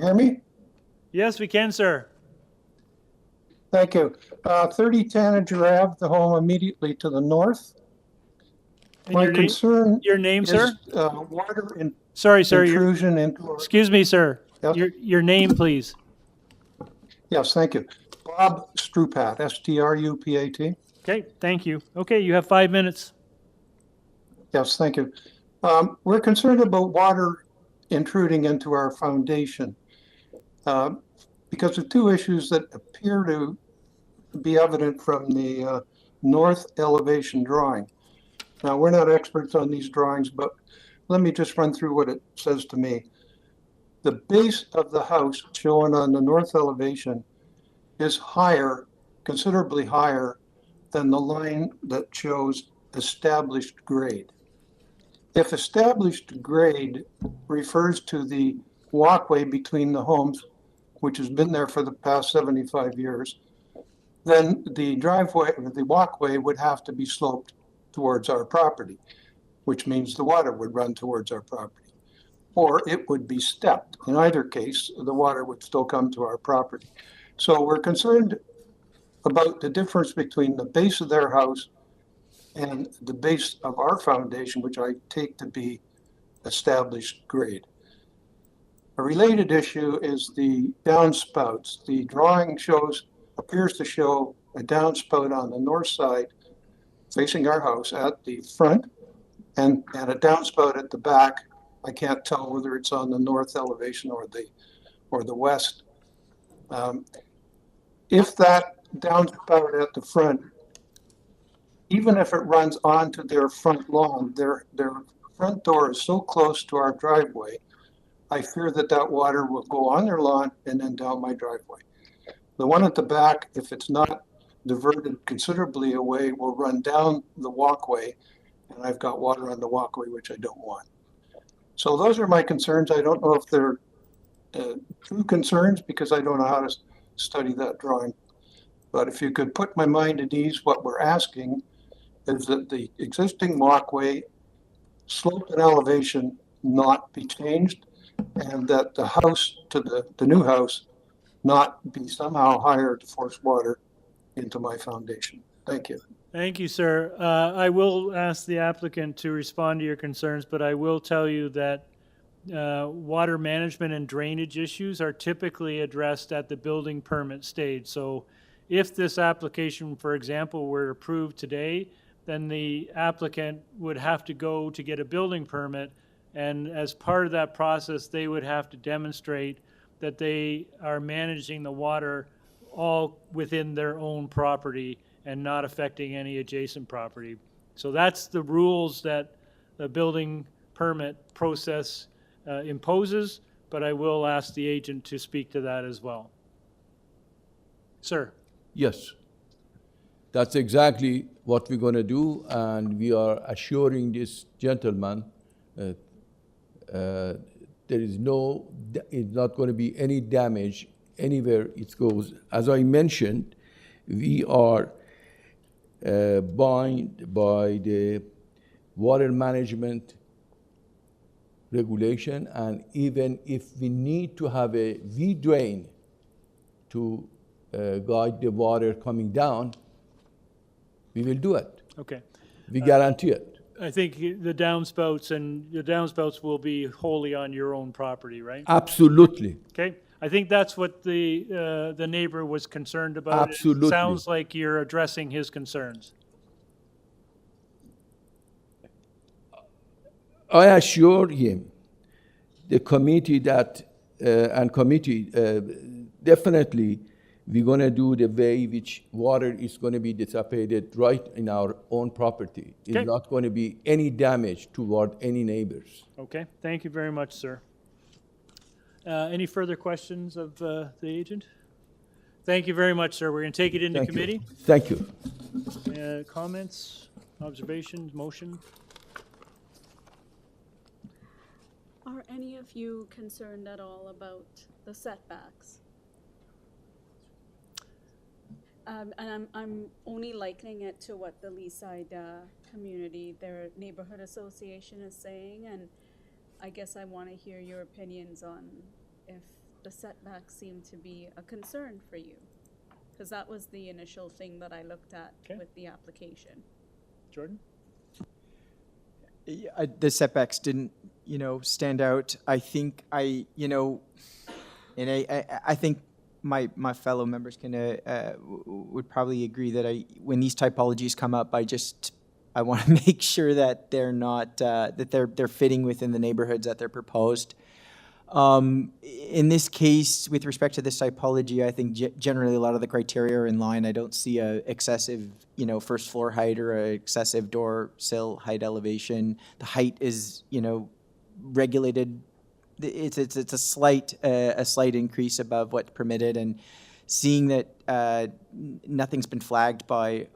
I: Hear me?
A: Yes, we can, sir.
I: Thank you. 30 Tanager Ave, the home immediately to the north.
A: And
I: My concern
A: your name,
I: is
A: sir?
I: water
A: Sorry, sir.
I: intrusion into our...
A: Excuse me, sir.
I: Yes?
A: Your name, please.
I: Yes, thank you. Bob Strupat, S-T-R-U-P-A-T.
A: Okay, thank you. Okay, you have 5 minutes.
I: Yes, thank you. We're concerned about water intruding into our foundation because of two issues that appear to be evident from the north elevation drawing. Now, we're not experts on these drawings, but let me just run through what it says to me. The base of the house shown on the north elevation is higher, considerably higher than the line that shows established grade. If established grade refers to the walkway between the homes, which has been there for the past 75 years, then the driveway, or the walkway would have to be sloped towards our property, which means the water would run towards our property. Or it would be stepped. In either case, the water would still come to our property. So we're concerned about the difference between the base of their house and the base of our foundation, which I take to be established grade. A related issue is the downspouts. The drawing appears to show a downspout on the north side facing our house at the front and a downspout at the back. I can't tell whether it's on the north elevation or the west. If that downspout at the front, even if it runs onto their front lawn, their front door is so close to our driveway, I fear that water will go on their lawn and then down my driveway. The one at the back, if it's not diverted considerably away, will run down the walkway, and I've got water on the walkway, which I don't want. So those are my concerns. I don't know if they're true concerns because I don't know how to study that drawing. But if you could put my mind at ease, what we're asking is that the existing walkway slope and elevation not be changed, and that the house to the new house not be somehow higher to force water into my foundation. Thank you.
A: Thank you, sir. I will ask the applicant to respond to your concerns, but I will tell you that water management and drainage issues are typically addressed at the building permit stage. So if this application, for example, were approved today, then the applicant would have to go to get a building permit, and as part of that process, they would have to demonstrate that they are managing the water all within their own property and not affecting any adjacent property. So that's the rules that the building permit process imposes, but I will ask the agent to speak to that as well. Sir.
E: Yes. That's exactly what we're going to do, and we are assuring this gentleman that there is not going to be any damage anywhere it goes. As I mentioned, we are bound by the water management regulation, and even if we need to have a V-drain to guide the water coming down, we will do it.
A: Okay.
E: We guarantee it.
A: I think the downspouts will be wholly on your own property, right?
E: Absolutely.
A: Okay. I think that's what the neighbor was concerned about.
E: Absolutely.
A: It sounds like you're addressing his concerns.
E: I assure him, the committee definitely we're going to do the way which water is going to be dissipated right in our own property.
A: Okay.
E: It's not going to be any damage toward any neighbors.
A: Okay. Thank you very much, sir. Any further questions of the agent? Thank you very much, sir. We're going to take it into committee.
E: Thank you.
A: Comments, observations, motion?
H: Are any of you concerned at all about the setbacks? And I'm only likening it to what the Leaside community, their neighborhood association is saying, and I guess I want to hear your opinions on if the setbacks seem to be a concern for you, because that was the initial thing that I looked at with the application.
A: Jordan?
D: The setbacks didn't, stand out. I think and I think my fellow members would probably agree that when these typologies come up, I want to make sure that they're not that they're fitting within the neighborhoods that they're proposed. In this case, with respect to this typology, I think generally a lot of the criteria are in line. I don't see a excessive, first floor height or a excessive door sill height elevation. The height is, regulated. It's a slight increase above what's permitted, and seeing that nothing's been flagged by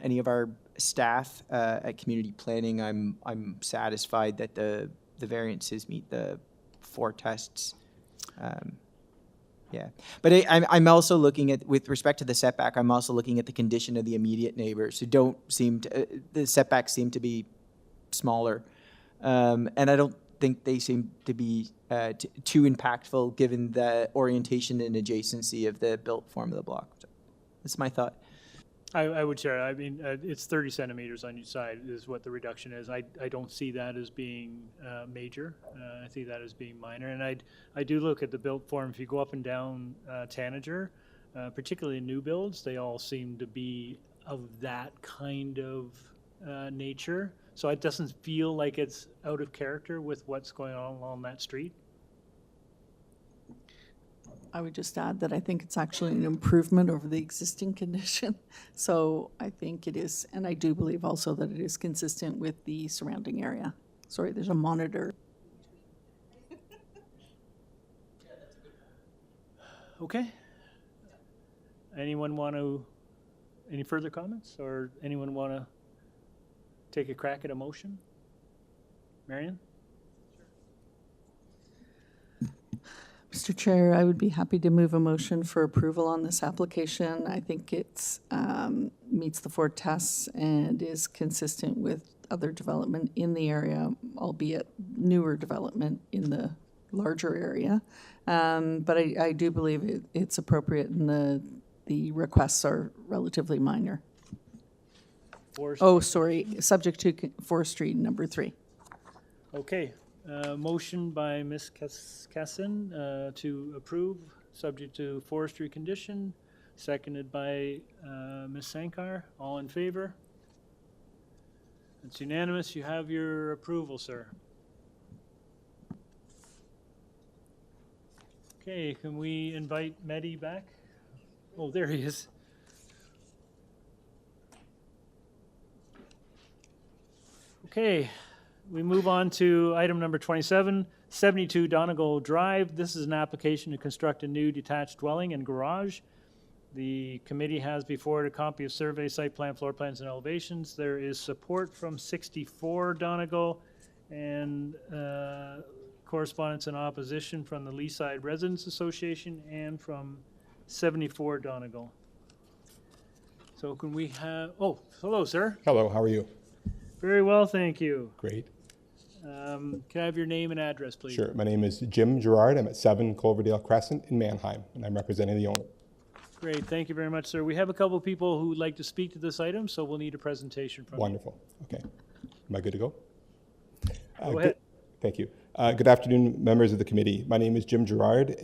D: any of our staff at community planning, I'm satisfied that the variances meet the 4 tests. But I'm also looking at, with respect to the setback, I'm also looking at the condition of the immediate neighbors who don't seem to, the setbacks seem to be smaller. And I don't think they seem to be too impactful given the orientation and adjacency of the built form of the block. So that's my thought.
A: I would share. I mean, it's 30 centimeters on each side is what the reduction is. I don't see that as being major. I see that as being minor. And I do look at the built form. If you go up and down Tanager, particularly new builds, they all seem to be of that kind of nature. So it doesn't feel like it's out of character with what's going on along that street.
M: I would just add that I think it's actually an improvement over the existing condition. So I think it is, and I do believe also that it is consistent with the surrounding area. Sorry, there's a monitor.
A: Okay. Anyone want to, any further comments, or anyone want to take a crack at a motion? Marion?
M: Mr. Chair, I would be happy to move a motion for approval on this application. I think it's meets the 4 tests and is consistent with other development in the area, albeit newer development in the larger area. But I do believe it's appropriate, and the requests are relatively minor. Subject to forestry number 3.
A: Okay. Motion by Ms. Cassin to approve, subject to forestry condition, seconded by Ms. Sankar. All in favor? It's unanimous. You have your approval, sir. Okay, can we invite Mehdi back? Oh, there he is. Okay. We move on to item number 27, 72 Donegall Drive. This is an application to construct a new detached dwelling and garage. The committee has before it a copy of survey, site plan, floor plans, and elevations. There is support from 64 Donegall and correspondence and opposition from the Leaside Residents Association and from 74 Donegall. So can we have, oh, hello, sir.
J: Hello, how are you?
A: Very well, thank you.
J: Great.
A: Can I have your name and address, please?
J: Sure. My name is Jim Gerard. I'm at 7 Cloverdale Crescent in Mannheim, and I'm representing the owner.
A: Great. Thank you very much, sir. We have a couple of people who would like to speak to this item, so we'll need a presentation from
J: Wonderful. Okay. Am I good to go?
A: Go ahead.
J: Thank you. Good afternoon, members of the committee. My name is Jim Gerard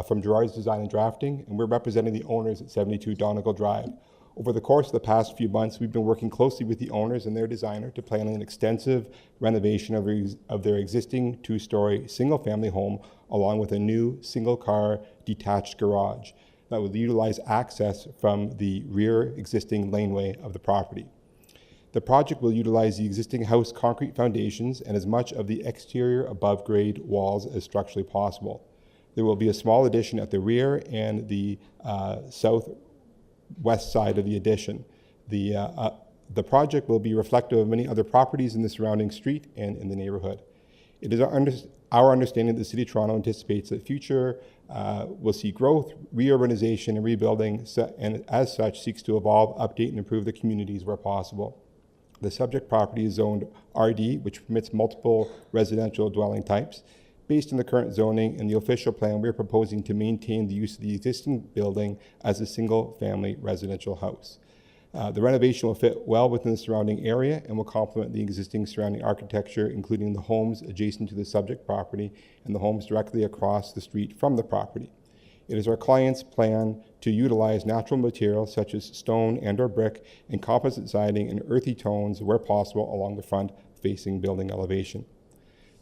J: from Gerard's Design and Drafting, and we're representing the owners at 72 Donegall Drive. Over the course of the past few months, we've been working closely with the owners and their designer to plan an extensive renovation of their existing 2-story single-family home, along with a new single-car detached garage that will utilize access from the rear existing laneway of the property. The project will utilize the existing house concrete foundations and as much of the exterior above-grade walls as structurally possible. There will be a small addition at the rear and the southwest side of the addition. The project will be reflective of many other properties in the surrounding street and in the neighborhood. It is Our understanding that the City of Toronto anticipates that future will see growth, reurbanization, and rebuilding, and as such seeks to evolve, update, and improve the communities where possible. The subject property is zoned RD, which permits multiple residential dwelling types. Based on the current zoning and the official plan, we're proposing to maintain the use of the existing building as a single-family residential house. The renovation will fit well within the surrounding area and will complement the existing surrounding architecture, including the homes adjacent to the subject property and the homes directly across the street from the property. It is our client's plan to utilize natural materials such as stone and/or brick and composite siding and earthy tones where possible along the front-facing building elevation.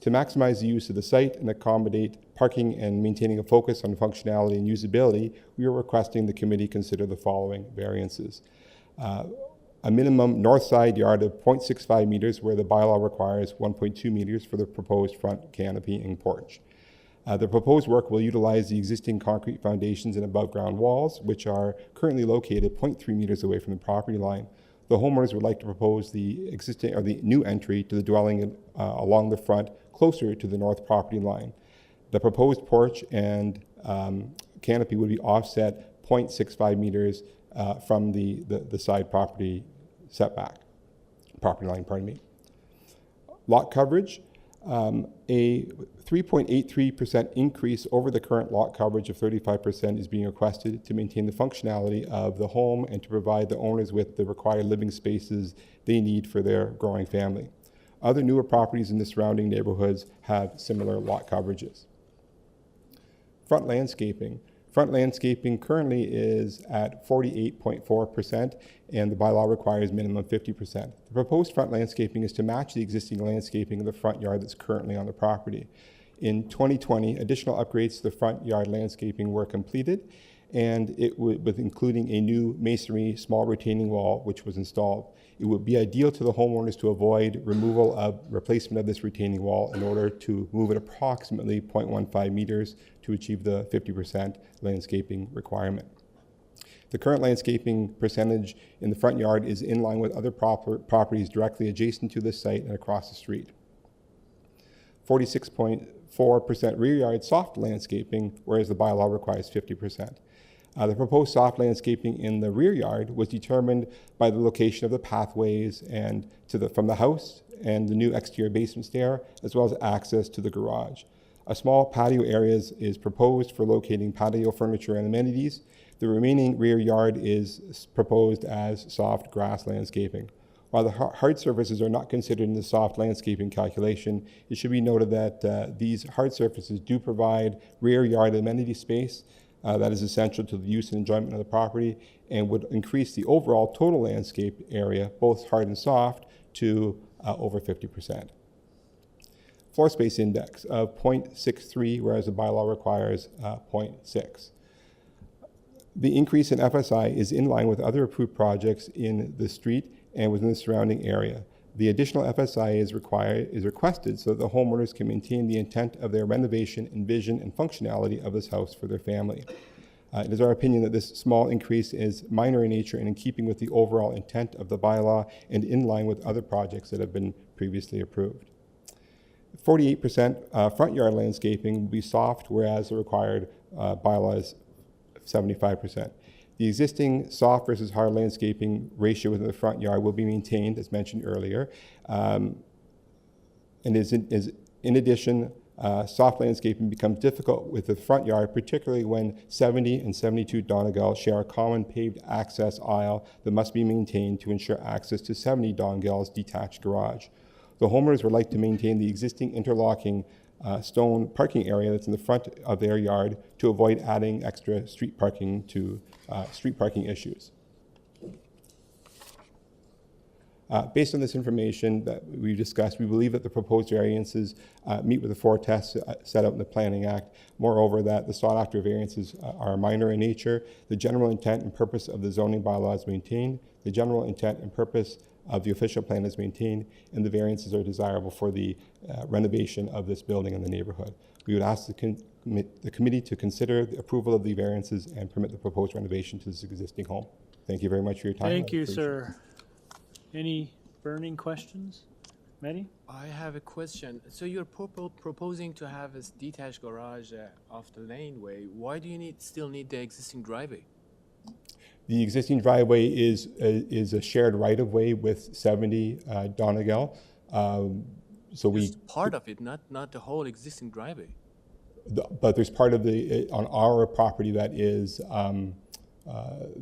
J: To maximize the use of the site and accommodate parking and maintaining a focus on functionality and usability, we are requesting the committee consider the following variances. A minimum north side yard of 0.65 meters where the bylaw requires 1.2 meters for the proposed front canopy and porch. The proposed work will utilize the existing concrete foundations and above ground walls, which are currently located 0.3 meters away from the property line. The homeowners would like to propose the existing or the new entry to the dwelling along the front, closer to the north property line. The proposed porch and canopy would be offset 0.65 meters from the side property setback, property line, pardon me. Lot coverage, a 3.83% increase over the current lot coverage of 35% is being requested to maintain the functionality of the home and to provide the owners with the required living spaces they need for their growing family. Other newer properties in the surrounding neighborhoods have similar lot coverages. Front landscaping. Front landscaping currently is at 48.4%, and the bylaw requires minimum 50%. The proposed front landscaping is to match the existing landscaping of the front yard that's currently on the property. In 2020, additional upgrades to the front yard landscaping were completed, and with including a new masonry small retaining wall, which was installed. It would be ideal to the homeowners to avoid replacement of this retaining wall in order to move it approximately 0.15 meters to achieve the 50% landscaping requirement. The current landscaping percentage in the front yard is in line with other properties directly adjacent to this site and across the street. 46.4% rear yard soft landscaping, whereas the bylaw requires 50%. The proposed soft landscaping in the rear yard was determined by the location of the pathways and from the house and the new exterior basement stair, as well as access to the garage. A small patio area is proposed for locating patio furniture and amenities. The remaining rear yard is proposed as soft grass landscaping. While the hard surfaces are not considered in the soft landscaping calculation, it should be noted that these hard surfaces do provide rear yard amenity space that is essential to the use and enjoyment of the property and would increase the overall total landscape area, both hard and soft, to over 50%. Floor space index of 0.63, whereas the bylaw requires 0.6. The increase in FSI is in line with other approved projects in the street and within the surrounding area. The additional FSI is requested so that the homeowners can maintain the intent of their renovation and vision and functionality of this house for their family. It is our opinion that this small increase is minor in nature and in keeping with the overall intent of the bylaw and in line with other projects that have been previously approved. 48% front yard landscaping will be soft, whereas the required bylaw is 75%. The existing soft versus hard landscaping ratio within the front yard will be maintained, as mentioned earlier. And in addition, soft landscaping becomes difficult with the front yard, particularly when 70 and 72 Donegall share a common paved access aisle that must be maintained to ensure access to 70 Donegall's detached garage. The homeowners would like to maintain the existing interlocking stone parking area that's in the front of their yard to avoid adding extra street parking to street parking issues. Based on this information that we've discussed, we believe that the proposed variances meet with the 4 tests set out in the Planning Act. Moreover, that the sought-after variances are minor in nature. The general intent and purpose of the zoning bylaw is maintained. The general intent and purpose of the official plan is maintained, and the variances are desirable for the renovation of this building in the neighborhood. We would ask the committee to consider the approval of the variances and permit the proposed renovation to this existing home. Thank you very much for your time.
A: Thank you, sir. Any burning questions? Mehdi?
K: I have a question. So you're proposing to have a detached garage off the laneway. Why do you still need the existing driveway?
J: The existing driveway is a shared right-of-way with 70 Donegal. So
K: Just part of it, not the whole existing driveway.
J: But there's part of on our property that is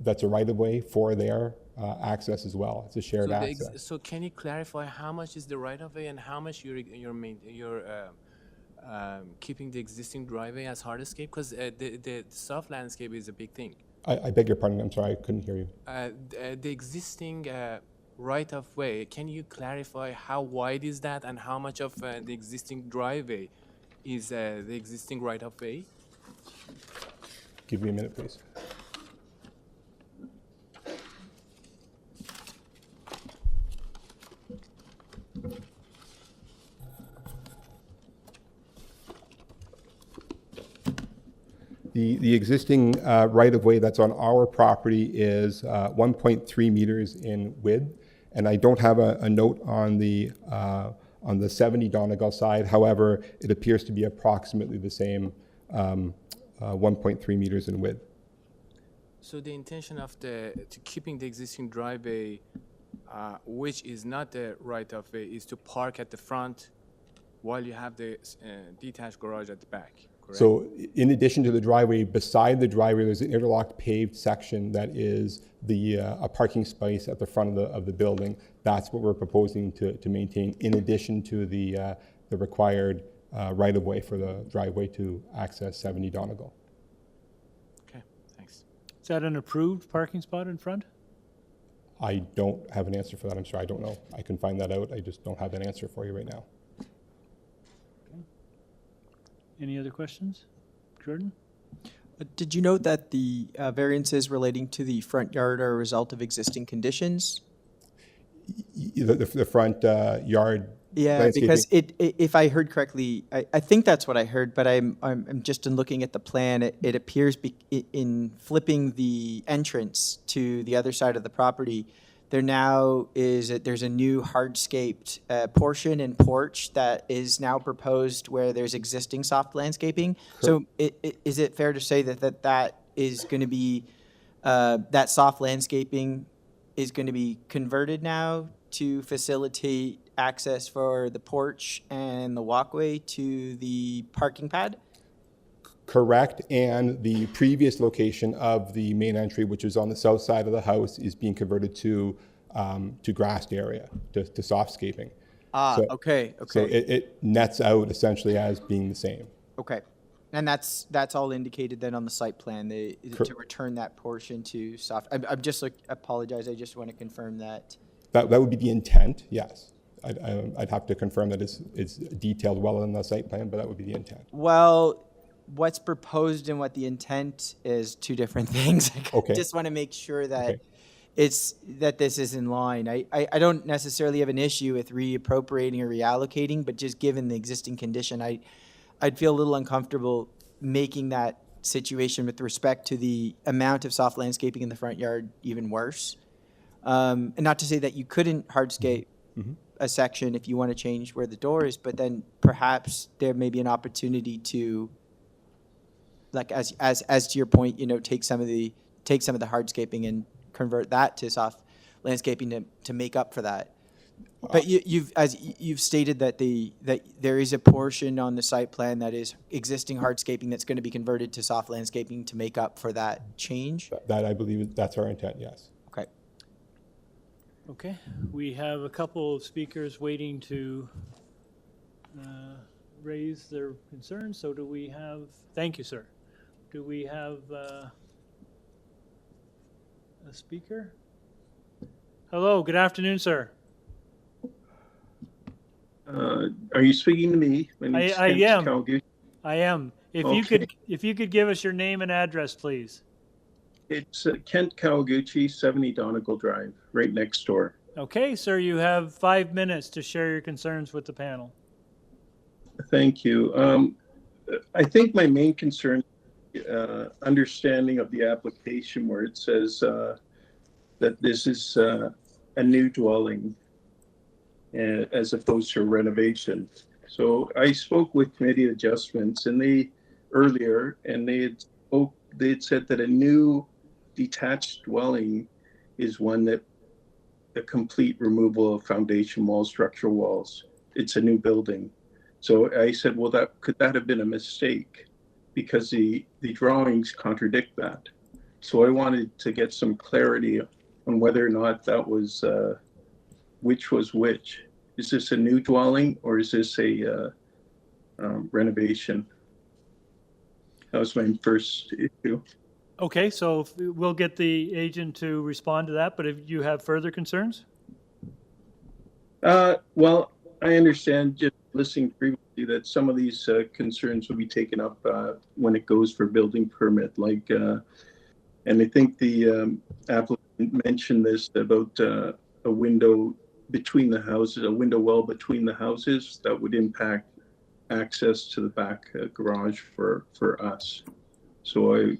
J: that's a right-of-way for their access as well. It's a shared access.
K: So can you clarify how much is the right-of-way and how much you're keeping the existing driveway as hardscape? Because the soft landscape is a big thing.
J: I beg your pardon. I'm sorry, I couldn't hear you.
K: The existing right-of-way, can you clarify how wide is that and how much of the existing driveway is the existing right-of-way?
J: Give me a minute, please. The existing right-of-way that's on our property is 1.3 meters in width, and I don't have a note on the 70 Donegal side. However, it appears to be approximately the same 1.3 meters in width.
K: So the intention of keeping the existing driveway, which is not the right-of-way, is to park at the front while you have the detached garage at the back. Correct?
J: So in addition to the driveway, beside the driveway, there's an interlocked paved section that is a parking space at the front of the building. That's what we're proposing to maintain in addition to the required right-of-way for the driveway to access 70 Donegal.
K: Okay, thanks.
A: Is that an approved parking spot in front?
J: I don't have an answer for that. I'm sorry, I don't know. I can find that out. I just don't have an answer for you right now.
A: Any other questions? Jordan?
D: Did you note that the variances relating to the front yard are a result of existing conditions?
J: The front yard.
D: Yeah, because if I heard correctly, I think that's what I heard, but I'm just in looking at the plan, it appears in flipping the entrance to the other side of the property, there's a new hardscaped portion and porch that is now proposed where there's existing soft landscaping. So is it fair to say that is going to be, that soft landscaping is going to be converted now to facilitate access for the porch and the walkway to the parking pad?
J: Correct, and the previous location of the main entry, which is on the south side of the house, is being converted to grassed area, to softscaping.
D: Okay.
J: So it nets out essentially as being the same.
D: Okay, and that's all indicated then on the site plan, to return that portion to soft. I'm just apologize. I just want to confirm that.
J: That would be the intent. Yes, I'd have to confirm that it's detailed well in the site plan, but that would be the intent.
D: Well, what's proposed and what the intent is two different things.
J: Okay.
D: I just want to make sure that that this is in line. I don't necessarily have an issue with reappropriating or reallocating, but just given the existing condition, I'd feel a little uncomfortable making that situation with respect to the amount of soft landscaping in the front yard even worse. And not to say that you couldn't hardscape a section if you want to change where the door is, but then perhaps there may be an opportunity to, like as to your point, take some of the hardscaping and convert that to soft landscaping to make up for that. But you've stated that there is a portion on the site plan that is existing hardscaping that's going to be converted to soft landscaping to make up for that change.
J: That I believe that's our intent. Yes.
D: Okay.
A: Okay, we have a couple of speakers waiting to raise their concerns. So do we have, thank you, sir. Do we have a speaker? Hello, good afternoon, sir.
L: Are you speaking to me? My name's
A: I
L: Kent
A: am.
L: Calgary.
A: I am. If you could give us your name and address, please.
L: It's Kent Kawaguchi, 70 Donegal Drive, right next door.
A: Okay, sir, you have 5 minutes to share your concerns with the panel.
L: Thank you. I think my main concern, understanding of the application where it says that this is a new dwelling. as opposed to renovation. So I spoke with committee adjustments and they had said that a new detached dwelling is one that a complete removal of foundation walls, structural walls. It's a new building. So I said, well, could that have been a mistake? Because the drawings contradict that. So I wanted to get some clarity on whether or not that was, which was which. Is this a new dwelling or is this a renovation? That was my first issue.
A: Okay, so we'll get the agent to respond to that, but if you have further concerns?
L: Well, I understand just listening previously that some of these concerns will be taken up when it goes for building permit, like, and I think the applicant mentioned this about a window between the houses, a window well between the houses that would impact access to the back garage for us. So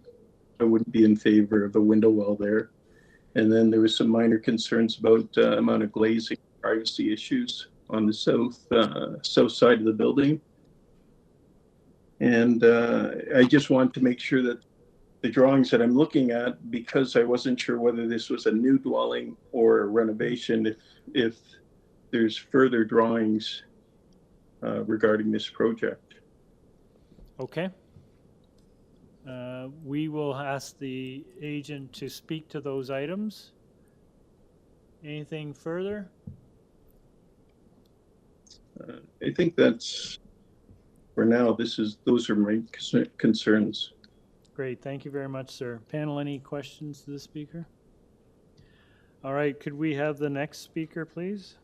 L: I wouldn't be in favor of a window well there. And then there was some minor concerns about amount of glazing, privacy issues on the south side of the building. And I just want to make sure that the drawings that I'm looking at, because I wasn't sure whether this was a new dwelling or a renovation, if there's further drawings regarding this project.
A: Okay. We will ask the agent to speak to those items. Anything further?
L: I think that's, for now, those are my concerns.
A: Great, thank you very much, sir. Panel, any questions to the speaker? All right, could we have the next speaker, please?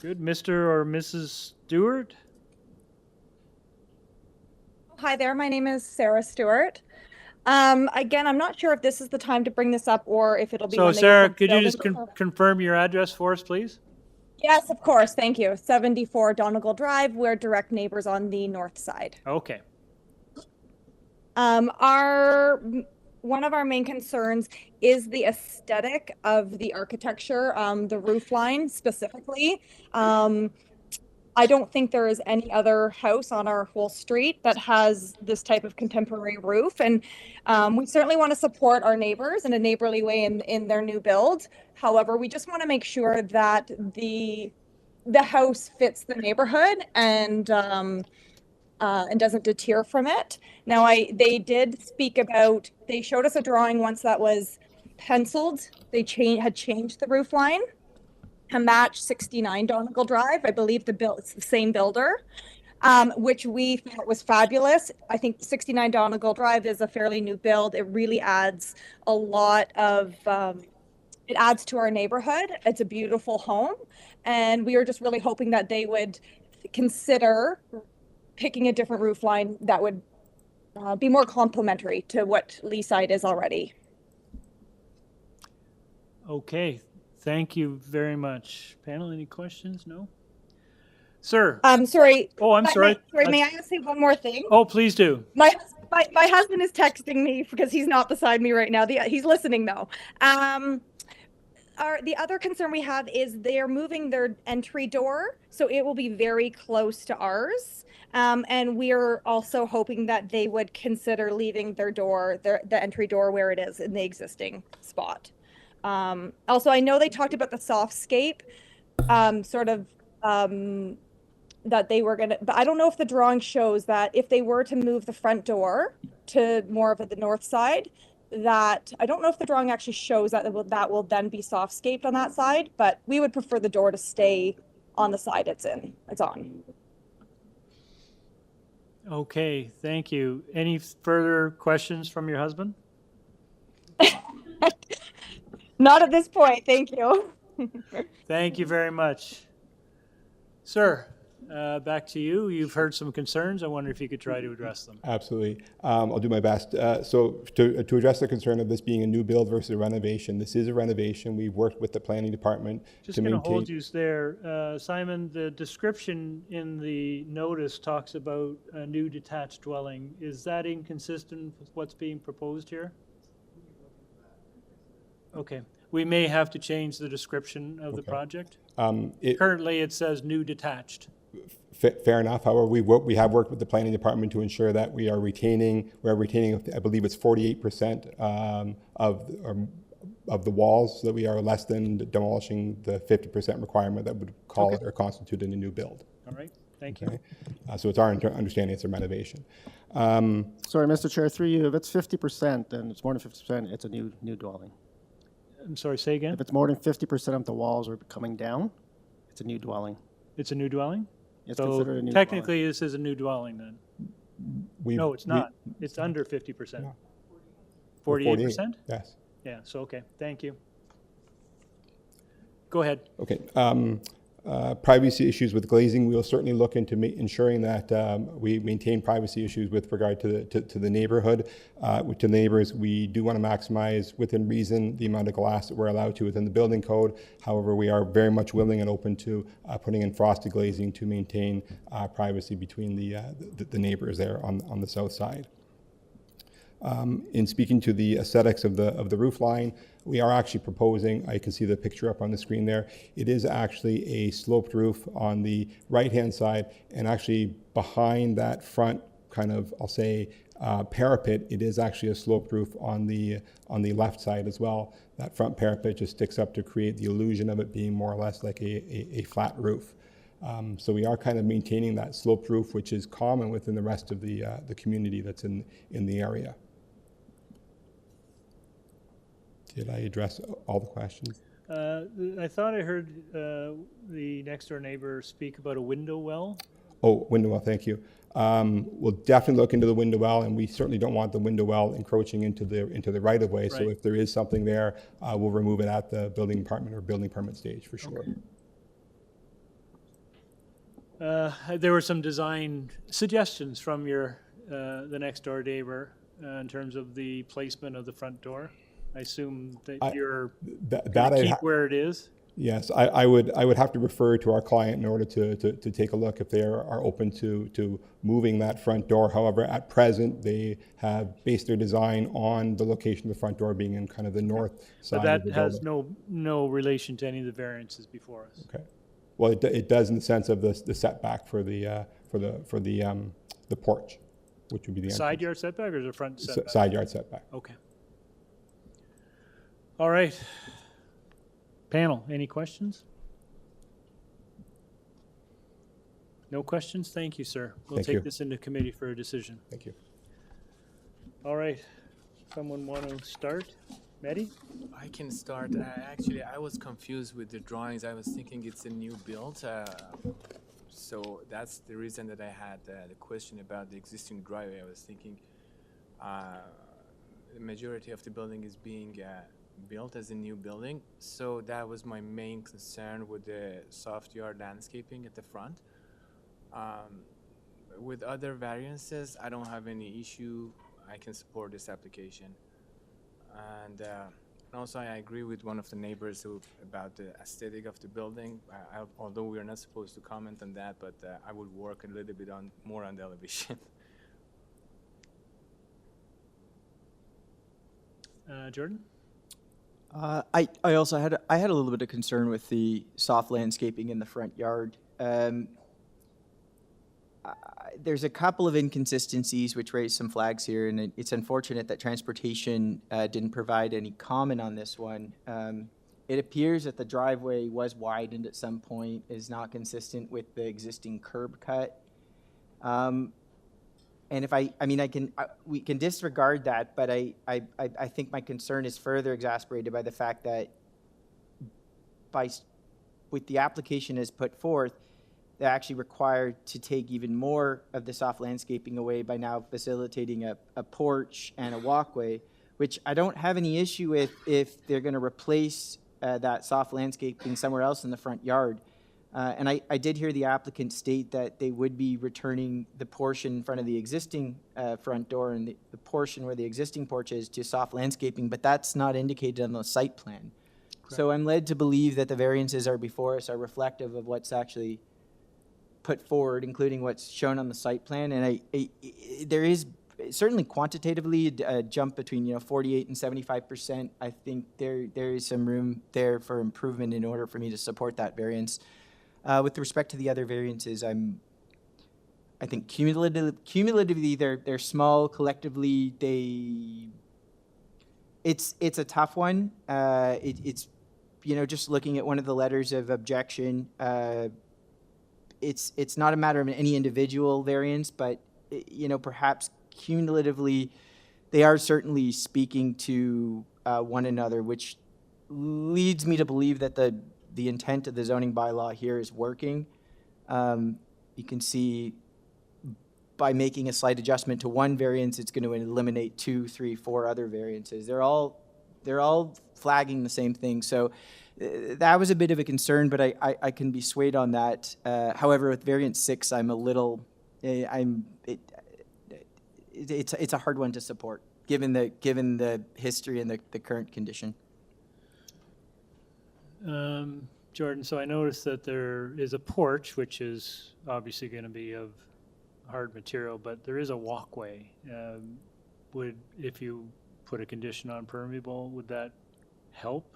A: Good, Mr. or Mrs. Stewart?
N: Hi there, my name is Sarah Stewart. Again, I'm not sure if this is the time to bring this up or if it'll be.
A: So
N: when they
A: Sarah,
N: get
A: could you
N: building
A: just
N: permit.
A: confirm your address for us, please?
N: Yes, of course, thank you. 74 Donegal Drive, we're direct neighbors on the north side.
A: Okay.
N: One of our main concerns is the aesthetic of the architecture, the roof line specifically. I don't think there is any other house on our whole street that has this type of contemporary roof. And we certainly want to support our neighbors in a neighborly way in their new build. However, we just want to make sure that the house fits the neighborhood and doesn't deter from it. Now, they did speak about, they showed us a drawing once that was penciled. They had changed the roof line to match 69 Donegal Drive. I believe it's the same builder, which we thought was fabulous. I think 69 Donegal Drive is a fairly new build. It really adds a lot of, it adds to our neighborhood. It's a beautiful home. And we were just really hoping that they would consider picking a different roof line that would be more complementary to what Leaside is already.
A: Okay, thank you very much. Panel, any questions? No? Sir?
N: Sorry.
A: Oh, I'm sorry.
N: May I say one more thing?
A: Oh, please do.
N: My husband is texting me because he's not beside me right now. He's listening though. The other concern we have is they're moving their entry door, so it will be very close to ours. And we're also hoping that they would consider leaving their door, the entry door where it is in the existing spot. Also, I know they talked about the softscape, that they were gonna, but I don't know if the drawing shows that if they were to move the front door to more of the north side, that I don't know if the drawing actually shows that will then be softscaped on that side, but we would prefer the door to stay on the side it's on.
A: Okay, thank you. Any further questions from your husband?
N: Not at this point, thank you.
A: Thank you very much. Sir, back to you. You've heard some concerns. I wonder if you could try to address them.
J: Absolutely. I'll do my best. So to address the concern of this being a new build versus a renovation, this is a renovation. We've worked with the planning department
A: Just
J: to
A: going
J: maintain...
A: to hold you there. Simon, the description in the notice talks about a new detached dwelling. Is that inconsistent with what's being proposed here? Okay. we may have to change the description of the project. Currently, it says new detached.
J: Fair enough. However, we have worked with the planning department to ensure that we are retaining, I believe it's 48% of the walls, so that we are less than demolishing the 50% requirement that would call it or constitute a new build.
A: All right, thank you.
J: So it's our understanding it's a renovation.
B: Sorry, Mr. Chair, through you, if it's 50% and it's more than 50%, it's a new dwelling.
A: I'm sorry, say again?
B: If it's more than 50% of the walls are coming down, it's a new dwelling.
A: It's a new dwelling?
B: It's
A: So
B: considered a new
A: technically, this is a new dwelling then? No, it's not. It's under 50%. 48%?
J: Yes.
A: Yeah, so, okay, thank you. Go ahead.
J: Okay. Privacy issues with glazing, we will certainly look into ensuring that we maintain privacy issues with regard to the neighborhood. To the neighbors, we do want to maximize within reason the amount of glass that we're allowed to within the building code. However, we are very much willing and open to putting in frosted glazing to maintain privacy between the neighbors there on the south side. In speaking to the aesthetics of the roof line, we are actually proposing, I can see the picture up on the screen there, it is actually a sloped roof on the right-hand side, and actually behind that front kind of, I'll say, parapet, it is actually a sloped roof on the left side as well. That front parapet just sticks up to create the illusion of it being more or less like a flat roof. So we are kind of maintaining that sloped roof, which is common within the rest of the community that's in the area. Did I address all the questions?
A: I thought I heard the next door neighbor speak about a window well.
J: Oh, window well, thank you. We'll definitely look into the window well, and we certainly don't want the window well encroaching into the right of way. So if there is something there, we'll remove it at the building department or building permit stage for sure.
A: Okay. There were some design suggestions from the next door neighbor in terms of the placement of the front door. I assume that you're going to keep where it is?
J: Yes, I would have to refer to our client in order to take a look if they are open to moving that front door. However, at present, they have based their design on the location of the front door being in kind of the north side of the building.
A: But that has no relation to any of the variances before us.
J: Okay. Well, it does in the sense of the setback for the porch, which would be the
A: side yard setback or the front setback?
J: Side yard setback.
A: Okay. All right. Panel, any questions? No questions? Thank you, sir. We'll take this into committee for a decision.
J: Thank you.
A: All right. Someone want to start? Mehdi?
K: I can start. Actually, I was confused with the drawings. I was thinking it's a new build. So that's the reason that I had the question about the existing driveway. I was thinking the majority of the building is being built as a new building. So that was my main concern with the soft yard landscaping at the front. With other variances, I don't have any issue. I can support this application. And also I agree with one of the neighbors about the aesthetic of the building. Although we are not supposed to comment on that, but I would work a little bit more on the elevation.
A: Jordan?
D: I also had a little bit of concern with the soft landscaping in the front yard. There's a couple of inconsistencies which raise some flags here, and it's unfortunate that transportation didn't provide any comment on this one. It appears that the driveway was widened at some point, is not consistent with the existing curb cut. And if we can disregard that, but I think my concern is further exacerbated by the fact that with the application as put forth, they're actually required to take even more of the soft landscaping away by now facilitating a porch and a walkway, which I don't have any issue with if they're going to replace that soft landscaping somewhere else in the front yard. And I did hear the applicant state that they would be returning the portion in front of the existing front door and the portion where the existing porch is to soft landscaping, but that's not indicated on the site plan. Correct. So I'm led to believe that the variances are before us are reflective of what's actually put forward, including what's shown on the site plan. And there is certainly quantitatively, a jump between 48 and 75%. I think there is some room there for improvement in order for me to support that variance. With respect to the other variances, I think cumulatively they're small. Collectively, it's a tough one. It's just looking at one of the letters of objection. It's not a matter of any individual variance, but perhaps cumulatively, they are certainly speaking to one another, which leads me to believe that the intent of the zoning bylaw here is working. You can see by making a slight adjustment to one variance, it's going to eliminate 2, 3, 4 other variances. They're all flagging the same thing. So that was a bit of a concern, but I can be swayed on that. However, with variance 6, I'm a little, it's a hard one to support given the history and the current condition.
A: Jordan, so I noticed that there is a porch, which is obviously going to be of hard material, but there is a walkway. If you put a condition on permeable, would that help?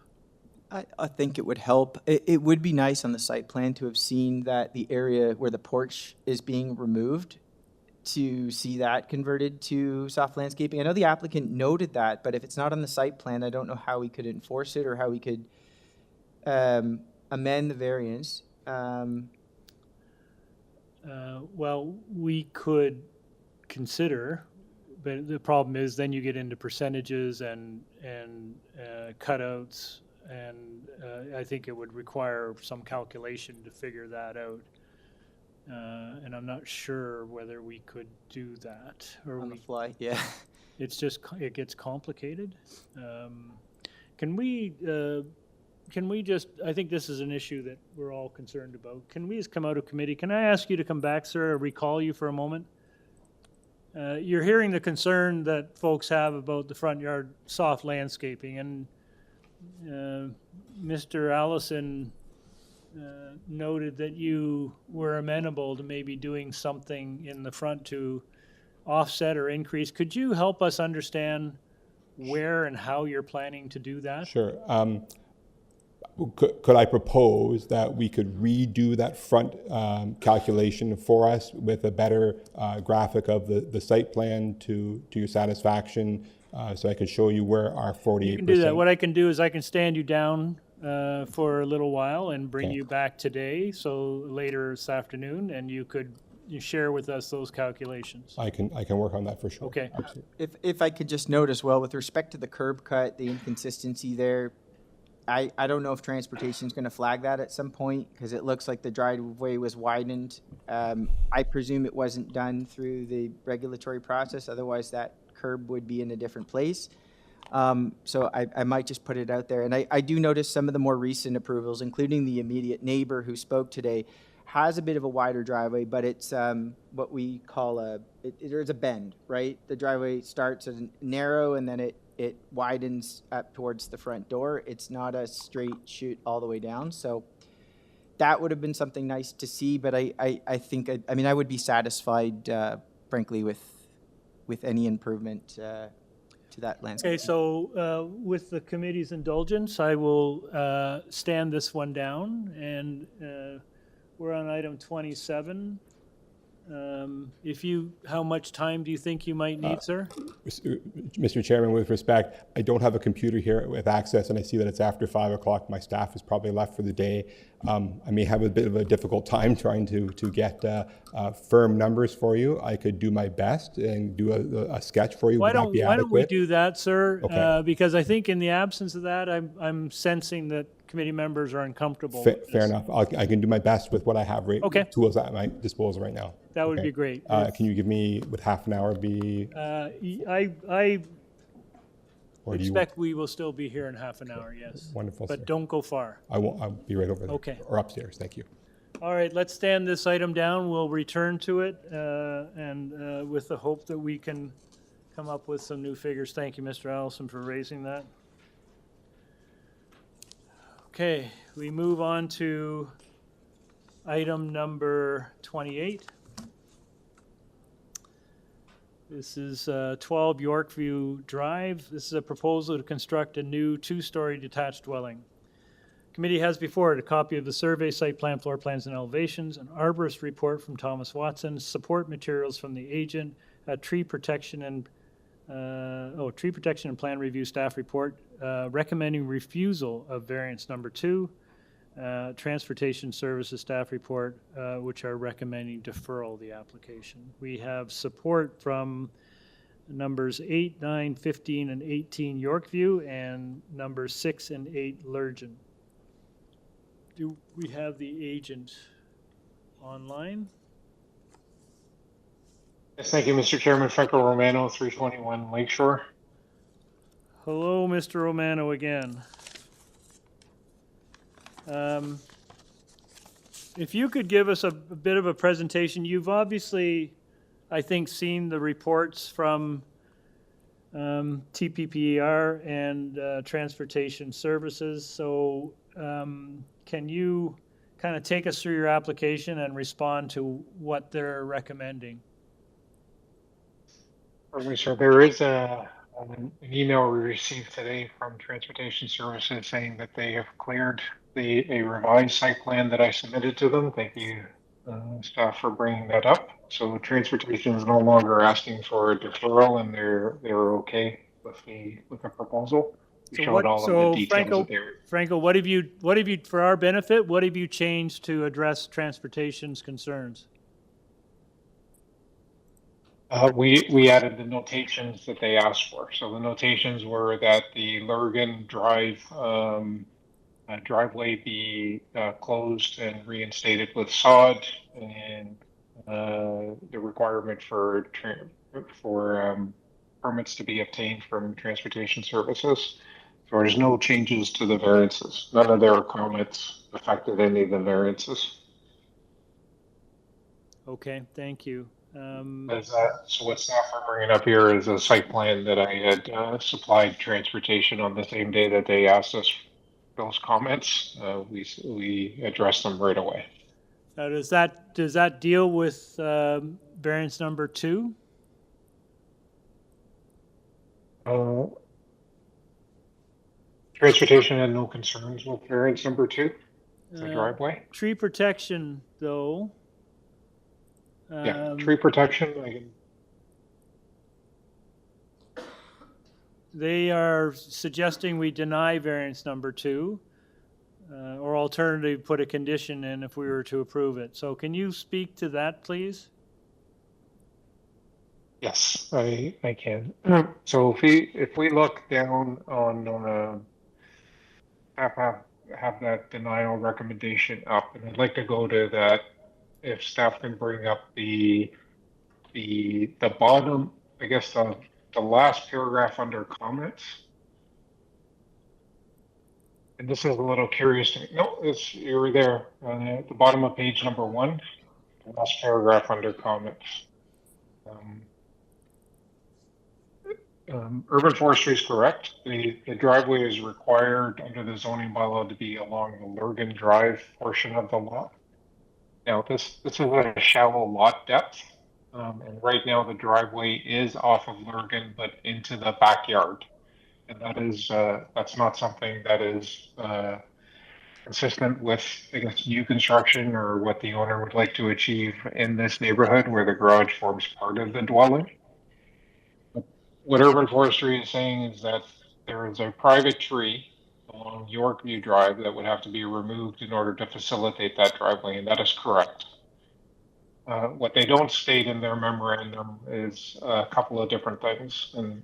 D: I think it would help. It would be nice on the site plan to have seen that the area where the porch is being removed, to see that converted to soft landscaping. I know the applicant noted that, but if it's not on the site plan, I don't know how we could enforce it or how we could amend the variance.
A: Well, we could consider, but the problem is then you get into percentages and cutouts, and I think it would require some calculation to figure that out. And I'm not sure whether we could do that. Or
D: on the fly, yeah.
A: It's just, it gets complicated. Can we just, I think this is an issue that we're all concerned about. Can we just come out of committee? Can I ask you to come back, sir, or recall you for a moment? You're hearing the concern that folks have about the front yard soft landscaping, and Mr. Allison noted that you were amenable to maybe doing something in the front to offset or increase. Could you help us understand where and how you're planning to do that?
J: Sure. Could I propose that we could redo that front calculation for us with a better graphic of the site plan to your satisfaction, so I could show you where our 48%...
A: You can do that. What I can do is I can stand you down for a little while and bring you back today, so later this afternoon, and you share with us those calculations.
J: I can work on that for sure.
A: Okay.
J: Absolutely.
D: If I could just note as well, with respect to the curb cut, the inconsistency there, I don't know if transportation is going to flag that at some point, because it looks like the driveway was widened. I presume it wasn't done through the regulatory process, otherwise that curb would be in a different place. So I might just put it out there. And I do notice some of the more recent approvals, including the immediate neighbor who spoke today, has a bit of a wider driveway, but it's what we call there's a bend, right? The driveway starts at narrow and then it widens up towards the front door. It's not a straight shoot all the way down. So that would have been something nice to see, but I think, I would be satisfied, frankly, with any improvement to that landscape.
A: Okay, so with the committee's indulgence, I will stand this one down, and we're on item 27. How much time do you think you might need, sir?
J: Mr. Chairman, with respect, I don't have a computer here with access, and I see that it's after 5 o'clock. My staff is probably left for the day. I may have a bit of a difficult time trying to get firm numbers for you. I could do my best and do a sketch for you.
A: Why don't we do that, sir?
J: Okay.
A: Because I think in the absence of that, I'm sensing that committee members are uncomfortable.
J: Fair enough. I can do my best with what I have, tools at my disposal right now.
A: That would be great.
J: Can you give me, would half an hour be?
A: I expect we will still be here in half an hour, yes.
J: Wonderful,
A: But
J: sir.
A: don't go far.
J: I won't. I'll be right over there.
A: Okay.
J: Or upstairs. Thank you.
A: All right, let's stand this item down. We'll return to it, and with the hope that we can come up with some new figures. Thank you, Mr. Allison, for raising that. Okay, we move on to item number 28. This is 12 Yorkview Drive. This is a proposal to construct a new two-story detached dwelling. Committee has before it a copy of the survey, site plan, floor plans, and elevations, an arborist report from Thomas Watson, support materials from the agent, a tree protection and plan review staff report recommending refusal of variance number 2, transportation services staff report, which are recommending deferral of the application. We have support from numbers 8, 9, 15, and 18 Yorkview, and numbers 6 and 8 Lurgan. Do we have the agent online?
S: Yes, thank you, Mr. Chairman. Franco Romano, 321 Lakeshore.
A: Hello, Mr. Romano again. If you could give us a bit of a presentation. You've obviously, I think, seen the reports from TPPER and Transportation Services. So can you kind of take us through your application and respond to what they're recommending?
S: Certainly, sir. There is an email we received today from Transportation Services saying that they have cleared a revised site plan that I submitted to them. Thank you, staff, for bringing that up. So Transportation is no longer asking for a deferral, and they're okay with the proposal. We showed all of the details that they were.
A: Franco, what have you, for our benefit, what have you changed to address Transportation's concerns?
S: We added the notations that they asked for. So the notations were that the Lurgan Drive driveway be closed and reinstated with sod, and the requirement for permits to be obtained from Transportation Services. So there's no changes to the variances. None of their comments affected any of the variances.
A: Okay, thank you.
S: So what staff are bringing up here is a site plan that I had supplied Transportation on the same day that they asked us those comments. We addressed them right away.
A: Now, does that deal with variance number 2?
S: Transportation had no concerns with variance number 2, the driveway.
A: Tree protection, though.
S: Yeah, tree protection.
A: They are suggesting we deny variance number 2, or alternatively put a condition in if we were to approve it. So can you speak to that, please?
S: Yes, I can. So if we look down on have that denial recommendation up, and I'd like to go to that. If staff can bring up the bottom, I guess the last paragraph under comments. And this is a little curious to me. No, you were there at the bottom of page number 1, the last paragraph under comments. Urban forestry is correct. The driveway is required under the zoning bylaw to be along the Lurgan Drive portion of the lot. Now, this is a shallow lot depth, and right now the driveway is off of Lurgan, but into the backyard, and that's not something that is consistent with, I guess, new construction or what the owner would like to achieve in this neighborhood where the garage forms part of the dwelling. What urban forestry is saying is that there is a private tree along Yorkview Drive that would have to be removed in order to facilitate that driveway, and that is correct. What they don't state in their memorandum is a couple of different things. And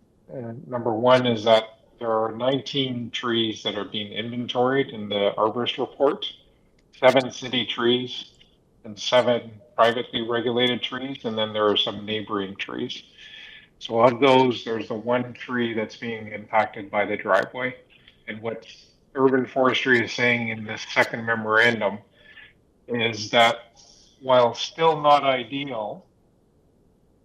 S: number one is that there are 19 trees that are being inventoried in the arborist report, 7 city trees and 7 privately regulated trees, and then there are some neighboring trees. So of those, there's the 1 tree that's being impacted by the driveway. And what urban forestry is saying in this second memorandum is that while still not ideal,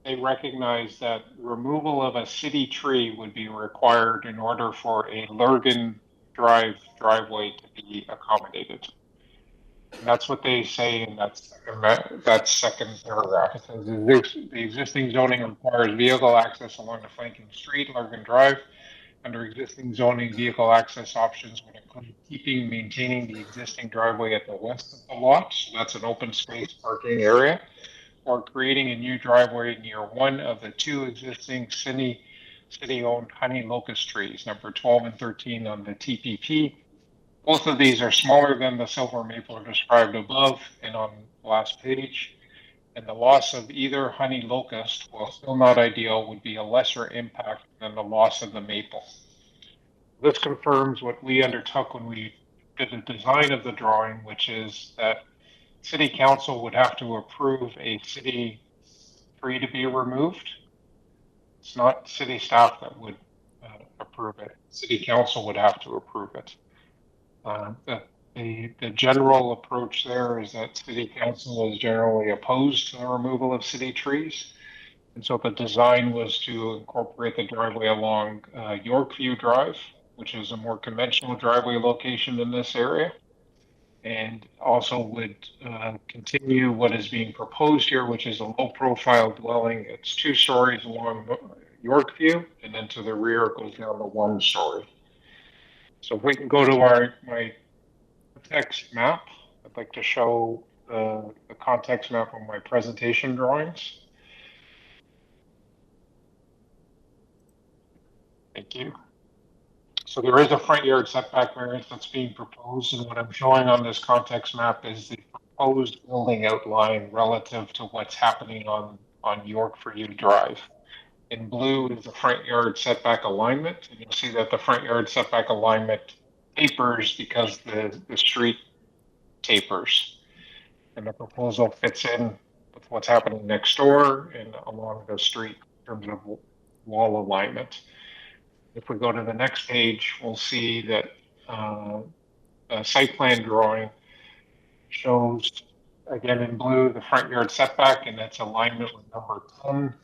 S: they recognize that removal of a city tree would be required in order for a Lurgan driveway to be accommodated. That's what they say in that second paragraph. It says the existing zoning requires vehicle access along the flanking street, Larkin Drive. Under existing zoning, vehicle access options would include maintaining the existing driveway at the west of the lot, so that's an open space parking area, or creating a new driveway near one of the two existing city-owned honey locust trees, number 12 and 13 on the TPP. Both of these are smaller than the silver maple described above and on the last page, and the loss of either honey locust, while still not ideal, would be a lesser impact than the loss of the maple. This confirms what we undertook when we did the design of the drawing, which is that City Council would have to approve a city tree to be removed. It's not city staff that would approve it. City Council would have to approve it. The general approach there is that City Council is generally opposed to the removal of city trees. And so the design was to incorporate the driveway along Yorkview Drive, which is a more conventional driveway location in this area, and also would continue what is being proposed here, which is a low-profile dwelling. It's 2 stories along Yorkview, and then to the rear it goes down to 1 story. So if we can go to my context map, I'd like to show the context map on my presentation drawings. Thank you. So there is a front yard setback variance that's being proposed, and what I'm showing on this context map is the proposed building outline relative to what's happening on Yorkview Drive. In blue is the front yard setback alignment, and you'll see that the front yard setback alignment tapers because the street tapers, and the proposal fits in with what's happening next door and along the street in terms of wall alignment. If we go to the next page, we'll see that a site plan drawing shows, again in blue, the front yard setback, and its alignment with number 10,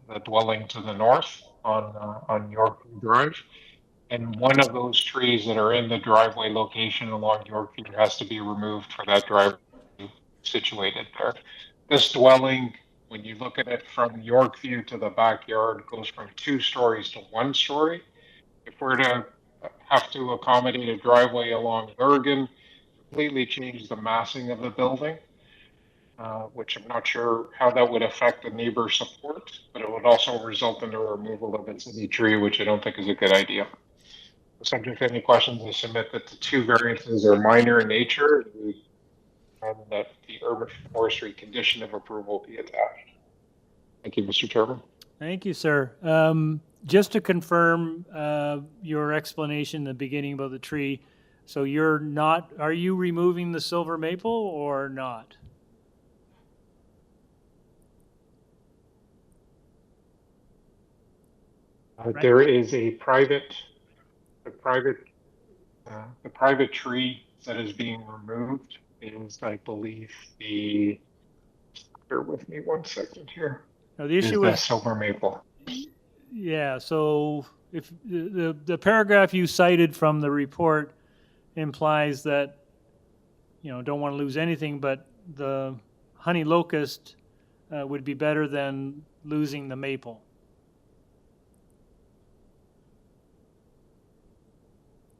S: the dwelling to the north on Yorkview Drive. And one of those trees that are in the driveway location along Yorkview has to be removed for that driveway situated there. This dwelling, when you look at it from Yorkview to the backyard, goes from 2 stories to 1 story. If we're to have to accommodate a driveway along Bergen, completely change the massing of the building, which I'm not sure how that would affect the neighbor support, but it would also result in the removal of a city tree, which I don't think is a good idea. Subject to any questions, I submit that the 2 variances are minor in nature, and that the urban forestry condition of approval be attached. Thank you, Mr. Chairman.
A: Thank you, sir. Just to confirm your explanation in the beginning about the tree, so are you removing the silver maple or not?
S: There is the private tree that is being removed is, I believe, bear with me 1 second here.
A: Now, the issue
S: is
A: is
S: silver maple.
A: Yeah, so if the paragraph you cited from the report implies that, don't want to lose anything, but the honey locust would be better than losing the maple.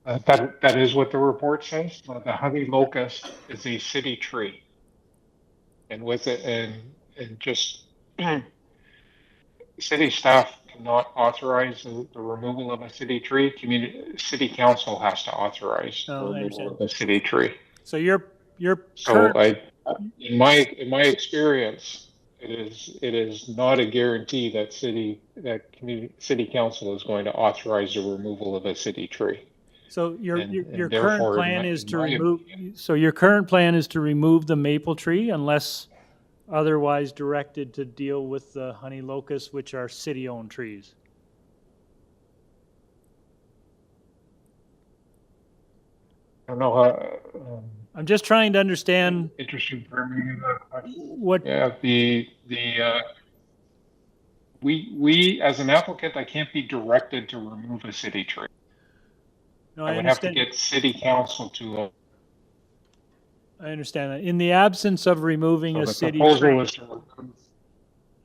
S: That is what the report says. The honey locust is a city tree, and with it, and just city staff cannot authorize the removal of a city tree. City council has to authorize the removal of a city tree.
A: So your
S: so in my experience, it is not a guarantee that city council is going to authorize the removal of a city tree.
A: So your current plan is to remove. So your current plan is to remove the maple tree unless otherwise directed to deal with the honey locust, which are city-owned trees.
S: I don't know how.
A: I'm just trying to understand.
S: Interesting framing of that.
A: What?
S: Yeah, we as an applicant, I can't be directed to remove a city tree.
A: No,
S: I would have to get city council to.
A: I understand that. In the absence of removing
S: So
A: a
S: the
A: city
S: proposal
A: tree,
S: is to remove.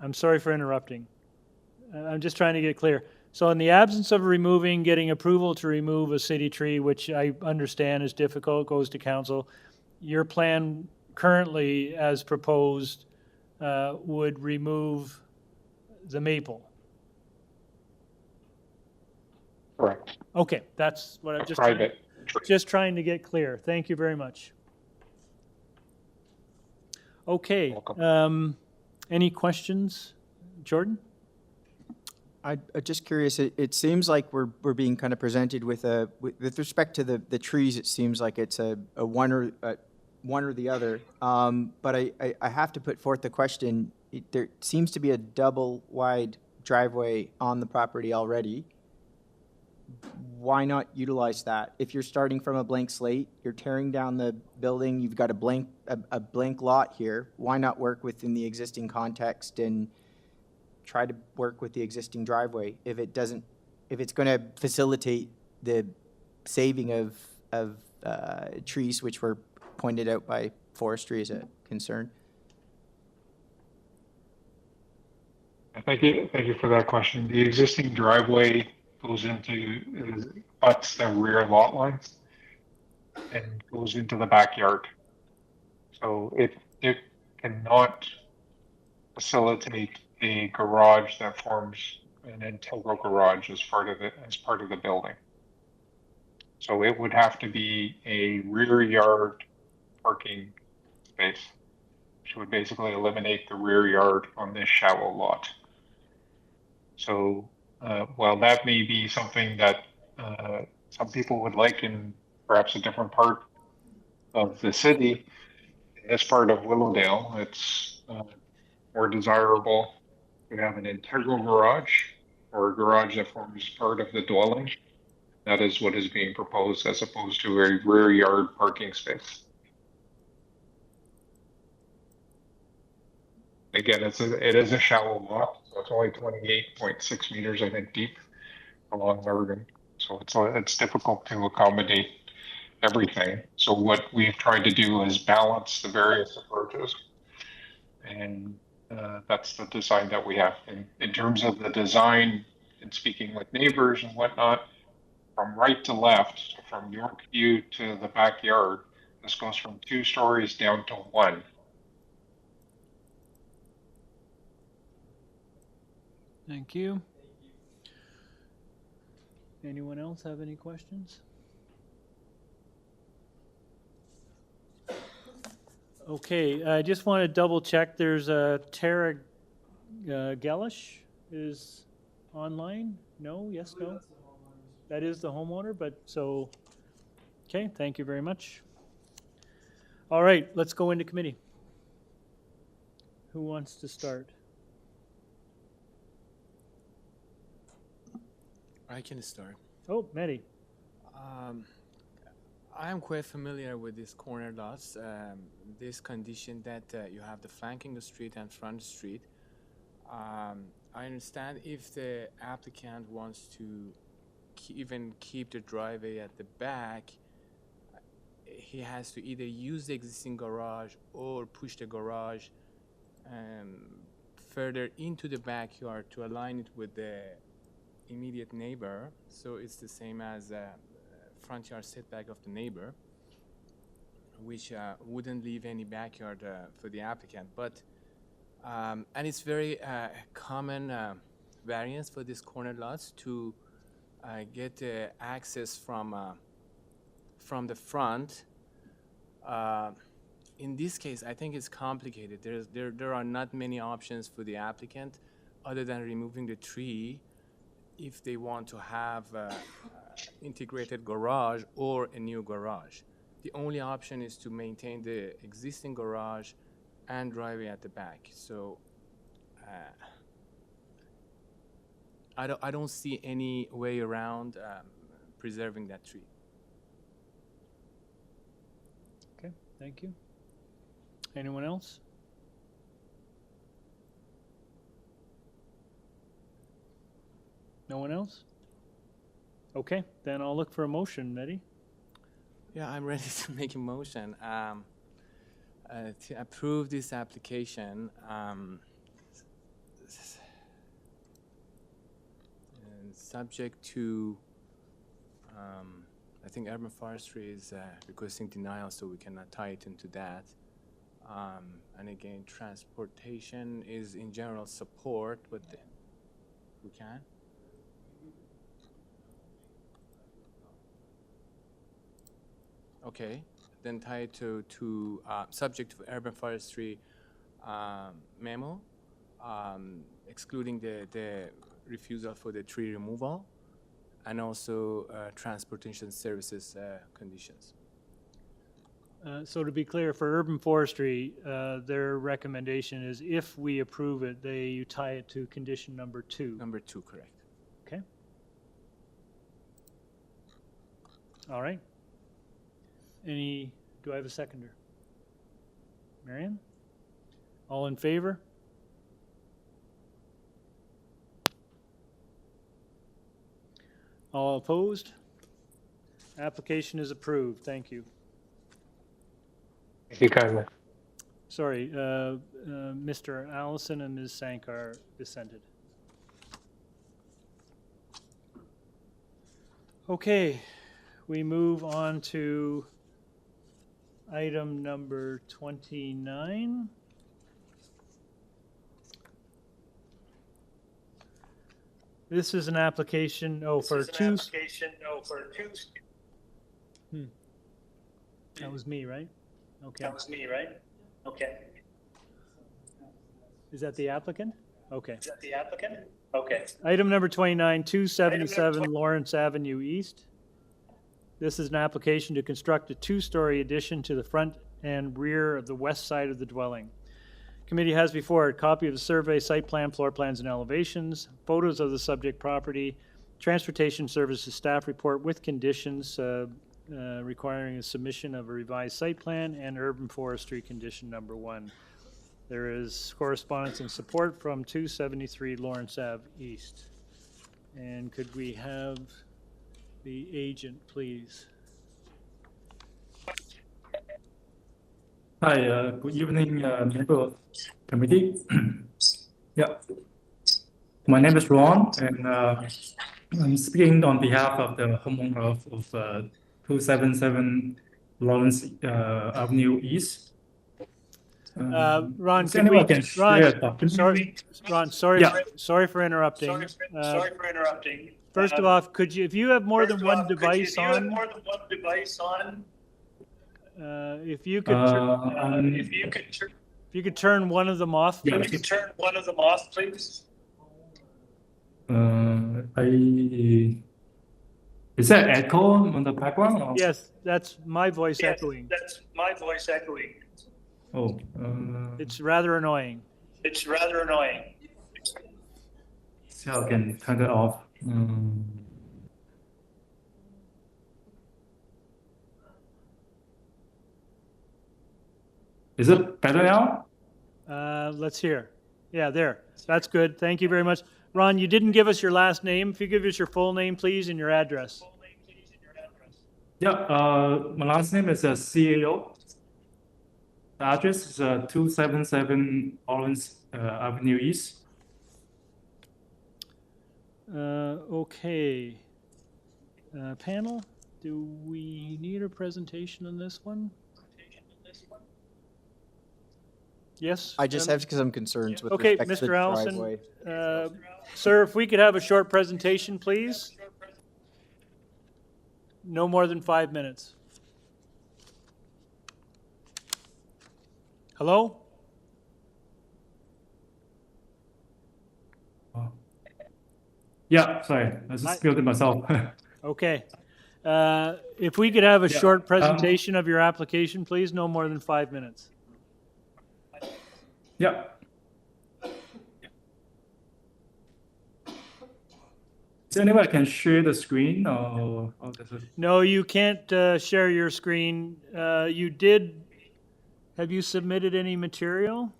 A: I'm sorry for interrupting. I'm just trying to get clear. So in the absence of removing, getting approval to remove a city tree, which I understand is difficult, goes to council, your plan currently, as proposed, would remove the maple.
S: Correct.
A: Okay, that's what I'm
S: A
A: just
S: private
A: just trying to get clear. Thank you very much. Okay, any questions? Jordan?
D: I'm just curious, it seems like we're being kind of presented with with respect to the trees, it seems like it's a one or the other. But I have to put forth the question, there seems to be a double wide driveway on the property already. Why not utilize that? If you're starting from a blank slate, you're tearing down the building, you've got a blank lot here, why not work within the existing context and try to work with the existing driveway if it's going to facilitate the saving of trees, which were pointed out by forestry as a concern?
S: Thank you for that question. The existing driveway butts the rear lot lines and goes into the backyard. So it cannot facilitate a garage that forms an integral garage as part of the building. So it would have to be a rear yard parking space, which would basically eliminate the rear yard on this shallow lot. So while that may be something that some people would like in perhaps a different part of the city, in this part of Willowdale, it's more desirable to have an integral garage or a garage that forms part of the dwelling. That is what is being proposed as opposed to a rear yard parking space. Again, it is a shallow lot, so it's only 28.6 meters, I think, deep along Oregon. So it's difficult to accommodate everything. So what we've tried to do is balance the various approaches, and that's the design that we have. In terms of the design and speaking with neighbors and whatnot, from right to left, from Yorkview to the backyard, this goes from 2 stories down to 1.
A: Thank you. Anyone else have any questions? Okay, I just want to double check. There's a Tara Gellish is online. No, yes, no. That is the homeowner, but so, okay, thank you very much. All right, let's go into committee. Who wants to start?
K: I can start.
A: Oh, Mehdi.
K: I am quite familiar with these corner lots. This condition that you have the flanking the street and front street. I understand if the applicant wants to even keep the driveway at the back, he has to either use the existing garage or push the garage further into the backyard to align it with the immediate neighbor, so it's the same as front yard setback of the neighbor, which wouldn't leave any backyard for the applicant. But and it's very common variance for these corner lots to get access from the front. In this case, I think it's complicated. There are not many options for the applicant other than removing the tree if they want to have integrated garage or a new garage. The only option is to maintain the existing garage and driveway at the back. So I don't see any way around preserving that tree.
A: Okay, thank you. Anyone else? No one else? Okay, then I'll look for a motion, Mehdi.
K: Yeah, I'm ready to make a motion. To approve this application, and subject to, I think urban forestry is requesting denial, so we cannot tie it into that. And again, transportation is in general support, but we can. Okay, then tie it to subject to urban forestry memo, excluding the refusal for the tree removal, and also transportation services conditions.
A: So to be clear, for urban forestry, their recommendation is if we approve it, you tie it to condition number 2.
K: Number 2, correct.
A: Okay. All right. Do I have a seconder? Marion? All in favor? All opposed? Application is approved. Thank you.
S: Thank you kindly.
A: Sorry, Mr. Allison and Ms. Sankar dissented. Okay, we move on to item number 29. This is an application, for two. That was me, right? Okay.
O: That was me, right? Okay.
A: Is that the applicant? Okay.
O: Is that the applicant? Okay.
A: Item number 29, 277 Lawrence Avenue East. This is an application to construct a 2-story addition to the front and rear of the west side of the dwelling. Committee has before it a copy of the survey, site plan, floor plans, and elevations, photos of the subject property, transportation services staff report with conditions requiring a submission of a revised site plan, and urban forestry condition number 1. There is correspondence and support from 273 Lawrence Ave East. And could we have the agent, please?
P: Hi, good evening, member of committee. Yeah, my name is Ron, and I'm speaking on behalf of the homeowner of 277 Lawrence Avenue East.
A: Ron,
P: could we,
A: sorry for interrupting. First of all, if you have more than one device on, if you could turn one of them off, please.
O: Yeah, you can turn one of them off, please.
P: Is that echo on the background? Or?
A: Yes, that's my voice echoing.
O: That's my voice echoing.
P: Oh,
A: it's rather annoying.
O: It's rather annoying.
P: So I can turn it off. Is it better now?
A: Let's hear. Yeah, there. That's good. Thank you very much. Ron, you didn't give us your last name. If you give us your full name, please, and your address.
P: Yeah, my last name is CAO. The address is 277 Lawrence Avenue East.
A: Okay. Panel, do we need a presentation on this one? Yes?
D: I just have some concerns with
A: okay,
D: respect to the
A: Mr. Allison,
D: driveway.
A: Sir, if we could have a short presentation, please. No more than 5 minutes. Hello?
P: Yeah, sorry, I just muted myself.
A: Okay. If we could have a short presentation of your application, please, no more than 5 minutes.
P: Yeah. Is there any way I can share the screen or does it?
A: No, you can't share your screen. Have you submitted any material?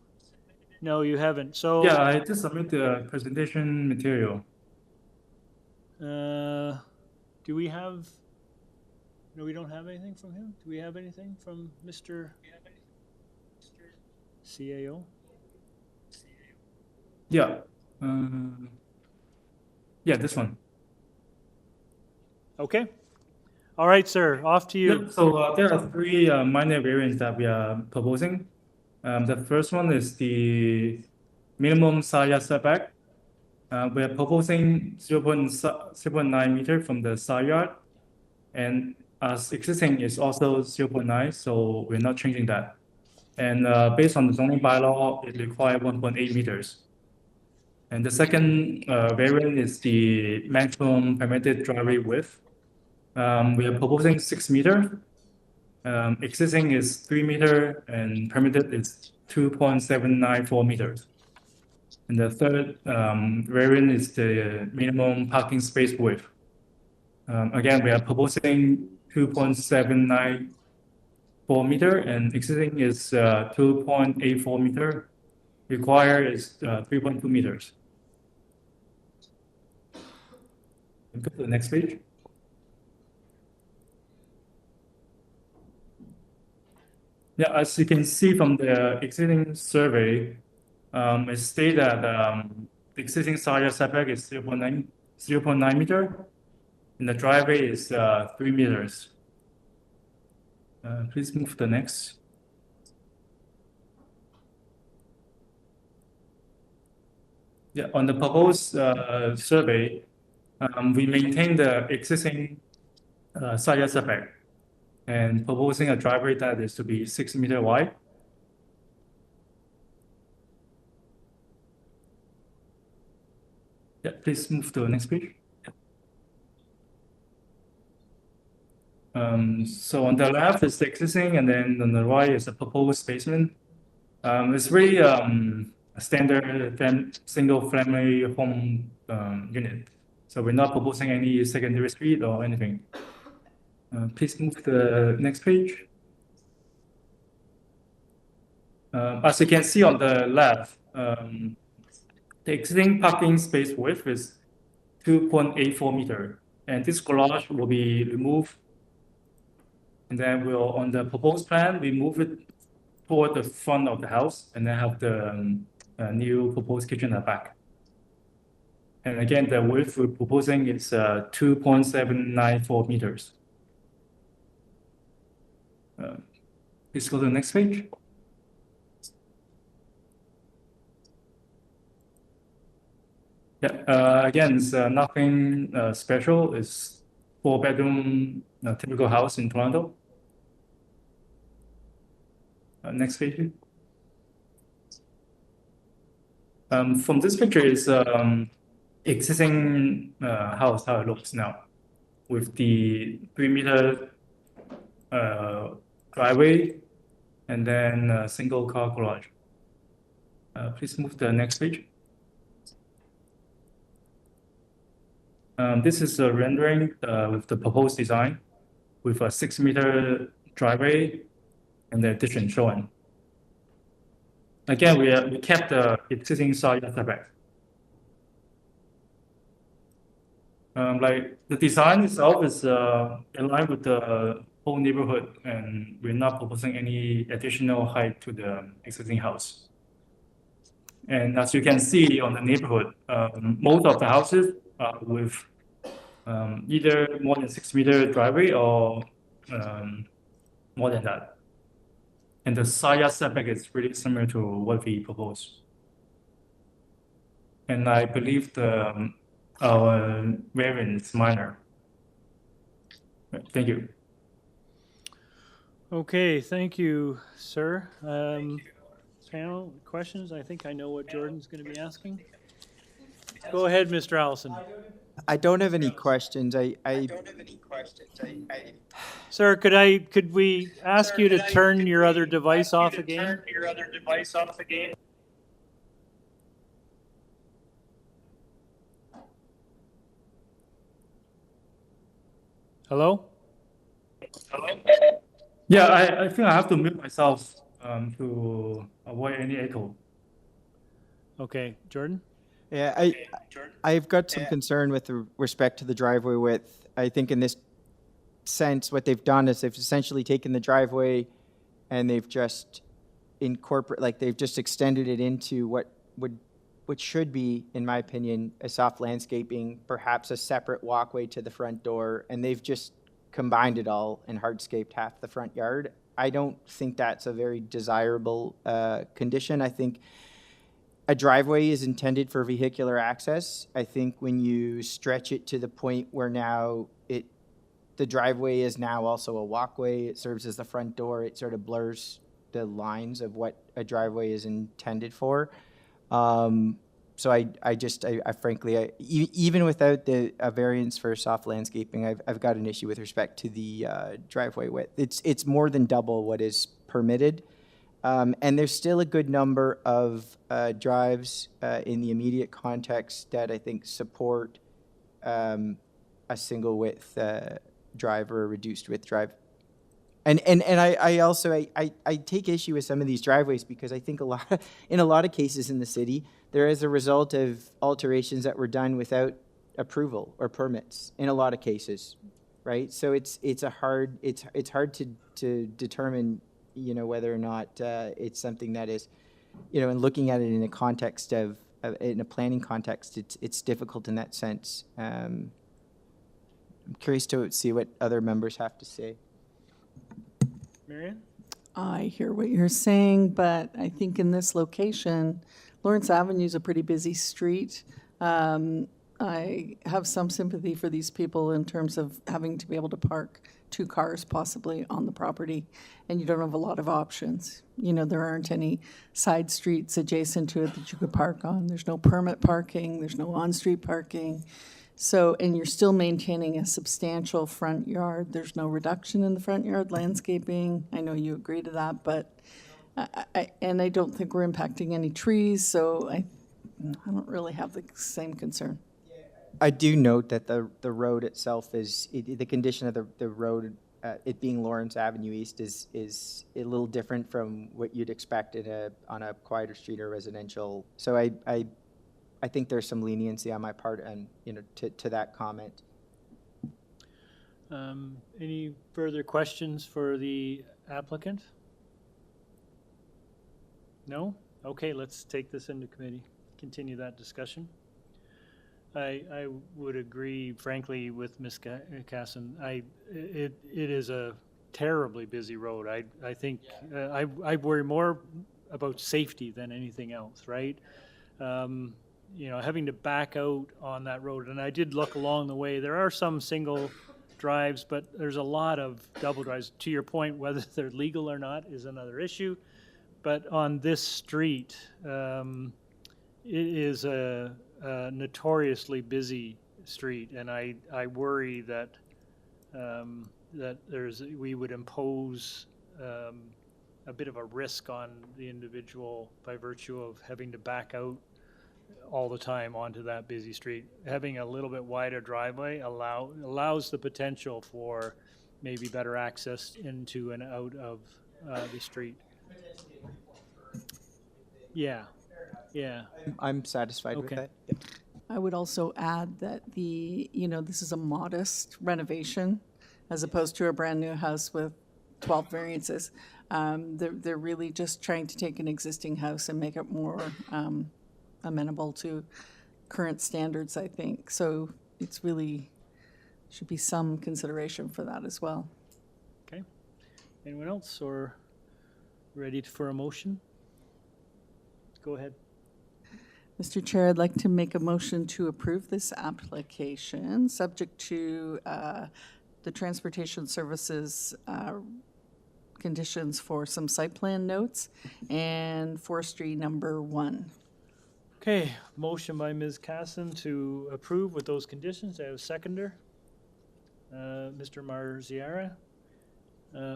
A: No, you haven't. So
P: yeah, I just submitted the presentation material.
A: Do we have? No, we don't have anything from him. Do we have anything from Mr. CAO?
P: Yeah. Yeah, this one.
A: Okay. All right, sir, off to you.
P: Yeah, so there are three minor variants that we are proposing. The first one is the minimum side yard setback. We are proposing 0.9 meter from the side yard, and as existing is also 0.9, so we're not changing that. And based on the zoning bylaw, it requires 1.8 meters. And the second variant is the maximum permitted driveway width. We are proposing 6 meter. Existing is 3 meter and permitted is 2.794 meters. And the third variant is the minimum parking space width. Again, we are proposing 2.794 meter and existing is 2.84 meter. Required is 3.2 meters. Go to the next page. Yeah, as you can see from the existing survey, it states that the existing side yard setback is 0.9 meter, and the driveway is 3 meters. Please move to the next. Yeah, on the proposed survey, we maintain the existing side yard setback and proposing a driveway that is to be 6 meter wide. Yeah, please move to the next page. So on the left is the existing, and then on the right is the proposed basement. It's really a standard single family home unit. So we're not proposing any secondary suite or anything. Please move to the next page. As you can see on the left, the existing parking space width is 2.84 meter, and this garage will be removed. And then we'll, on the proposed plan, we move it toward the front of the house and then have the new proposed kitchen at the back. And again, the width we're proposing is 2.794 meters. Please go to the next page. Yeah, again, it's nothing special. It's 4-bedroom typical house in Toronto. Next page. From this picture is existing house, how it looks now, with the 3 meter driveway and then a single car garage. Please move to the next page. This is a rendering with the proposed design with a 6 meter driveway and the addition shown. Again, we kept the existing side yard setback. Like the design itself is in line with the whole neighborhood, and we're not proposing any additional height to the existing house. And as you can see on the neighborhood, most of the houses are with either more than 6 meter driveway or more than that. And the side yard setback is really similar to what we propose. And I believe our variant is minor. Thank you.
A: Okay, thank you, sir. Panel, questions? I think I know what Jordan's going to be asking. Go ahead, Mr. Allison.
D: I don't have any questions.
A: Sir, could we ask you to turn your other device off again? Hello?
P: Yeah, I think I have to mute myself to avoid any echo.
A: Okay, Jordan?
D: Yeah, I've got some concern with respect to the driveway width. I think in this sense, what they've done is they've essentially taken the driveway and they've just incorporate, like they've just extended it into what should be, in my opinion, a soft landscaping, perhaps a separate walkway to the front door, and they've just combined it all and hardscaped half the front yard. I don't think that's a very desirable condition. I think a driveway is intended for vehicular access. I think when you stretch it to the point where now the driveway is now also a walkway, it serves as the front door, it sort of blurs the lines of what a driveway is intended for. So I frankly, even without a variance for soft landscaping, I've got an issue with respect to the driveway width. It's more than double what is permitted. And there's still a good number of drives in the immediate context that I think support a single width drive or a reduced width drive. And I also take issue with some of these driveways because I think in a lot of cases in the city, they're as a result of alterations that were done without approval or permits in a lot of cases, right? So it's hard to determine, whether or not it's something that is, and looking at it in a context of in a planning context, it's difficult in that sense. I'm curious to see what other members have to say.
A: Marion?
M: I hear what you're saying, but I think in this location, Lawrence Avenue is a pretty busy street. I have some sympathy for these people in terms of having to be able to park 2 cars possibly on the property, and you don't have a lot of options. There aren't any side streets adjacent to it that you could park on. There's no permit parking, there's no on-street parking. So, and you're still maintaining a substantial front yard. There's no reduction in the front yard landscaping. I know you agree to that, but I don't think we're impacting any trees, so I don't really have the same concern.
D: I do note that the road itself is, the condition of the road, it being Lawrence Avenue East is a little different from what you'd expect on a quieter street or residential. So I think there's some leniency on my part and, to that comment.
A: Any further questions for the applicant? No? Okay, let's take this into committee, continue that discussion. I would agree, frankly, with Ms. Casson. It is a terribly busy road. I think I worry more about safety than anything else, right? Having to back out on that road, and I did look along the way. There are some single drives, but there's a lot of double drives. To your point, whether they're legal or not is another issue. But on this street, it is a notoriously busy street, and I worry that we would impose a bit of a risk on the individual by virtue of having to back out all the time onto that busy street. Having a little bit wider driveway allows the potential for maybe better access into and out of the street. Yeah.
D: I'm satisfied with that. Yep.
M: I would also add that this is a modest renovation as opposed to a brand new house with 12 variances. They're really just trying to take an existing house and make it more amenable to current standards, I think. So it's really, should be some consideration for that as well.
A: Okay. Anyone else or ready for a motion? Go ahead.
M: Mr. Chair, I'd like to make a motion to approve this application, subject to the transportation services conditions for some site plan notes and forestry number 1.
A: Okay, motion by Ms. Casson to approve with those conditions. I have a seconder. Mr. Marziara,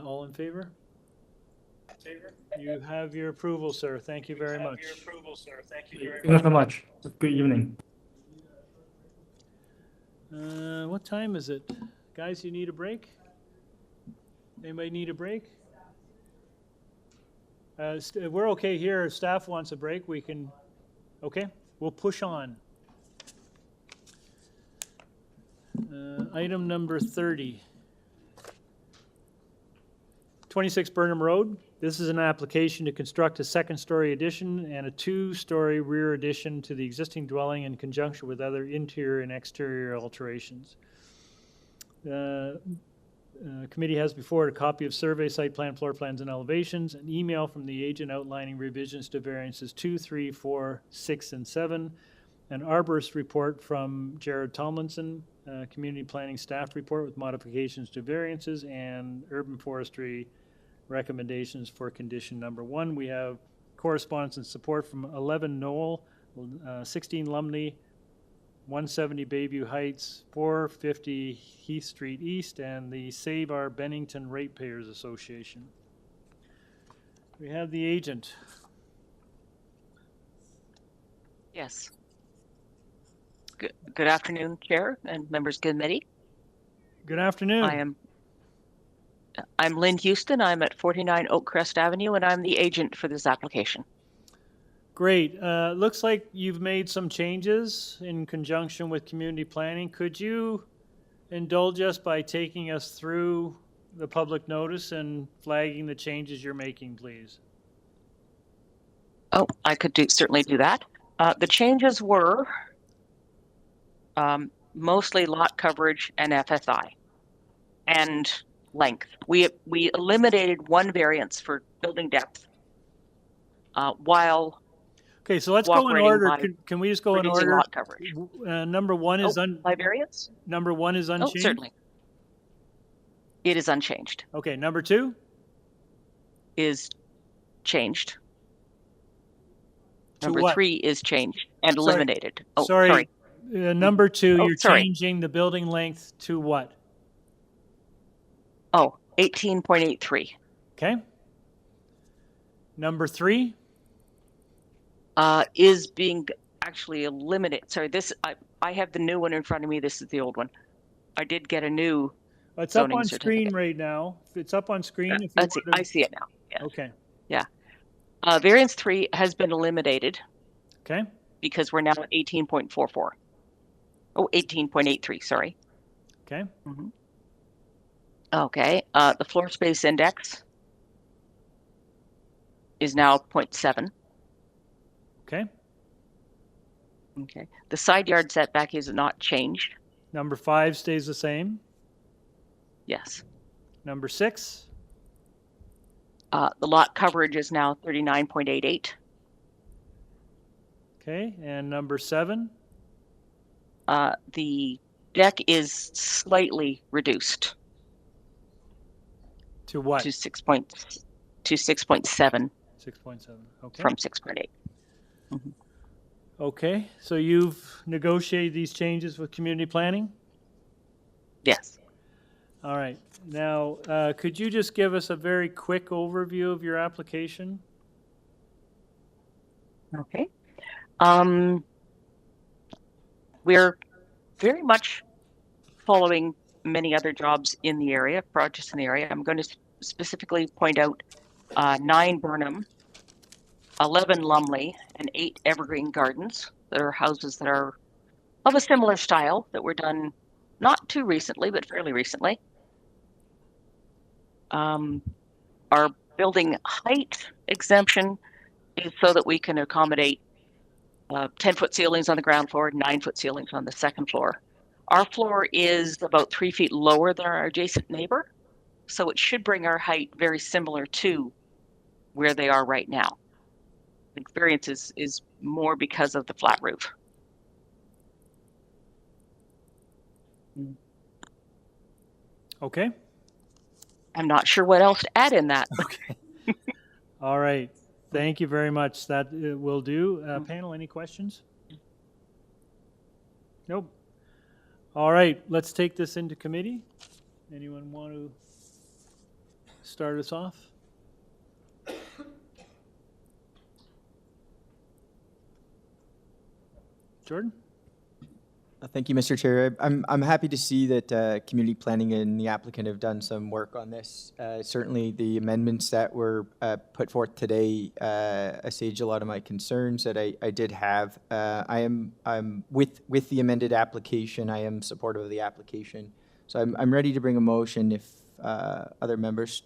A: all in favor? You have your approval, sir. Thank you very much.
P: Thank you so much. Good evening.
A: What time is it? Guys, you need a break? Anybody need a break? We're okay here. If staff wants a break, we can. Okay, we'll push on. Item number 30. 26 Burnham Road. This is an application to construct a second-story addition and a two-story rear addition to the existing dwelling in conjunction with other interior and exterior alterations. The committee has before it a copy of survey, site plan, floor plans, and elevations, an email from the agent outlining revisions to variances 2, 3, 4, 6, and 7, an arborist report from Jared Tomlinson, community planning staff report with modifications to variances, and urban forestry recommendations for condition number 1. We have correspondence and support from 11 Knoll, 16 Lumley, 170 Bayview Heights, 450 Heath Street East, and the Save Our Bennington Ratepayers Association. We have the agent.
Q: Yes. Good afternoon, Chair and members of the committee.
A: Good afternoon.
Q: I'm Lynn Houston. I'm at 49 Oakcrest Avenue, and I'm the agent for this application.
A: Great. Looks like you've made some changes in conjunction with community planning. Could you indulge us by taking us through the public notice and flagging the changes you're making, please?
Q: Oh, I could certainly do that. The changes were mostly lot coverage and FSI and length. We eliminated one variance for building depth while
A: okay, so let's go in order. Can we just go in order?
Q: Lot coverage.
A: Number 1 is
Q: by variance?
A: Number 1 is unchanged?
Q: Oh, certainly. It is unchanged.
A: Okay, number 2?
Q: Is changed.
A: To
Q: Number
A: what?
Q: 3 is changed and eliminated. Oh,
A: sorry. Number 2,
Q: Oh,
A: you're
Q: sorry.
A: changing the building length to what?
Q: Oh, 18.83.
A: Okay. Number 3?
Q: Is being actually eliminated. Sorry, I have the new one in front of me. This is the old one. I did get a new
A: It's up
Q: zoning
A: on
Q: certificate.
A: screen right now. It's up on screen. If you
Q: Let's see.
A: want to-
Q: I see it now. Yeah.
A: Okay.
Q: Yeah. Variance 3 has been eliminated.
A: Okay.
Q: Because we're now at 18.44. Oh, 18.83, sorry.
A: Okay.
Q: Okay. The floor space index is now 0.7.
A: Okay.
Q: Okay. The side yard setback is not changed.
A: Number 5 stays the same.
Q: Yes.
A: Number 6?
Q: The lot coverage is now 39.88.
A: Okay. And number 7?
Q: The deck is slightly reduced.
A: To what?
Q: To 6.7.
A: 6.7. Okay.
Q: From 6.8.
A: Okay. So you've negotiated these changes with community planning?
Q: Yes.
A: All right. Now, could you just give us a very quick overview of your application?
Q: Okay. We're very much following many other jobs in the area, projects in the area. I'm going to specifically point out 9 Burnham, 11 Lumley, and 8 Evergreen Gardens that are houses that are of a similar style that were done not too recently, but fairly recently. Our building height exemption is so that we can accommodate 10-foot ceilings on the ground floor, 9-foot ceilings on the second floor. Our floor is about 3 feet lower than our adjacent neighbor, so it should bring our height very similar to where they are right now. The variance is more because of the flat roof.
A: Okay.
Q: I'm not sure what else to add in that.
A: Okay. All right. Thank you very much. That will do. Panel, any questions? Nope. All right. Let's take this into committee. Anyone want to start us off? Jordan?
D: Thank you, Mr. Chair. I'm happy to see that community planning and the applicant have done some work on this. Certainly, the amendments that were put forth today assuage a lot of my concerns that I did have. I'm with the amended application. I am supportive of the application, so I'm ready to bring a motion if other members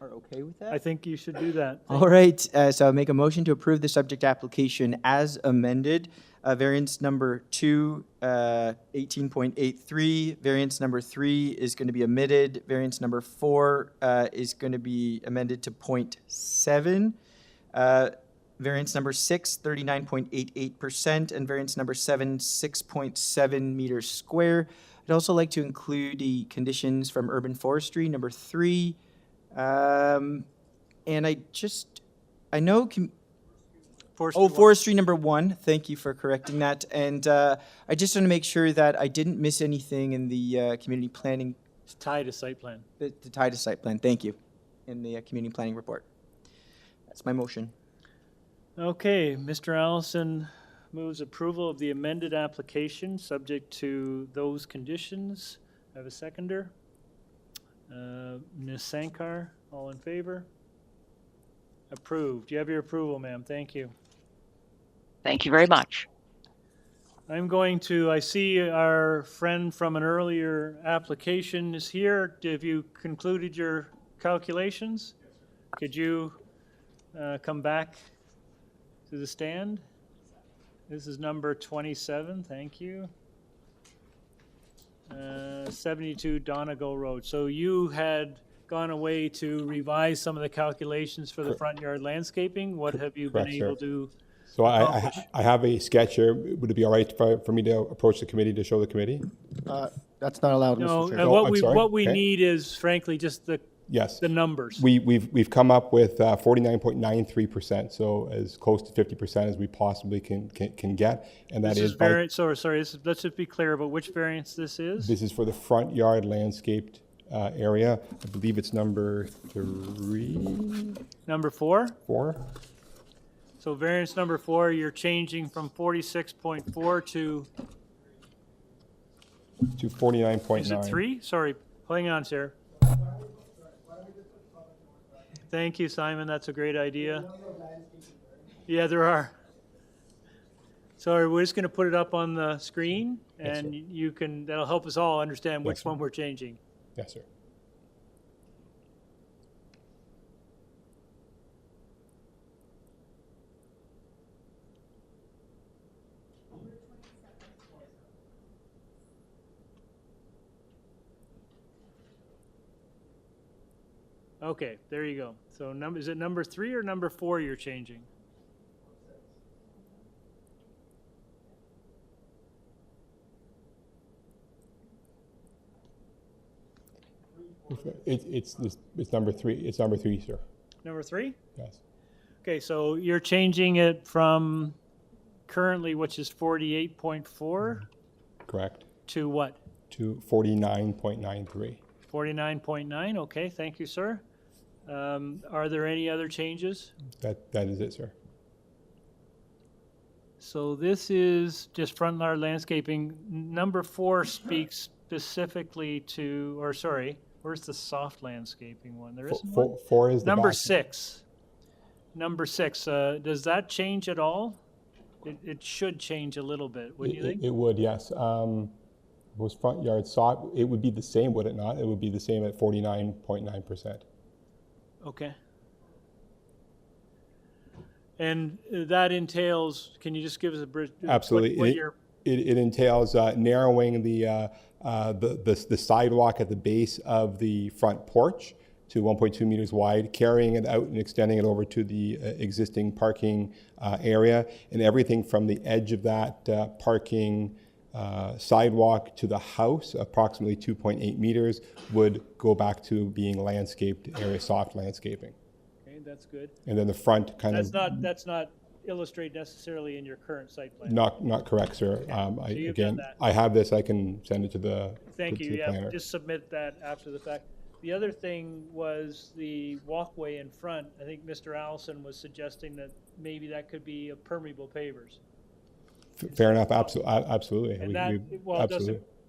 D: are okay with that?
A: I think you should do that.
D: All right, so I'll make a motion to approve the subject application as amended. Variance number 2, 18.83. Variance number 3 is going to be omitted. Variance number 4 is going to be amended to 0.7. Variance number 6, 39.88%, and variance number 7, 6.7 meters square. I'd also like to include the conditions from urban forestry, number 3. And I know... forestry number 1. Thank you for correcting that. And I just want to make sure that I didn't miss anything in the community planning.
A: It's tied to site plan.
D: The tie to site plan, thank you, in the community planning report. That's my motion.
A: Okay, Mr. Allison moves approval of the amended application, subject to those conditions. I have a seconder. Ms. Sankar, all in favor? Approved. You have your approval, ma'am. Thank you.
Q: Thank you very much.
A: I'm going to, I see our friend from an earlier application is here. Have you concluded your calculations? Could you come back to the stand? This is number 27. Thank you. 72 Donegal Road. So you had gone away to revise some of the calculations for the front yard landscaping. What have you been able to
J: So
A: accomplish?
J: I have a sketch here. Would it be all right for me to approach the committee to show the committee?
B: That's not allowed,
A: No,
B: Mr. Chair.
A: what we
J: Okay.
A: need is frankly just the numbers.
J: We've come up with 49.93%, so as close to 50% as we possibly can get, and that
A: This
J: is
A: is variance. Sorry. Let's just be clear about which variance this is.
J: This is for the front yard landscaped area. I believe it's number 3.
A: Number 4.
J: 4.
A: So variance number 4, you're changing from 46.4 to
J: 49.9.
A: Is it 3? Sorry, hang on, sir. Thank you, Simon. That's a great idea. Yeah, there are. Sorry, we're just going to put it up on the screen, and you can. That'll help us all understand which one we're changing.
J: Yes, sir.
A: Okay, there you go. So is it number 3 or number 4 you're changing?
J: It's number 3. It's number 3, sir.
A: Number 3?
J: Yes.
A: Okay, so you're changing it from currently, which is 48.4.
J: Correct.
A: To what?
J: To 49.93.
A: 49.9. Okay, thank you, sir. Are there any other changes?
J: That is it, sir.
A: So this is just front yard landscaping. Number 4 speaks specifically to, or sorry, where's the soft landscaping one? There isn't one?
J: 4 is the
A: Number
J: back.
A: 6. Number 6, does that change at all? It should change a little bit, wouldn't you think?
J: It would, yes. Was front yard soft, it would be the same, would it not? It would be the same at 49.9%.
A: Okay. And that entails, can you just give us a brief?
J: Absolutely. It entails narrowing the sidewalk at the base of the front porch to 1.2 meters wide, carrying it out and extending it over to the existing parking area, and everything from the edge of that parking sidewalk to the house, approximately 2.8 meters, would go back to being landscaped area, soft landscaping.
A: Okay, that's good.
J: And then the front
A: That's not illustrated necessarily in your current site plan.
J: Not correct, sir.
A: So you've done that.
J: I have this. I can send it to the
A: Thank
J: to
A: you.
J: the
A: Yeah,
J: planner.
A: just submit that after the fact. The other thing was the walkway in front. I think Mr. Allison was suggesting that maybe that could be a permeable pavers.
J: Fair enough. Absolutely.
A: And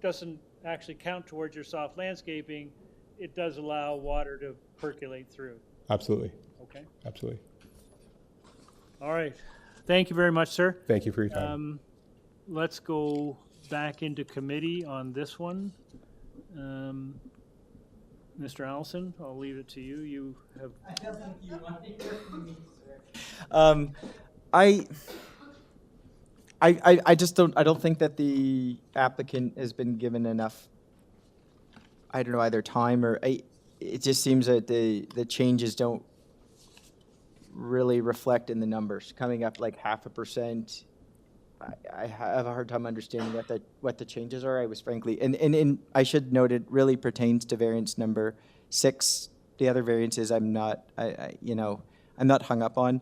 A: doesn't actually count towards your soft landscaping. It does allow water to percolate through.
J: Absolutely.
A: Okay.
J: Absolutely.
A: All right. Thank you very much, sir.
J: Thank you for your time.
A: Let's go back into committee on this one. Mr. Allison, I'll leave it to you. You have.
D: I just don't think that the applicant has been given enough, I don't know, either time or, it just seems that the changes don't really reflect in the numbers, coming up like 0.5%. I have a hard time understanding what the changes are. I was frankly, and I should note it really pertains to variance number 6. The other variances I'm not, I'm not hung up on.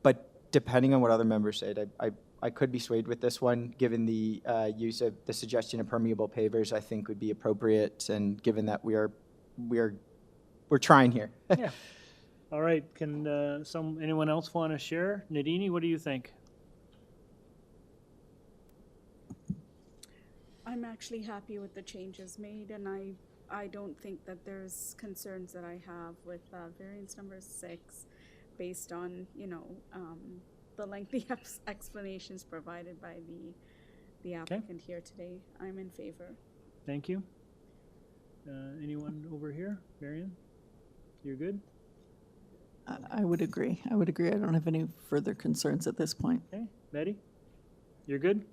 D: But depending on what other members said, I could be swayed with this one, given the use of the suggestion of permeable pavers, I think would be appropriate, and given that we're trying here.
A: Yeah. All right. Can anyone else want to share? Nadini, what do you think?
H: I'm actually happy with the changes made, and I don't think that there's concerns that I have with variance number 6, based on the lengthy explanations provided by the applicant here today. I'm in favor.
A: Thank you. Anyone over here? Marion, you're good?
M: I would agree. I don't have any further concerns at this point.
A: Okay. Betty, you're good?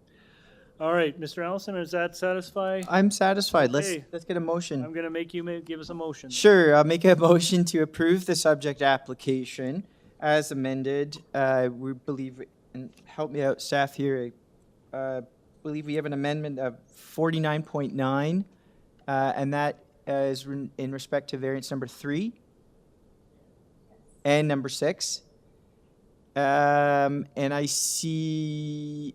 A: All right, Mr. Allison, does that satisfy?
D: I'm satisfied.
A: Okay.
D: Let's get a motion.
A: I'm going to make you give us a motion.
D: Sure, I'll make a motion to approve the subject application as amended. We believe, and help me out, staff here, believe we have an amendment of 49.9, and that is in respect to variance number 3 and number 6. And I see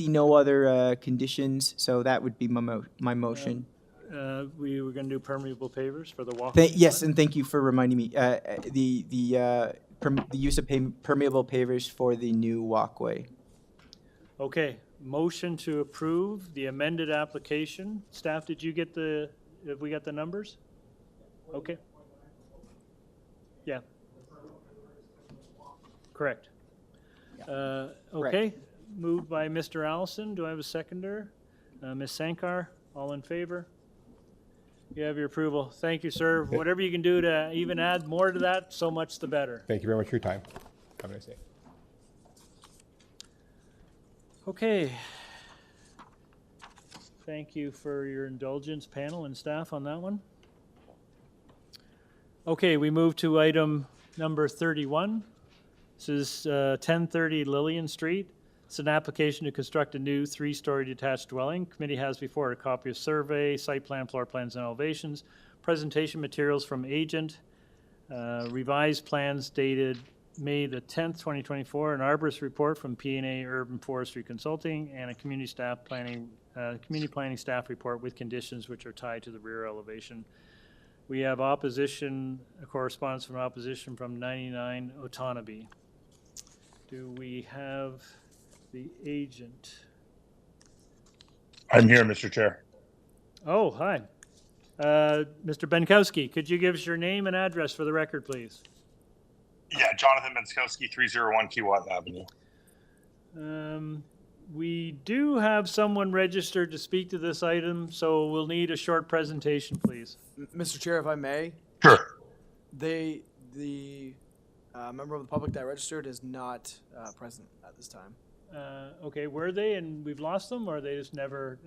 D: no other conditions, so that would be my motion.
A: We were going to do permeable pavers for the walkway.
D: Yes, and thank you for reminding me. The use of permeable pavers for the new walkway.
A: Okay, motion to approve the amended application. Staff, did you get have we got the numbers? Okay. Yeah. Correct. Okay. Moved by Mr. Allison. Do I have a seconder? Ms. Sankar, all in favor? You have your approval. Thank you, sir. Whatever you can do to even add more to that, so much the better.
J: Thank you very much for your time. Have a nice day.
A: Okay. Thank you for your indulgence, panel and staff, on that one. Okay, we move to item number 31. This is 1030 Lillian Street. It's an application to construct a new 3-story detached dwelling. Committee has before it a copy of survey, site plan, floor plans, and elevations, presentation materials from agent, revised plans dated May the 10th, 2024, an arborist report from P&A Urban Forestry Consulting, and a community planning staff report with conditions which are tied to the rear elevation. We have opposition, a correspondence from opposition from 99 Otonabee. Do we have the agent?
R: I'm here, Mr. Chair.
A: Oh, hi. Mr. Benkowski, could you give us your name and address for the record, please?
R: Yeah, Jonathan Benskowski, 301 Keewat Avenue.
A: We do have someone registered to speak to this item, so we'll need a short presentation, please.
T: Mr. Chair, if I may.
R: Sure.
T: The member of the public that registered is not present at this time.
A: Okay, were they and we've lost them, or they just never,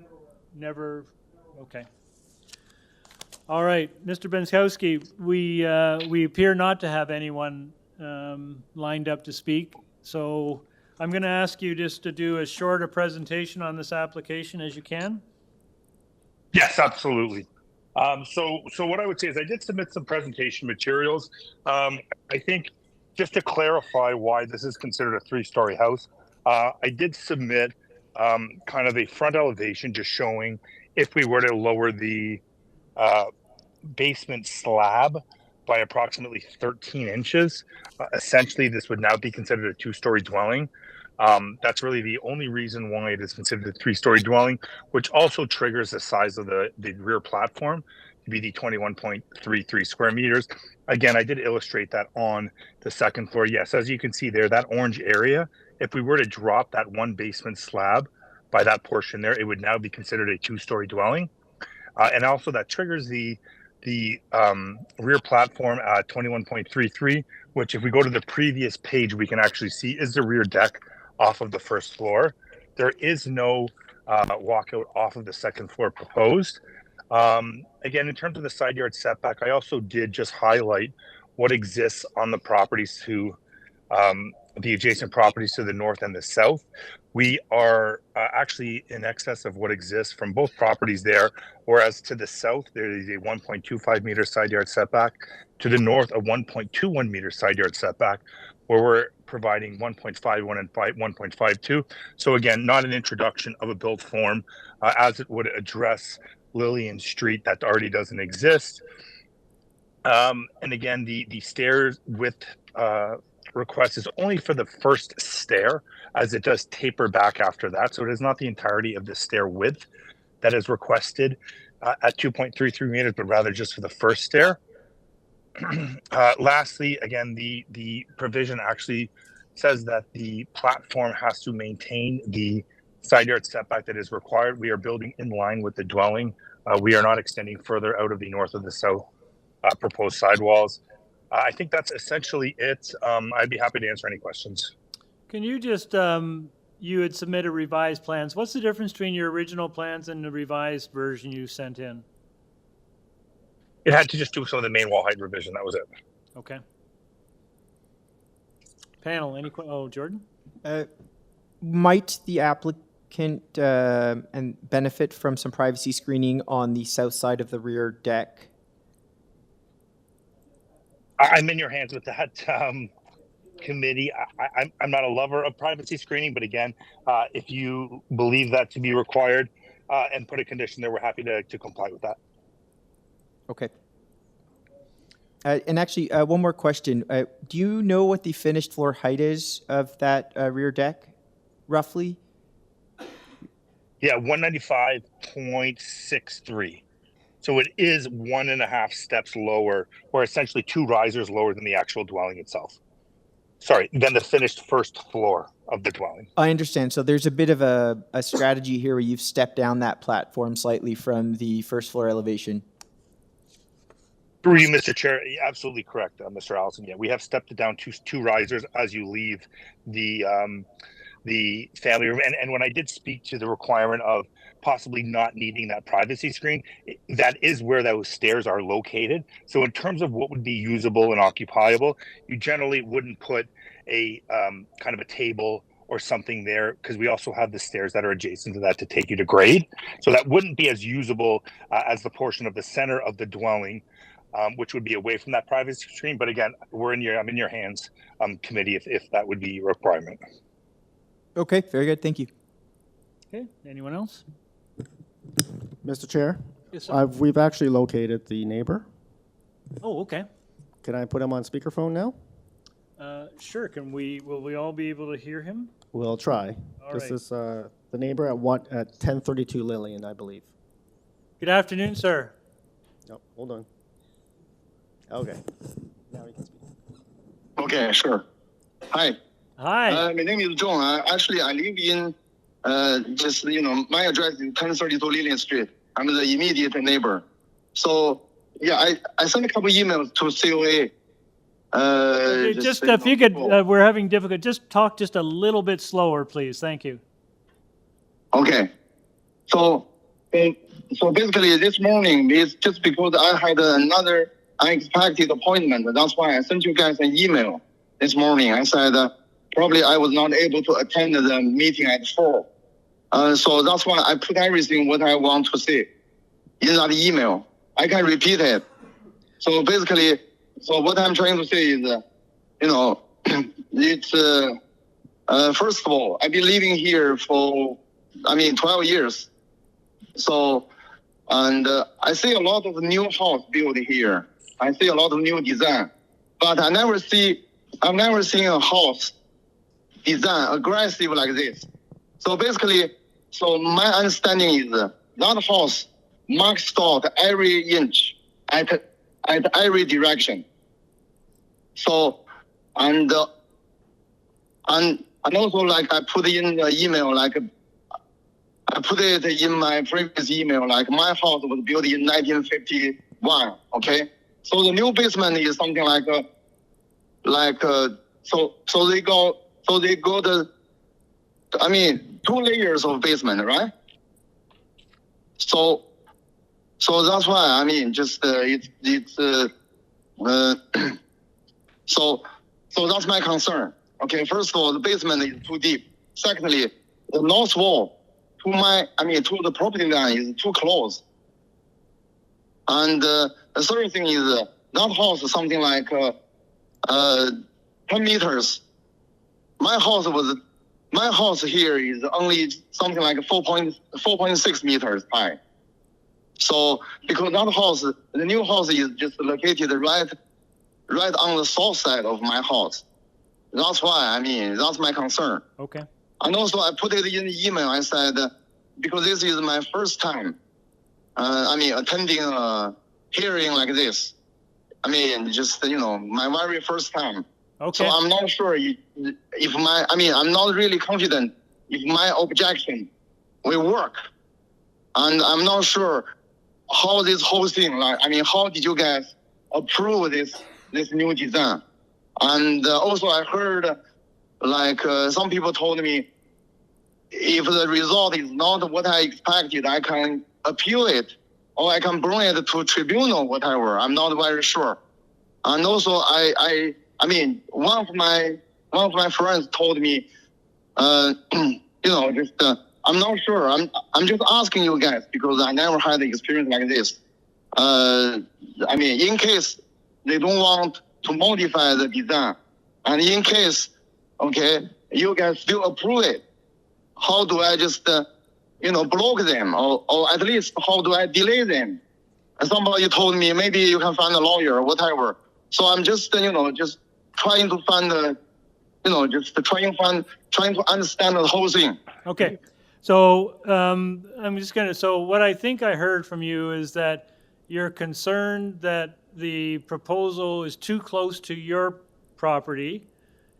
A: okay. All right, Mr. Benskowski, we appear not to have anyone lined up to speak, so I'm going to ask you just to do as short a presentation on this application as you can.
R: Yes, absolutely. So what I would say is I did submit some presentation materials. I think just to clarify why this is considered a 3-story house, I did submit kind of a front elevation just showing if we were to lower the basement slab by approximately 13 inches, essentially this would now be considered a 2-story dwelling. That's really the only reason why it is considered a 3-story dwelling, which also triggers the size of the rear platform to be the 21.33 square meters. Again, I did illustrate that on the second floor. Yes, as you can see there, that orange area, if we were to drop that one basement slab by that portion there, it would now be considered a 2-story dwelling. and also that triggers the rear platform at 21.33, which if we go to the previous page, we can actually see is the rear deck off of the first floor. There is no walkout off of the second floor proposed. Again, in terms of the side yard setback, I also did just highlight what exists on the properties to the adjacent properties to the north and the south. We are actually in excess of what exists from both properties there, whereas to the south, there is a 1.25 meter side yard setback. To the north, a 1.21 meter side yard setback, where we're providing 1.51 and 1.52. So again, not an introduction of a built form as it would address Lillian Street that already doesn't exist. And again, the stairs width request is only for the first stair, as it does taper back after that. So it is not the entirety of the stair width that is requested at 2.33 meters, but rather just for the first stair. Lastly, again, the provision actually says that the platform has to maintain the side yard setback that is required. We are building in line with the dwelling. We are not extending further out of the north or the south proposed sidewalls. I think that's essentially it. I'd be happy to answer any questions.
A: Can you just, you had submitted revised plans. What's the difference between your original plans and the revised version you sent in?
R: It had to just do some of the main wall height revision. That was it.
A: Okay. Panel, any Jordan?
D: Might the applicant and benefit from some privacy screening on the south side of the rear deck?
R: I'm in your hands with that committee. I'm not a lover of privacy screening, but again, if you believe that to be required and put a condition there, we're happy to comply with that.
D: Okay. And actually, one more question. Do you know what the finished floor height is of that rear deck, roughly?
R: Yeah, 195.63. So it is 1.5 steps lower, or essentially 2 risers lower than the actual dwelling itself. Sorry, than the finished first floor of the dwelling.
D: I understand. So there's a bit of a strategy here where you've stepped down that platform slightly from the first floor elevation.
R: Through you, Mr. Chair, absolutely correct, Mr. Allison. Yeah, we have stepped it down to 2 risers as you leave the family room. And when I did speak to the requirement of possibly not needing that privacy screen, that is where those stairs are located. So in terms of what would be usable and occupiable, you generally wouldn't put a kind of a table or something there, because we also have the stairs that are adjacent to that to take you to grade. So that wouldn't be as usable as the portion of the center of the dwelling, which would be away from that privacy screen. But again, I'm in your hands, committee, if that would be a requirement.
D: Okay, very good. Thank you.
A: Okay, anyone else?
B: Mr. Chair?
A: Yes, sir.
B: We've actually located the neighbor.
A: Oh, okay.
B: Can I put him on speakerphone now?
A: Sure. Will we all be able to hear him?
B: We'll try.
A: All
B: This
A: right.
B: is the neighbor at 1032 Lillian, I believe.
A: Good afternoon, sir.
B: No, hold on. Okay. Now we can speak.
C: Okay, sure. Hi.
A: Hi.
C: My name is John. Actually, I live in my address is 1032 Lillian Street. I'm the immediate neighbor. So, yeah, I sent a couple emails to COA.
A: Just if you could, we're having difficulty. Just talk just a little bit slower, please. Thank you.
C: Okay. So basically, this morning is just because I had another unexpected appointment. That's why I sent you guys an email this morning. I said probably I was not able to attend the meeting at 4. So that's why I put everything what I want to say in that email. I can repeat it. So basically, what I'm trying to say is, it's first of all, I've been living here for 12 years. So, and I see a lot of new house built here. I see a lot of new design, but I've never seen a house design aggressive like this. So basically, my understanding is that house marks out every inch at every direction. So, and also like I put in the email, like I put it in my previous email, like my house was built in 1951, okay? So the new basement is something like so they got I mean, 2 layers of basement, right? So that's why, I mean, just, so that's my concern. Okay, first of all, the basement is too deep. Secondly, the north wall to the property line is too close. And the third thing is that house is something like 10 meters. My house here is only something like 4.6 meters high. So because that house, the new house is just located right on the south side of my house. That's why, I mean, that's my concern.
A: Okay.
C: And also I put it in the email. I said, because this is my first time, attending a hearing like this. I mean, just, my very first time.
A: Okay.
C: So I'm not sure I'm not really confident if my objection will work. And I'm not sure how this whole thing, how did you guys approve this new design? And also I heard, some people told me, if the result is not what I expected, I can appeal it, or I can bring it to tribunal, whatever. I'm not very sure. And also, one of my friends told me, I'm not sure. I'm just asking you guys because I never had an experience like this. In case they don't want to modify the design, and in case, okay, you guys still approve it, how do I just, block them, or at least how do I delay them? And somebody told me maybe you can find a lawyer or whatever. So I'm just, just trying to find trying to understand the whole thing.
A: Okay. So so what I think I heard from you is that you're concerned that the proposal is too close to your property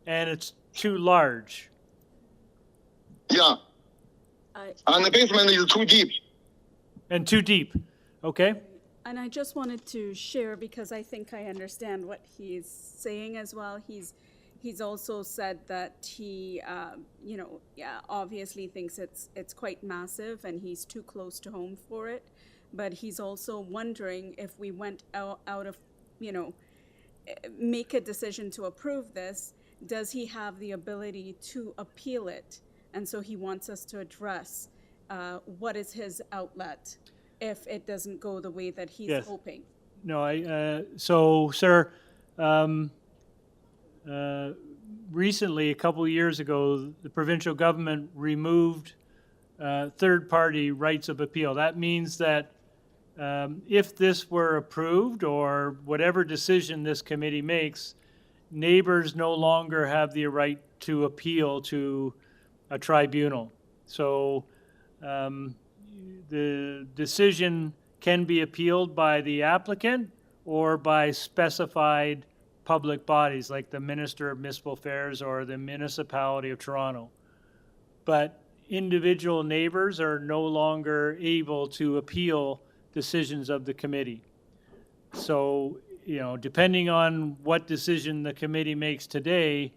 A: and it's too large.
C: Yeah. And the basement is too deep.
A: And too deep. Okay.
H: And I just wanted to share, because I think I understand what he's saying as well. He's also said that he, obviously thinks it's quite massive and he's too close to home for it. But he's also wondering if we went out of, make a decision to approve this, does he have the ability to appeal it? And so he wants us to address what is his outlet if it doesn't go the way that he's hoping.
A: No, so, sir, recently, a couple of years ago, the provincial government removed third-party rights of appeal. That means that if this were approved, or whatever decision this committee makes, neighbors no longer have the right to appeal to a tribunal. So the decision can be appealed by the applicant or by specified public bodies like the Minister of Municipal Affairs or the Municipality of Toronto. But individual neighbors are no longer able to appeal decisions of the committee. So, depending on what decision the committee makes today,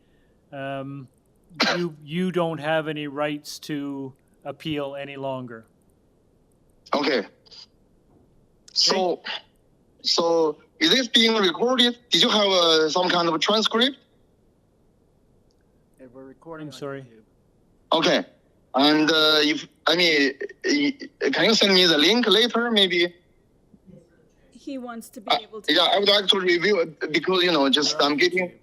A: you don't have any rights to appeal any longer.
C: Okay. So is this being recorded? Did you have some kind of a transcript?
T: Yeah, we're recording.
A: I'm sorry.
C: Okay. And can you send me the link later, maybe?
H: He wants to be able to.
C: Yeah, I would like to review it because, I'm getting.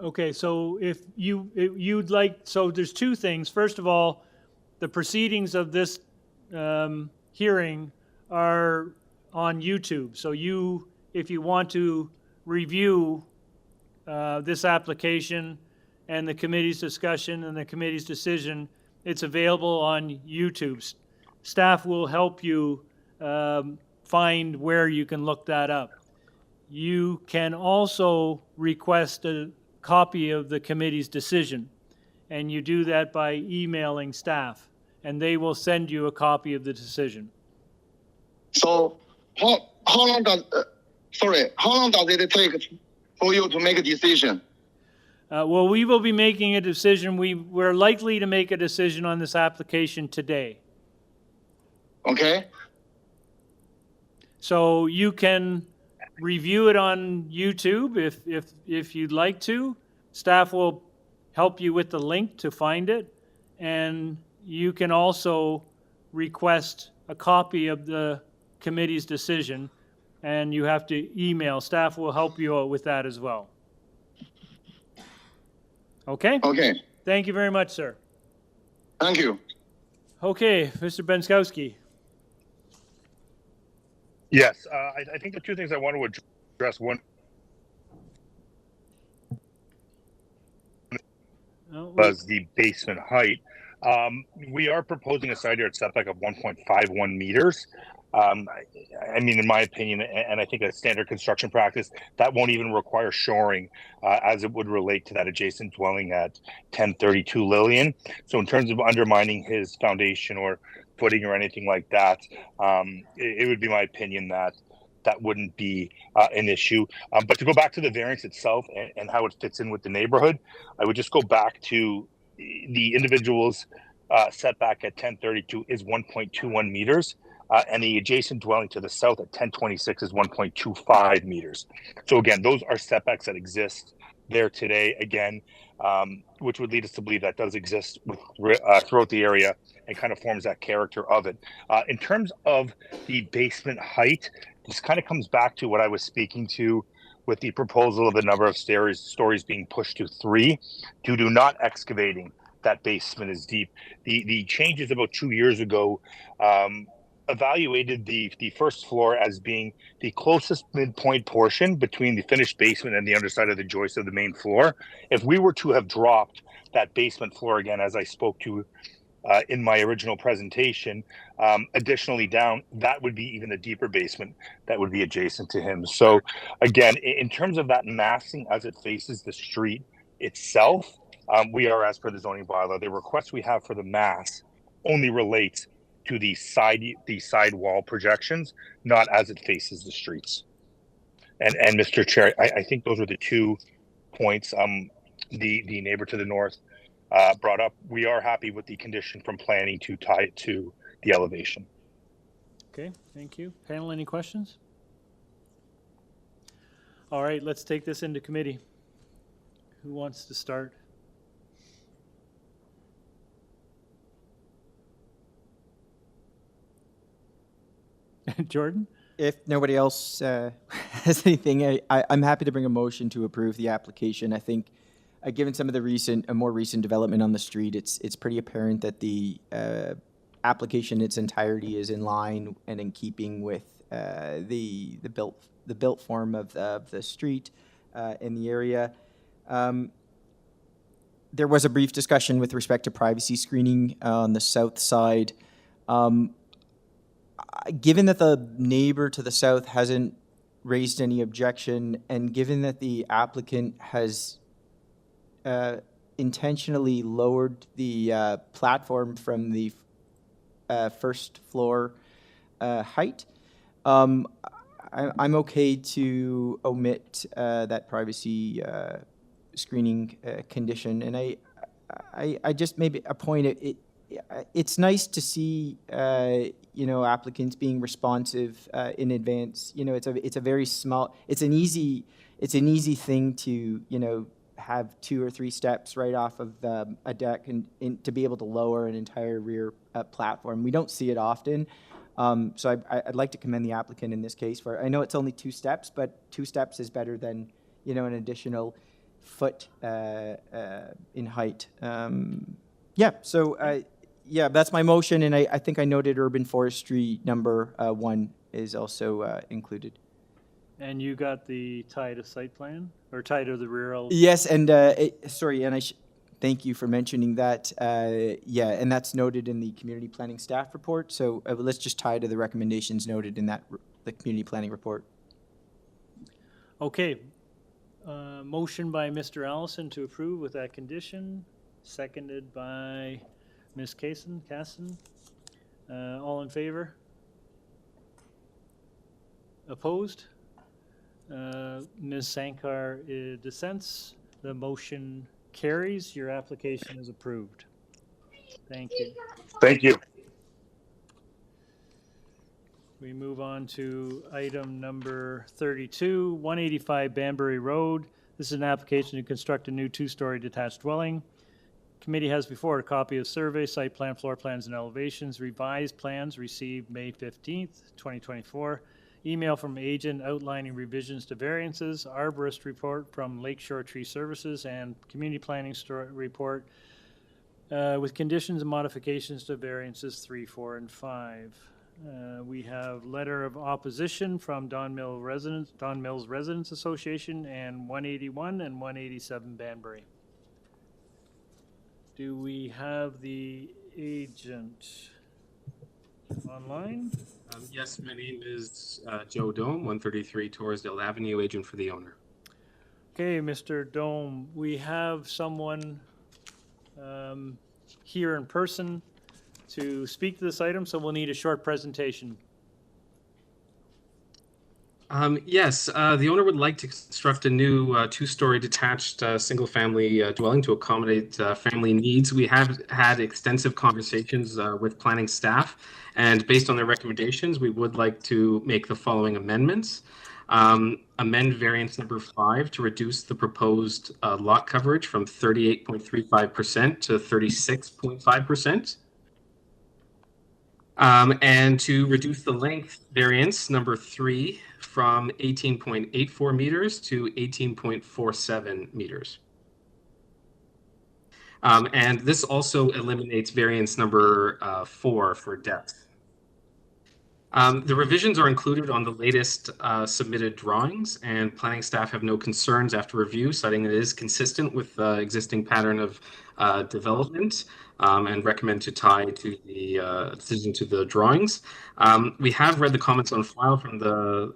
A: Okay, so if you'd like, so there's two things. First of all, the proceedings of this hearing are on YouTube. So if you want to review this application and the committee's discussion and the committee's decision, it's available on YouTube. Staff will help you find where you can look that up. You can also request a copy of the committee's decision, and you do that by emailing staff. and they will send you a copy of the decision.
C: So how long does it take for you to make a decision?
A: Well, we will be making a decision. We're likely to make a decision on this application today.
C: Okay.
A: So you can review it on YouTube if you'd like to. Staff will help you with the link to find it, and you can also request a copy of the committee's decision, and you have to email. Staff will help you out with that as well. Okay?
C: Okay.
A: Thank you very much, sir.
C: Thank you.
A: Okay, Mr. Benskowski.
R: Yes, I think the two things I want to address, one was the basement height. We are proposing a side yard setback of 1.51 meters. I mean, in my opinion, and I think a standard construction practice, that won't even require shoring as it would relate to that adjacent dwelling at 1032 Lillian. So in terms of undermining his foundation or footing or anything like that, it would be my opinion that that wouldn't be an issue. But to go back to the variance itself and how it fits in with the neighborhood, I would just go back to the individual's setback at 1032 is 1.21 meters. And the adjacent dwelling to the south at 1026 is 1.25 meters. So again, those are setbacks that exist there today, again, which would lead us to believe that does exist throughout the area and kind of forms that character of it. In terms of the basement height, this kind of comes back to what I was speaking to with the proposal of the number of stories being pushed to 3 due to not excavating that basement is deep. The changes about 2 years ago evaluated the first floor as being the closest midpoint portion between the finished basement and the underside of the joist of the main floor. If we were to have dropped that basement floor again, as I spoke to in my original presentation, additionally down, that would be even a deeper basement that would be adjacent to him. So again, in terms of that massing as it faces the street itself, we are, as per the zoning bylaw, the request we have for the mass only relates to the side wall projections, not as it faces the streets. And Mr. Chair, I think those are the 2 points the neighbor to the north brought up. We are happy with the condition from planning to tie it to the elevation.
A: Okay, thank you. Panel, any questions? All right, let's take this into committee. Who wants to start? Jordan?
D: If nobody else has anything, I'm happy to bring a motion to approve the application. I think, given some of the more recent development on the street, it's pretty apparent that the application in its entirety is in line and in keeping with the built form of the street in the area. There was a brief discussion with respect to privacy screening on the south side. Given that the neighbor to the south hasn't raised any objection, and given that the applicant has intentionally lowered the platform from the first floor height, I'm okay to omit that privacy screening condition. And I just maybe a point. It's nice to see applicants being responsive in advance. It's a very small. It's an easy thing to have 2 or 3 steps right off of a deck and to be able to lower an entire rear platform. We don't see it often. So I'd like to commend the applicant in this case for. I know it's only 2 steps, but 2 steps is better than an additional foot in height. Yeah, that's my motion, and I think I noted urban forestry number 1 is also included.
A: And you got the tie to site plan or tie to the rear?
D: Yes, and sorry, and thank you for mentioning that. Yeah, and that's noted in the community planning staff report. So let's just tie to the recommendations noted in that the community planning report.
A: Okay. Motion by Mr. Allison to approve with that condition, seconded by Ms. Casson? All in favor? Opposed? Ms. Sankar dissents. The motion carries. Your application is approved. Thank you.
R: Thank you.
A: We move on to item number 32, 185 Banbury Road. This is an application to construct a new two-story detached dwelling. Committee has before it a copy of survey, site plan, floor plans, and elevations. Revised plans received May 15th, 2024. Email from agent outlining revisions to variances. Arborist report from Lakeshore Tree Services and community planning report with conditions and modifications to variances 3, 4, and 5. We have letter of opposition from Don Mills Residents Association and 181 and 187 Banbury. Do we have the agent online?
U: Yes, my name is Joe Dome, 133 Torresdale Avenue, agent for the owner.
A: Okay, Mr. Dome, we have someone here in person to speak to this item, so we'll need a short presentation.
U: Yes, the owner would like to construct a new two-story detached single-family dwelling to accommodate family needs. We have had extensive conversations with planning staff, and based on their recommendations, we would like to make the following amendments. Amend variance number 5 to reduce the proposed lot coverage from 38.35% to 36.5%. And to reduce the length variance number 3 from 18.84 meters to 18.47 meters. And this also eliminates variance number 4 for depth. The revisions are included on the latest submitted drawings, and planning staff have no concerns after review, citing it is consistent with the existing pattern of development, and recommend to tie to the decision to the drawings. We have read the comments on file from the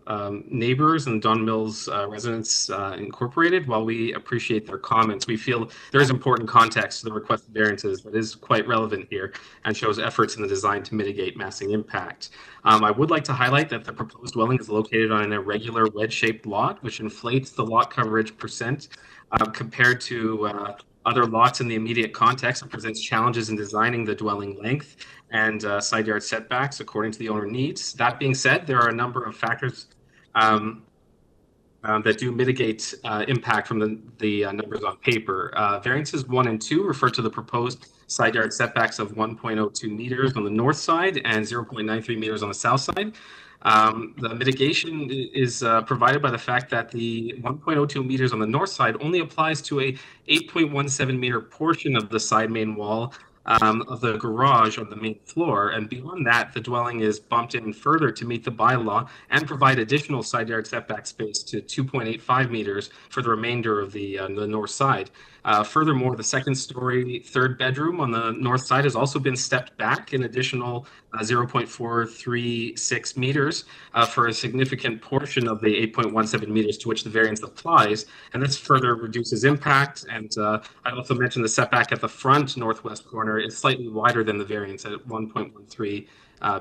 U: neighbors and Don Mills Residents Incorporated. While we appreciate their comments, we feel there is important context to the requested variances that is quite relevant here and shows efforts in the design to mitigate massing impact. I would like to highlight that the proposed dwelling is located on an irregular wedge-shaped lot, which inflates the lot coverage percent compared to other lots in the immediate context. It presents challenges in designing the dwelling length and side yard setbacks according to the owner needs. That being said, there are a number of factors that do mitigate impact from the numbers on paper. Variances 1 and 2 refer to the proposed side yard setbacks of 1.02 meters on the north side and 0.93 meters on the south side. The mitigation is provided by the fact that the 1.02 meters on the north side only applies to a 8.17 meter portion of the side main wall of the garage on the main floor, and beyond that, the dwelling is bumped in further to meet the bylaw and provide additional side yard setback space to 2.85 meters for the remainder of the north side. Furthermore, the second story, third bedroom on the north side has also been stepped back an additional 0.436 meters for a significant portion of the 8.17 meters to which the variance applies, and this further reduces impact. And I also mentioned the setback at the front northwest corner is slightly wider than the variance at 1.13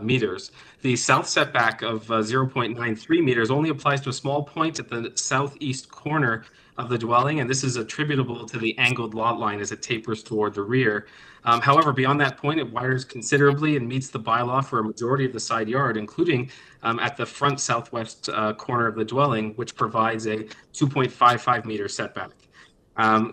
U: meters. The south setback of 0.93 meters only applies to a small point at the southeast corner of the dwelling, and this is attributable to the angled lot line as it tapers toward the rear. However, beyond that point, it widens considerably and meets the bylaw for a majority of the side yard, including at the front southwest corner of the dwelling, which provides a 2.55 meter setback.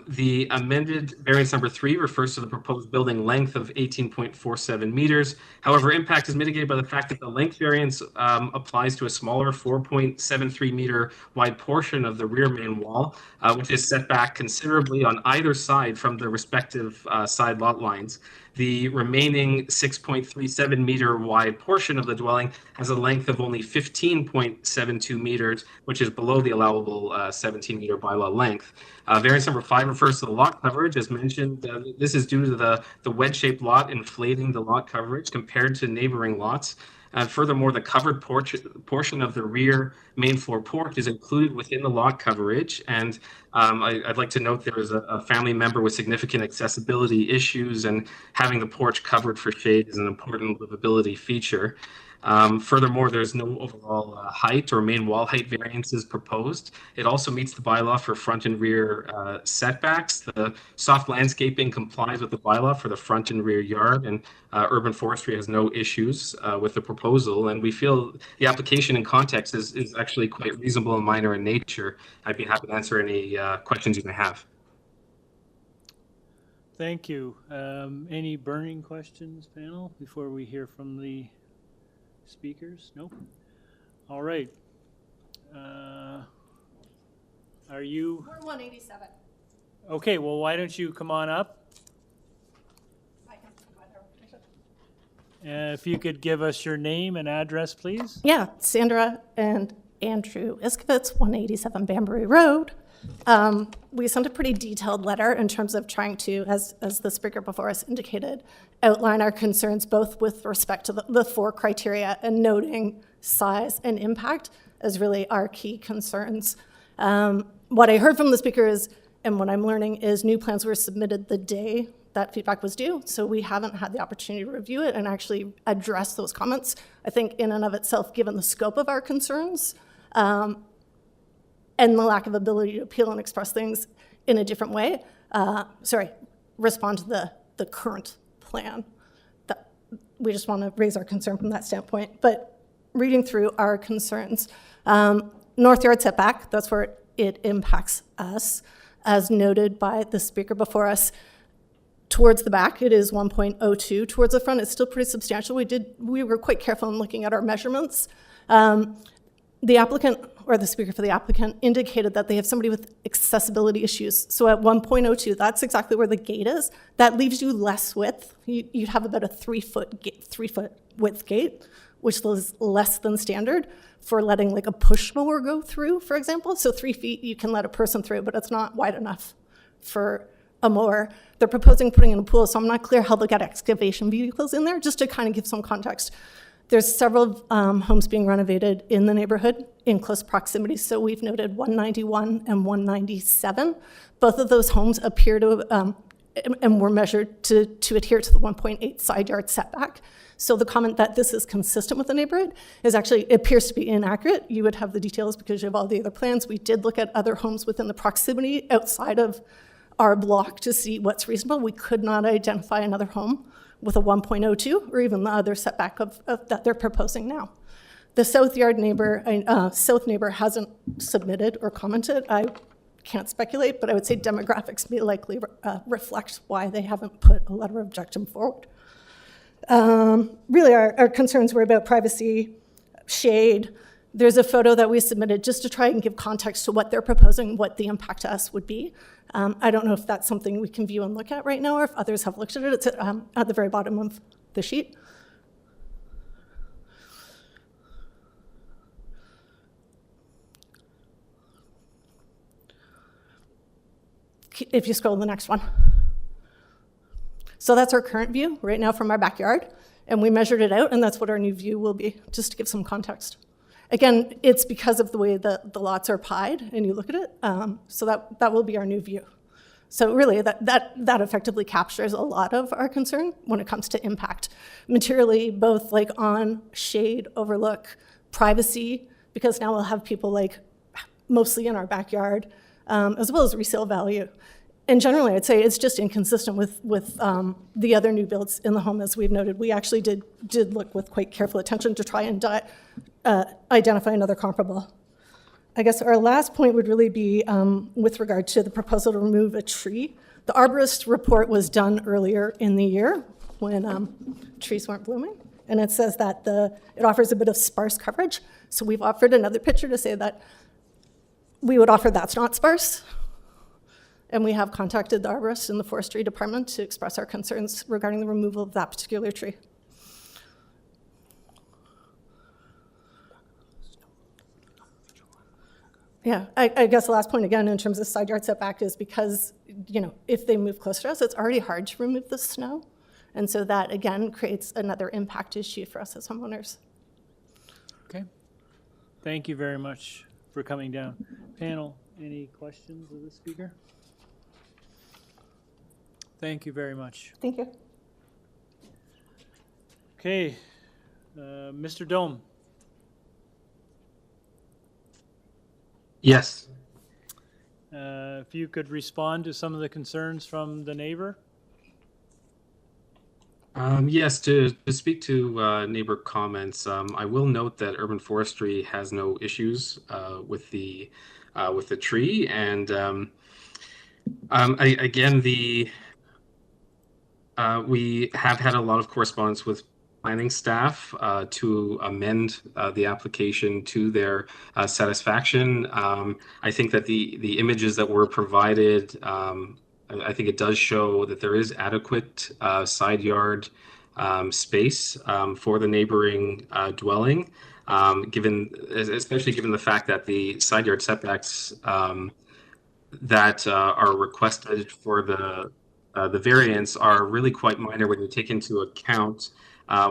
U: The amended variance number 3 refers to the proposed building length of 18.47 meters. However, impact is mitigated by the fact that the length variance applies to a smaller 4.73 meter wide portion of the rear main wall, which is set back considerably on either side from the respective side lot lines. The remaining 6.37 meter wide portion of the dwelling has a length of only 15.72 meters, which is below the allowable 17 meter bylaw length. Variance number 5 refers to the lot coverage. As mentioned, this is due to the wedge-shaped lot inflating the lot coverage compared to neighboring lots. And furthermore, the covered portion of the rear main floor porch is included within the lot coverage. And I'd like to note there is a family member with significant accessibility issues, and having the porch covered for shade is an important livability feature. Furthermore, there's no overall height or main wall height variances proposed. It also meets the bylaw for front and rear setbacks. The soft landscaping complies with the bylaw for the front and rear yard, and urban forestry has no issues with the proposal. And we feel the application in context is actually quite reasonable and minor in nature. I'd be happy to answer any questions you may have.
A: Thank you. Any burning questions, panel, before we hear from the speakers? Nope. All right. Are you?
F: We're 187.
A: Okay, well, why don't you come on up? If you could give us your name and address, please.
F: Yeah, Sandra and Andrew Iskovitz, 187 Banbury Road. We sent a pretty detailed letter in terms of trying to, as the speaker before us indicated, outline our concerns both with respect to the four criteria and noting size and impact as really our key concerns. What I heard from the speaker is, and what I'm learning is, new plans were submitted the day that feedback was due, so we haven't had the opportunity to review it and actually address those comments. I think in and of itself, given the scope of our concerns, and the lack of ability to appeal and express things in a different way, respond to the current plan. That we just want to raise our concern from that standpoint. But reading through our concerns, north yard setback, that's where it impacts us. As noted by the speaker before us, towards the back, it is 1.02. Towards the front, it's still pretty substantial. We were quite careful in looking at our measurements. The applicant, or the speaker for the applicant, indicated that they have somebody with accessibility issues. So at 1.02, that's exactly where the gate is. That leaves you less width. You'd have about a 3 foot width gate, which is less than standard for letting like a push mower go through, for example. So 3 feet you can let a person through, but it's not wide enough for a mower. They're proposing putting in a pool, so I'm not clear how they'll get excavation vehicles in there, just to kind of give some context. There's several homes being renovated in the neighborhood in close proximity, so we've noted 191 and 197. Both of those homes appear to, and were measured to adhere to the 1.8 side yard setback. So the comment that this is consistent with the neighborhood is actually, appears to be inaccurate. You would have the details because you have all the other plans. We did look at other homes within the proximity outside of our block to see what's reasonable. We could not identify another home with a 1.02 or even the other setback of that they're proposing now. The south neighbor hasn't submitted or commented. I can't speculate, but I would say demographics may likely reflect why they haven't put a letter of objection forward. Really, our concerns were about privacy, shade. There's a photo that we submitted just to try and give context to what they're proposing, what the impact to us would be. I don't know if that's something we can view and look at right now, or if others have looked at it. It's at the very bottom of the sheet. If you scroll to the next one. So that's our current view right now from our backyard, and we measured it out, and that's what our new view will be, just to give some context. Again, it's because of the way the lots are pied, and you look at it, so that will be our new view. So really, that effectively captures a lot of our concern when it comes to impact. Materially, both like on shade, overlook, privacy, because now we'll have people like mostly in our backyard, as well as resale value. And generally, I'd say it's just inconsistent with the other new builds in the home, as we've noted. We actually did look with quite careful attention to try and identify another comparable. I guess our last point would really be with regard to the proposal to remove a tree. The arborist report was done earlier in the year when trees weren't blooming, and it says that it offers a bit of sparse coverage. So we've offered another picture to say that we would offer that's not sparse. And we have contacted the arborist in the forestry department to express our concerns regarding the removal of that particular tree. Yeah, I guess the last point again in terms of side yard setback is because, if they move closer to us, it's already hard to remove the snow. And so that again creates another impact issue for us as homeowners.
A: Thank you very much for coming down. Panel, any questions of the speaker? Thank you very much.
F: Thank you.
A: Okay, Mr. Dome.
U: Yes.
A: If you could respond to some of the concerns from the neighbor?
U: Yes, to speak to neighbor comments, I will note that urban forestry has no issues with the tree, and again, we have had a lot of correspondence with planning staff to amend the application to their satisfaction. I think that the images that were provided, I think it does show that there is adequate side yard space for the neighboring dwelling, especially given the fact that the side yard setbacks that are requested for the variance are really quite minor when you take into account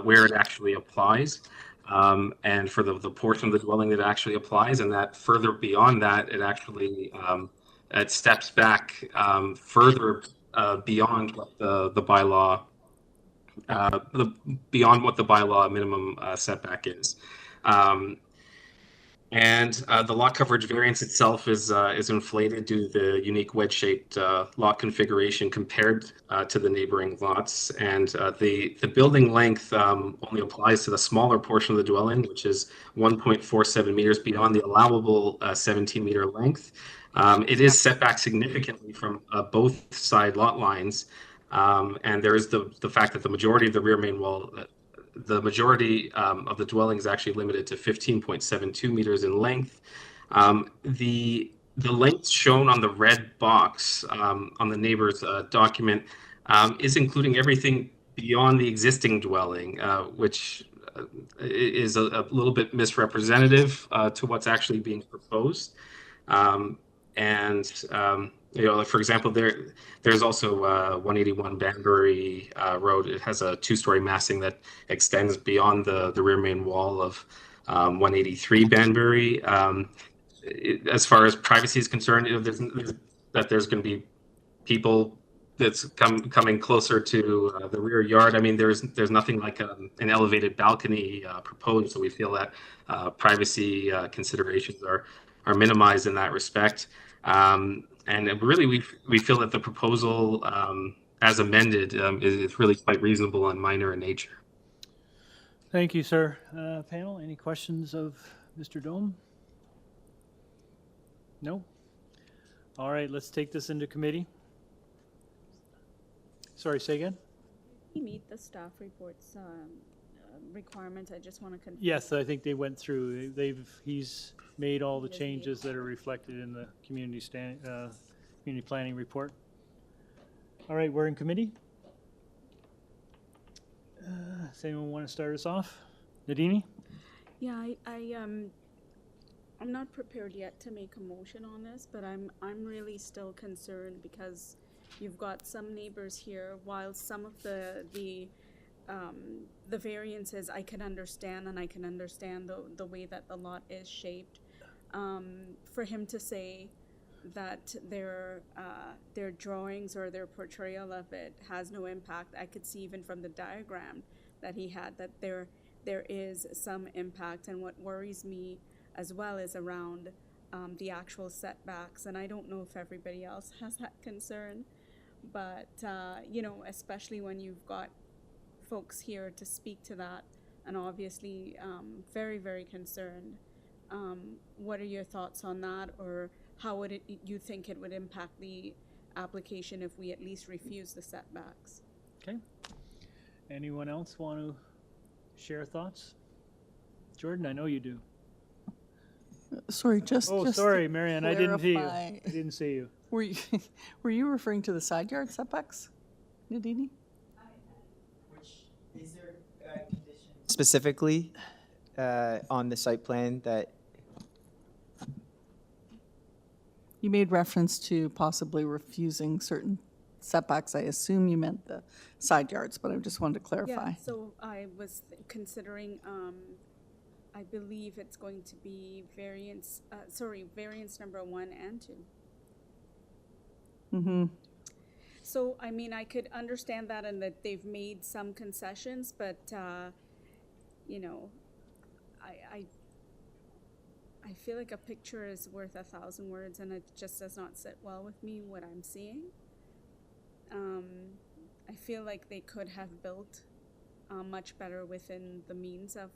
U: where it actually applies, and for the portion of the dwelling that actually applies, and that further beyond that, it actually it steps back further beyond what the bylaw beyond what the bylaw minimum setback is. And the lot coverage variance itself is inflated due to the unique wedge-shaped lot configuration compared to the neighboring lots. And the building length only applies to the smaller portion of the dwelling, which is 1.47 meters beyond the allowable 17-meter length. It is set back significantly from both side lot lines. And there is the fact that the majority of the rear main wall, the majority of the dwelling is actually limited to 15.72 meters in length. The length shown on the red box on the neighbor's document is including everything beyond the existing dwelling, which is a little bit misrepresentative to what's actually being proposed. You know, like for example, there's also 181 Banbury Road. It has a two-story massing that extends beyond the rear main wall of 183 Banbury. As far as privacy is concerned, you know, there's going to be people that's coming closer to the rear yard. I mean, there's nothing like an elevated balcony proposed, so we feel that privacy considerations are minimized in that respect. And really, we feel that the proposal, as amended, is really quite reasonable and minor in nature.
A: Thank you, sir. Panel, any questions of Mr. Dome? No? All right, let's take this into committee. Sorry, say again?
H: You meet the staff reports requirements. I just want to confirm.
A: Yes, I think they went through. He's made all the changes that are reflected in the community planning report. All right, we're in committee. Does anyone want to start us off? Nadini?
H: Yeah, I'm not prepared yet to make a motion on this, but I'm really still concerned because you've got some neighbors here. While some of the variances I can understand, and I can understand the way that the lot is shaped, for him to say that their drawings or their portrayal of it has no impact, I could see even from the diagram that he had that there is some impact. And what worries me as well is around the actual setbacks. And I don't know if everybody else has that concern, but you know, especially when you've got folks here to speak to that, and obviously very, very concerned. What are your thoughts on that, or how would you think it would impact the application if we at least refuse the setbacks?
A: Okay. Anyone else want to share thoughts? Jordan, I know you do.
M: Sorry, just.
A: Oh,
M: just
A: sorry,
M: to
A: Marianne, I didn't see you.
M: clarify.
A: I didn't see you.
M: Were you referring to the side yard setbacks, Nadini?
D: Is there a condition specifically on the site plan that
M: You made reference to possibly refusing certain setbacks. I assume you meant the side yards, but I just wanted to clarify.
H: Yeah, so I was considering I believe it's going to be variance number 1 and 2.
M: Mm-hmm.
H: So, I mean, I could understand that and that they've made some concessions, but, you know, I feel like a picture is worth 1,000 words, and it just does not sit well with me what I'm seeing. I feel like they could have built much better within the means of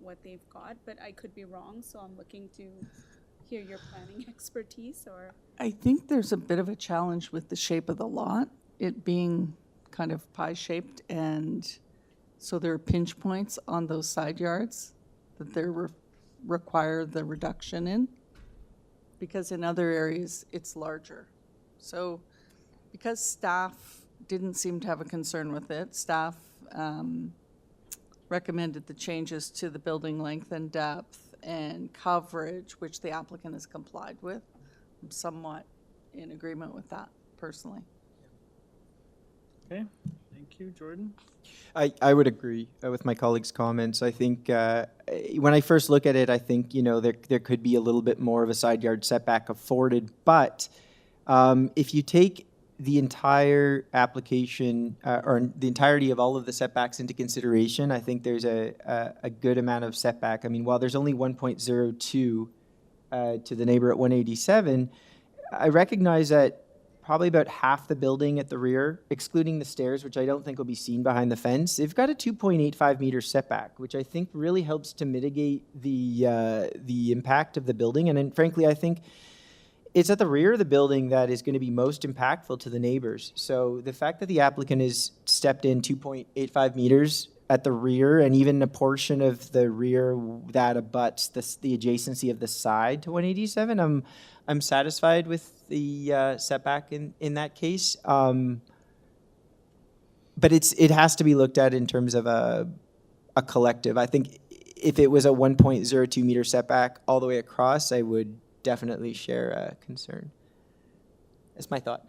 H: what they've got, but I could be wrong, so I'm looking to hear your planning expertise. Or
M: I think there's a bit of a challenge with the shape of the lot, it being kind of pie-shaped, and so there are pinch points on those side yards that they're require the reduction in, because in other areas it's larger. So because staff didn't seem to have a concern with it, staff recommended the changes to the building length and depth and coverage, which the applicant has complied with. I'm somewhat in agreement with that personally.
A: Okay, thank you, Jordan.
D: I would agree with my colleagues' comments. I think when I first look at it, I think, you know, there could be a little bit more of a side yard setback afforded. But if you take the entire application or the entirety of all of the setbacks into consideration, I think there's a good amount of setback. I mean, while there's only 1.02 to the neighbor at 187, I recognize that probably about half the building at the rear, excluding the stairs, which I don't think will be seen behind the fence, they've got a 2.85 meter setback, which I think really helps to mitigate the impact of the building. And then, frankly, I think it's at the rear of the building that is going to be most impactful to the neighbors. So the fact that the applicant has stepped in 2.85 meters at the rear, and even a portion of the rear that abuts the adjacency of the side to 187, I'm satisfied with the setback in that case. But it has to be looked at in terms of a collective. I think if it was a 1.02 meter setback all the way across, I would definitely share a concern. That's my thought.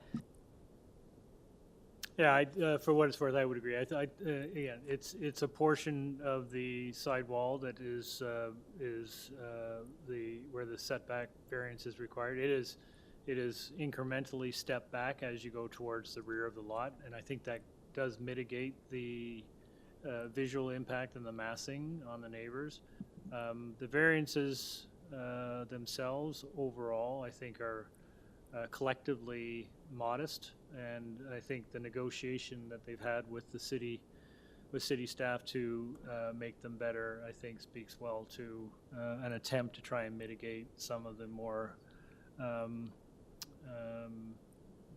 A: Yeah, for what it's worth, I would agree. Again, it's a portion of the side wall that is where the setback variance is required. It is incrementally stepped back as you go towards the rear of the lot, and I think that does mitigate the visual impact and the massing on the neighbors. The variances themselves overall, I think, are collectively modest, and I think the negotiation that they've had with the city, with city staff to make them better, I think speaks well to an attempt to try and mitigate some of the more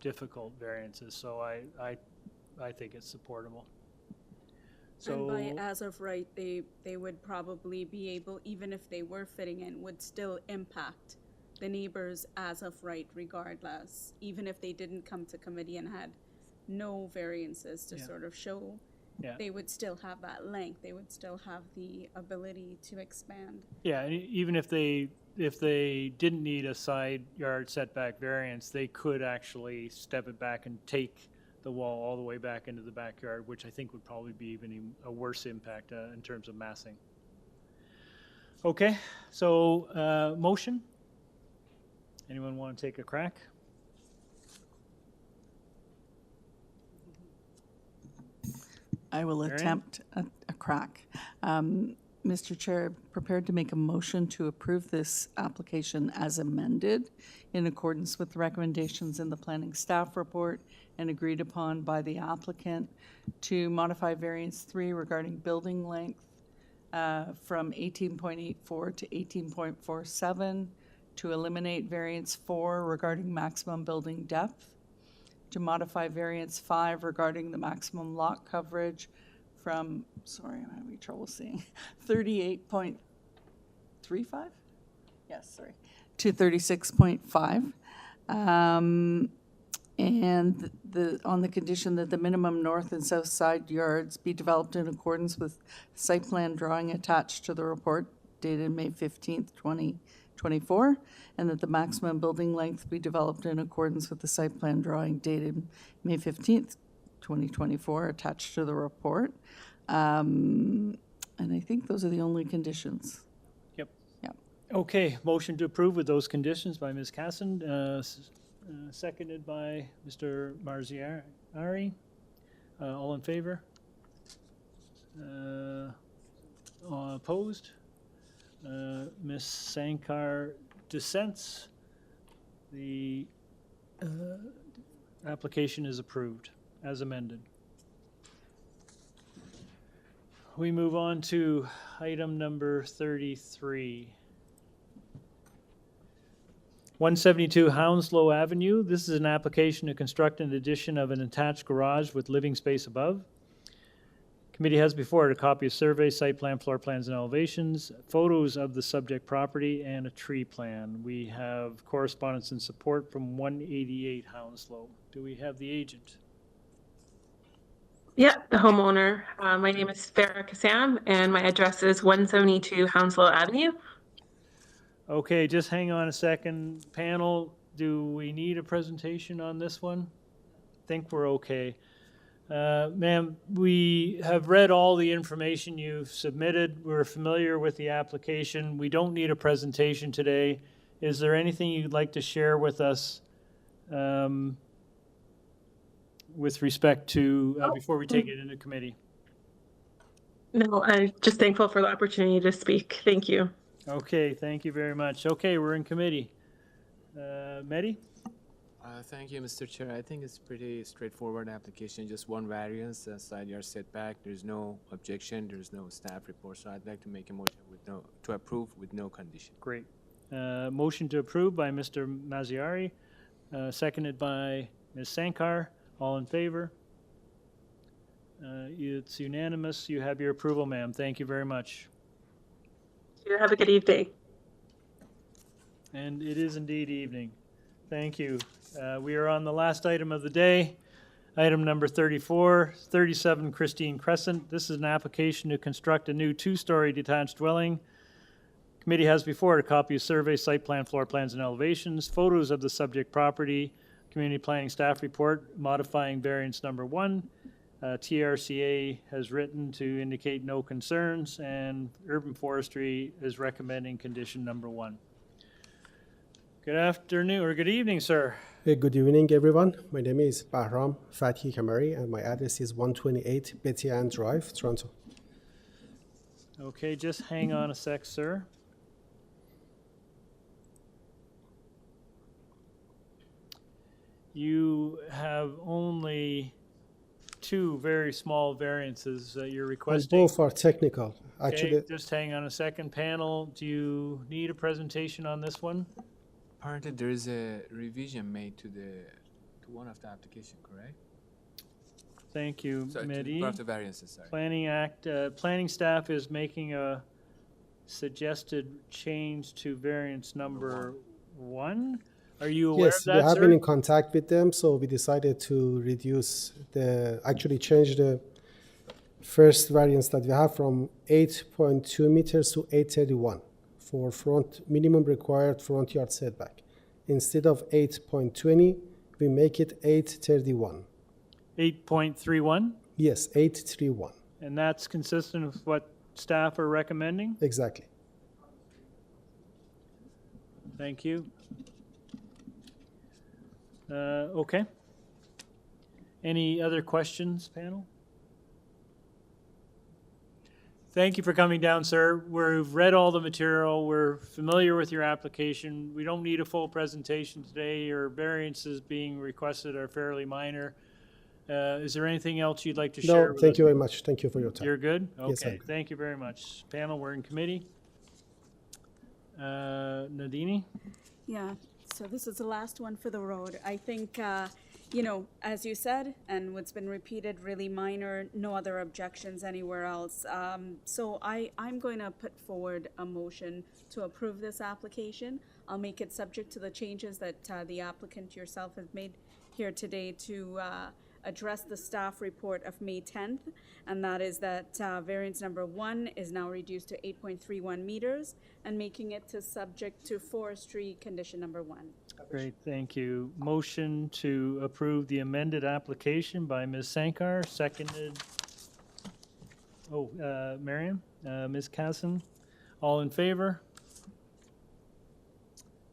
A: difficult variances. So I think it's supportable. So,
H: and by as of right, they would probably be able, even if they were fitting in, would still impact the neighbors as of right regardless, even if they didn't come to committee and had no variances to sort of show, they would still have that length, they would still have the ability to expand.
A: Yeah, and even if they didn't need a side yard setback variance, they could actually step it back and take the wall all the way back into the backyard, which I think would probably be even a worse impact in terms of massing. Okay, so motion? Anyone want to take a crack?
M: I will attempt a crack. Mr. Chair, prepared to make a motion to approve this application as amended in accordance with the recommendations in the planning staff report and agreed upon by the applicant to modify variance 3 regarding building length from 18.84 to 18.47, to eliminate variance 4 regarding maximum building depth, to modify variance 5 regarding the maximum lot coverage from, sorry, I'm having trouble seeing, 38.35? Yes, sorry, to 36.5. And on the condition that the minimum north and south side yards be developed in accordance with site plan drawing attached to the report dated May 15th, 2024, and that the maximum building length be developed in accordance with the site plan drawing dated May 15th, 2024, attached to the report. And I think those are the only conditions.
A: Okay, motion to approve with those conditions by Ms. Casson, seconded by Mr. Marziari. All in favor? All opposed? Ms. Sankar dissents. The application is approved as amended. We move on to item number 33. 172 Hounslow Avenue. This is an application to construct an addition of an attached garage with living space above. Committee has before it a copy of survey, site plan, floor plans, and elevations, photos of the subject property, and a tree plan. We have correspondence and support from 188 Hounslow. Do we have the agent?
G: Yeah, the homeowner. My name is Farah Kassam, and my address is 172 Hounslow Avenue.
A: Okay, just hang on a second. Panel, do we need a presentation on this one? I think we're okay. Ma'am, we have read all the information you've submitted. We're familiar with the application. We don't need a presentation today. Is there anything you'd like to share with us with respect to, before we take it into committee?
G: No, I'm just thankful for the opportunity to speak. Thank you.
A: Okay, thank you very much. Okay, we're in committee. Mehdi?
K: Thank you, Mr. Chair. I think it's pretty straightforward application, just one variance, side yard setback. There's no objection, there's no staff report, so I'd like to make a motion to approve with no condition.
A: Great. Motion to approve by Mr. Mazziari, seconded by Ms. Sankar. All in favor? It's unanimous. You have your approval, ma'am. Thank you very much.
G: You have a good evening.
A: And it is indeed evening. Thank you. We are on the last item of the day, item number 34, 37 Christine Crescent. This is an application to construct a new two-story detached dwelling. Committee has before it a copy of survey, site plan, floor plans, and elevations, photos of the subject property, community planning staff report modifying variance number 1. TRCA has written to indicate no concerns, and Urban Forestry is recommending condition number 1. Good afternoon, or good evening, sir.
V: Hey, good evening, everyone. My name is Bahram Fatih Kamari, and my address is 128 Betty Ann Drive, Toronto.
A: Okay, just hang on a sec, sir. You have only 2 very small variances that you're requesting.
V: Both are technical. Actually,
A: Okay, just hang on a second. Panel, do you need a presentation on this one?
K: Apparently, there is a revision made to one of the application, correct?
A: Thank you,
K: Sorry, to
A: Mehdi.
K: one of the variances, sorry.
A: Planning staff is making a suggested change to variance number 1. Are you aware
V: yes,
A: of that,
V: we have
A: sir?
V: been in contact with them, so we decided to change the first variance that we have from 8.2 meters to 831 for minimum required front yard setback. Instead of 8.20, we make it 831.
A: 8.31?
V: Yes, 831.
A: And that's consistent with what staff are recommending?
V: Exactly.
A: Thank you. Okay. Any other questions, panel? Thank you for coming down, sir. We've read all the material. We're familiar with your application. We don't need a full presentation today. Your variances being requested are fairly minor. Is there anything else you'd like to share
V: No,
A: with
V: thank
A: us?
V: you very much. Thank you for your time.
A: You're good?
V: Yes, I'm
A: Okay,
V: good.
A: thank you very much. Panel, we're in committee. Nadini?
H: Yeah, so this is the last one for the road. I think, you know, as you said, and what's been repeated, really minor, no other objections anywhere else. So I'm going to put forward a motion to approve this application. I'll make it subject to the changes that the applicant yourself has made here today to address the staff report of May 10th, and that is that variance number 1 is now reduced to 8.31 meters and making it to subject to forestry condition number 1.
A: Great, thank you. Motion to approve the amended application by Ms. Sankar, seconded. Mariam, Ms. Casson, all in favor?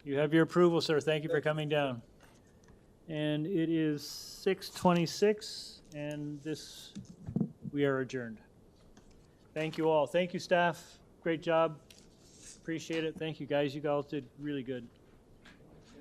A: You have your approval, sir. Thank you for coming down. And it is 6:26, and we are adjourned. Thank you all. Thank you, staff. Great job. Appreciate it. Thank you, guys. You all did really good.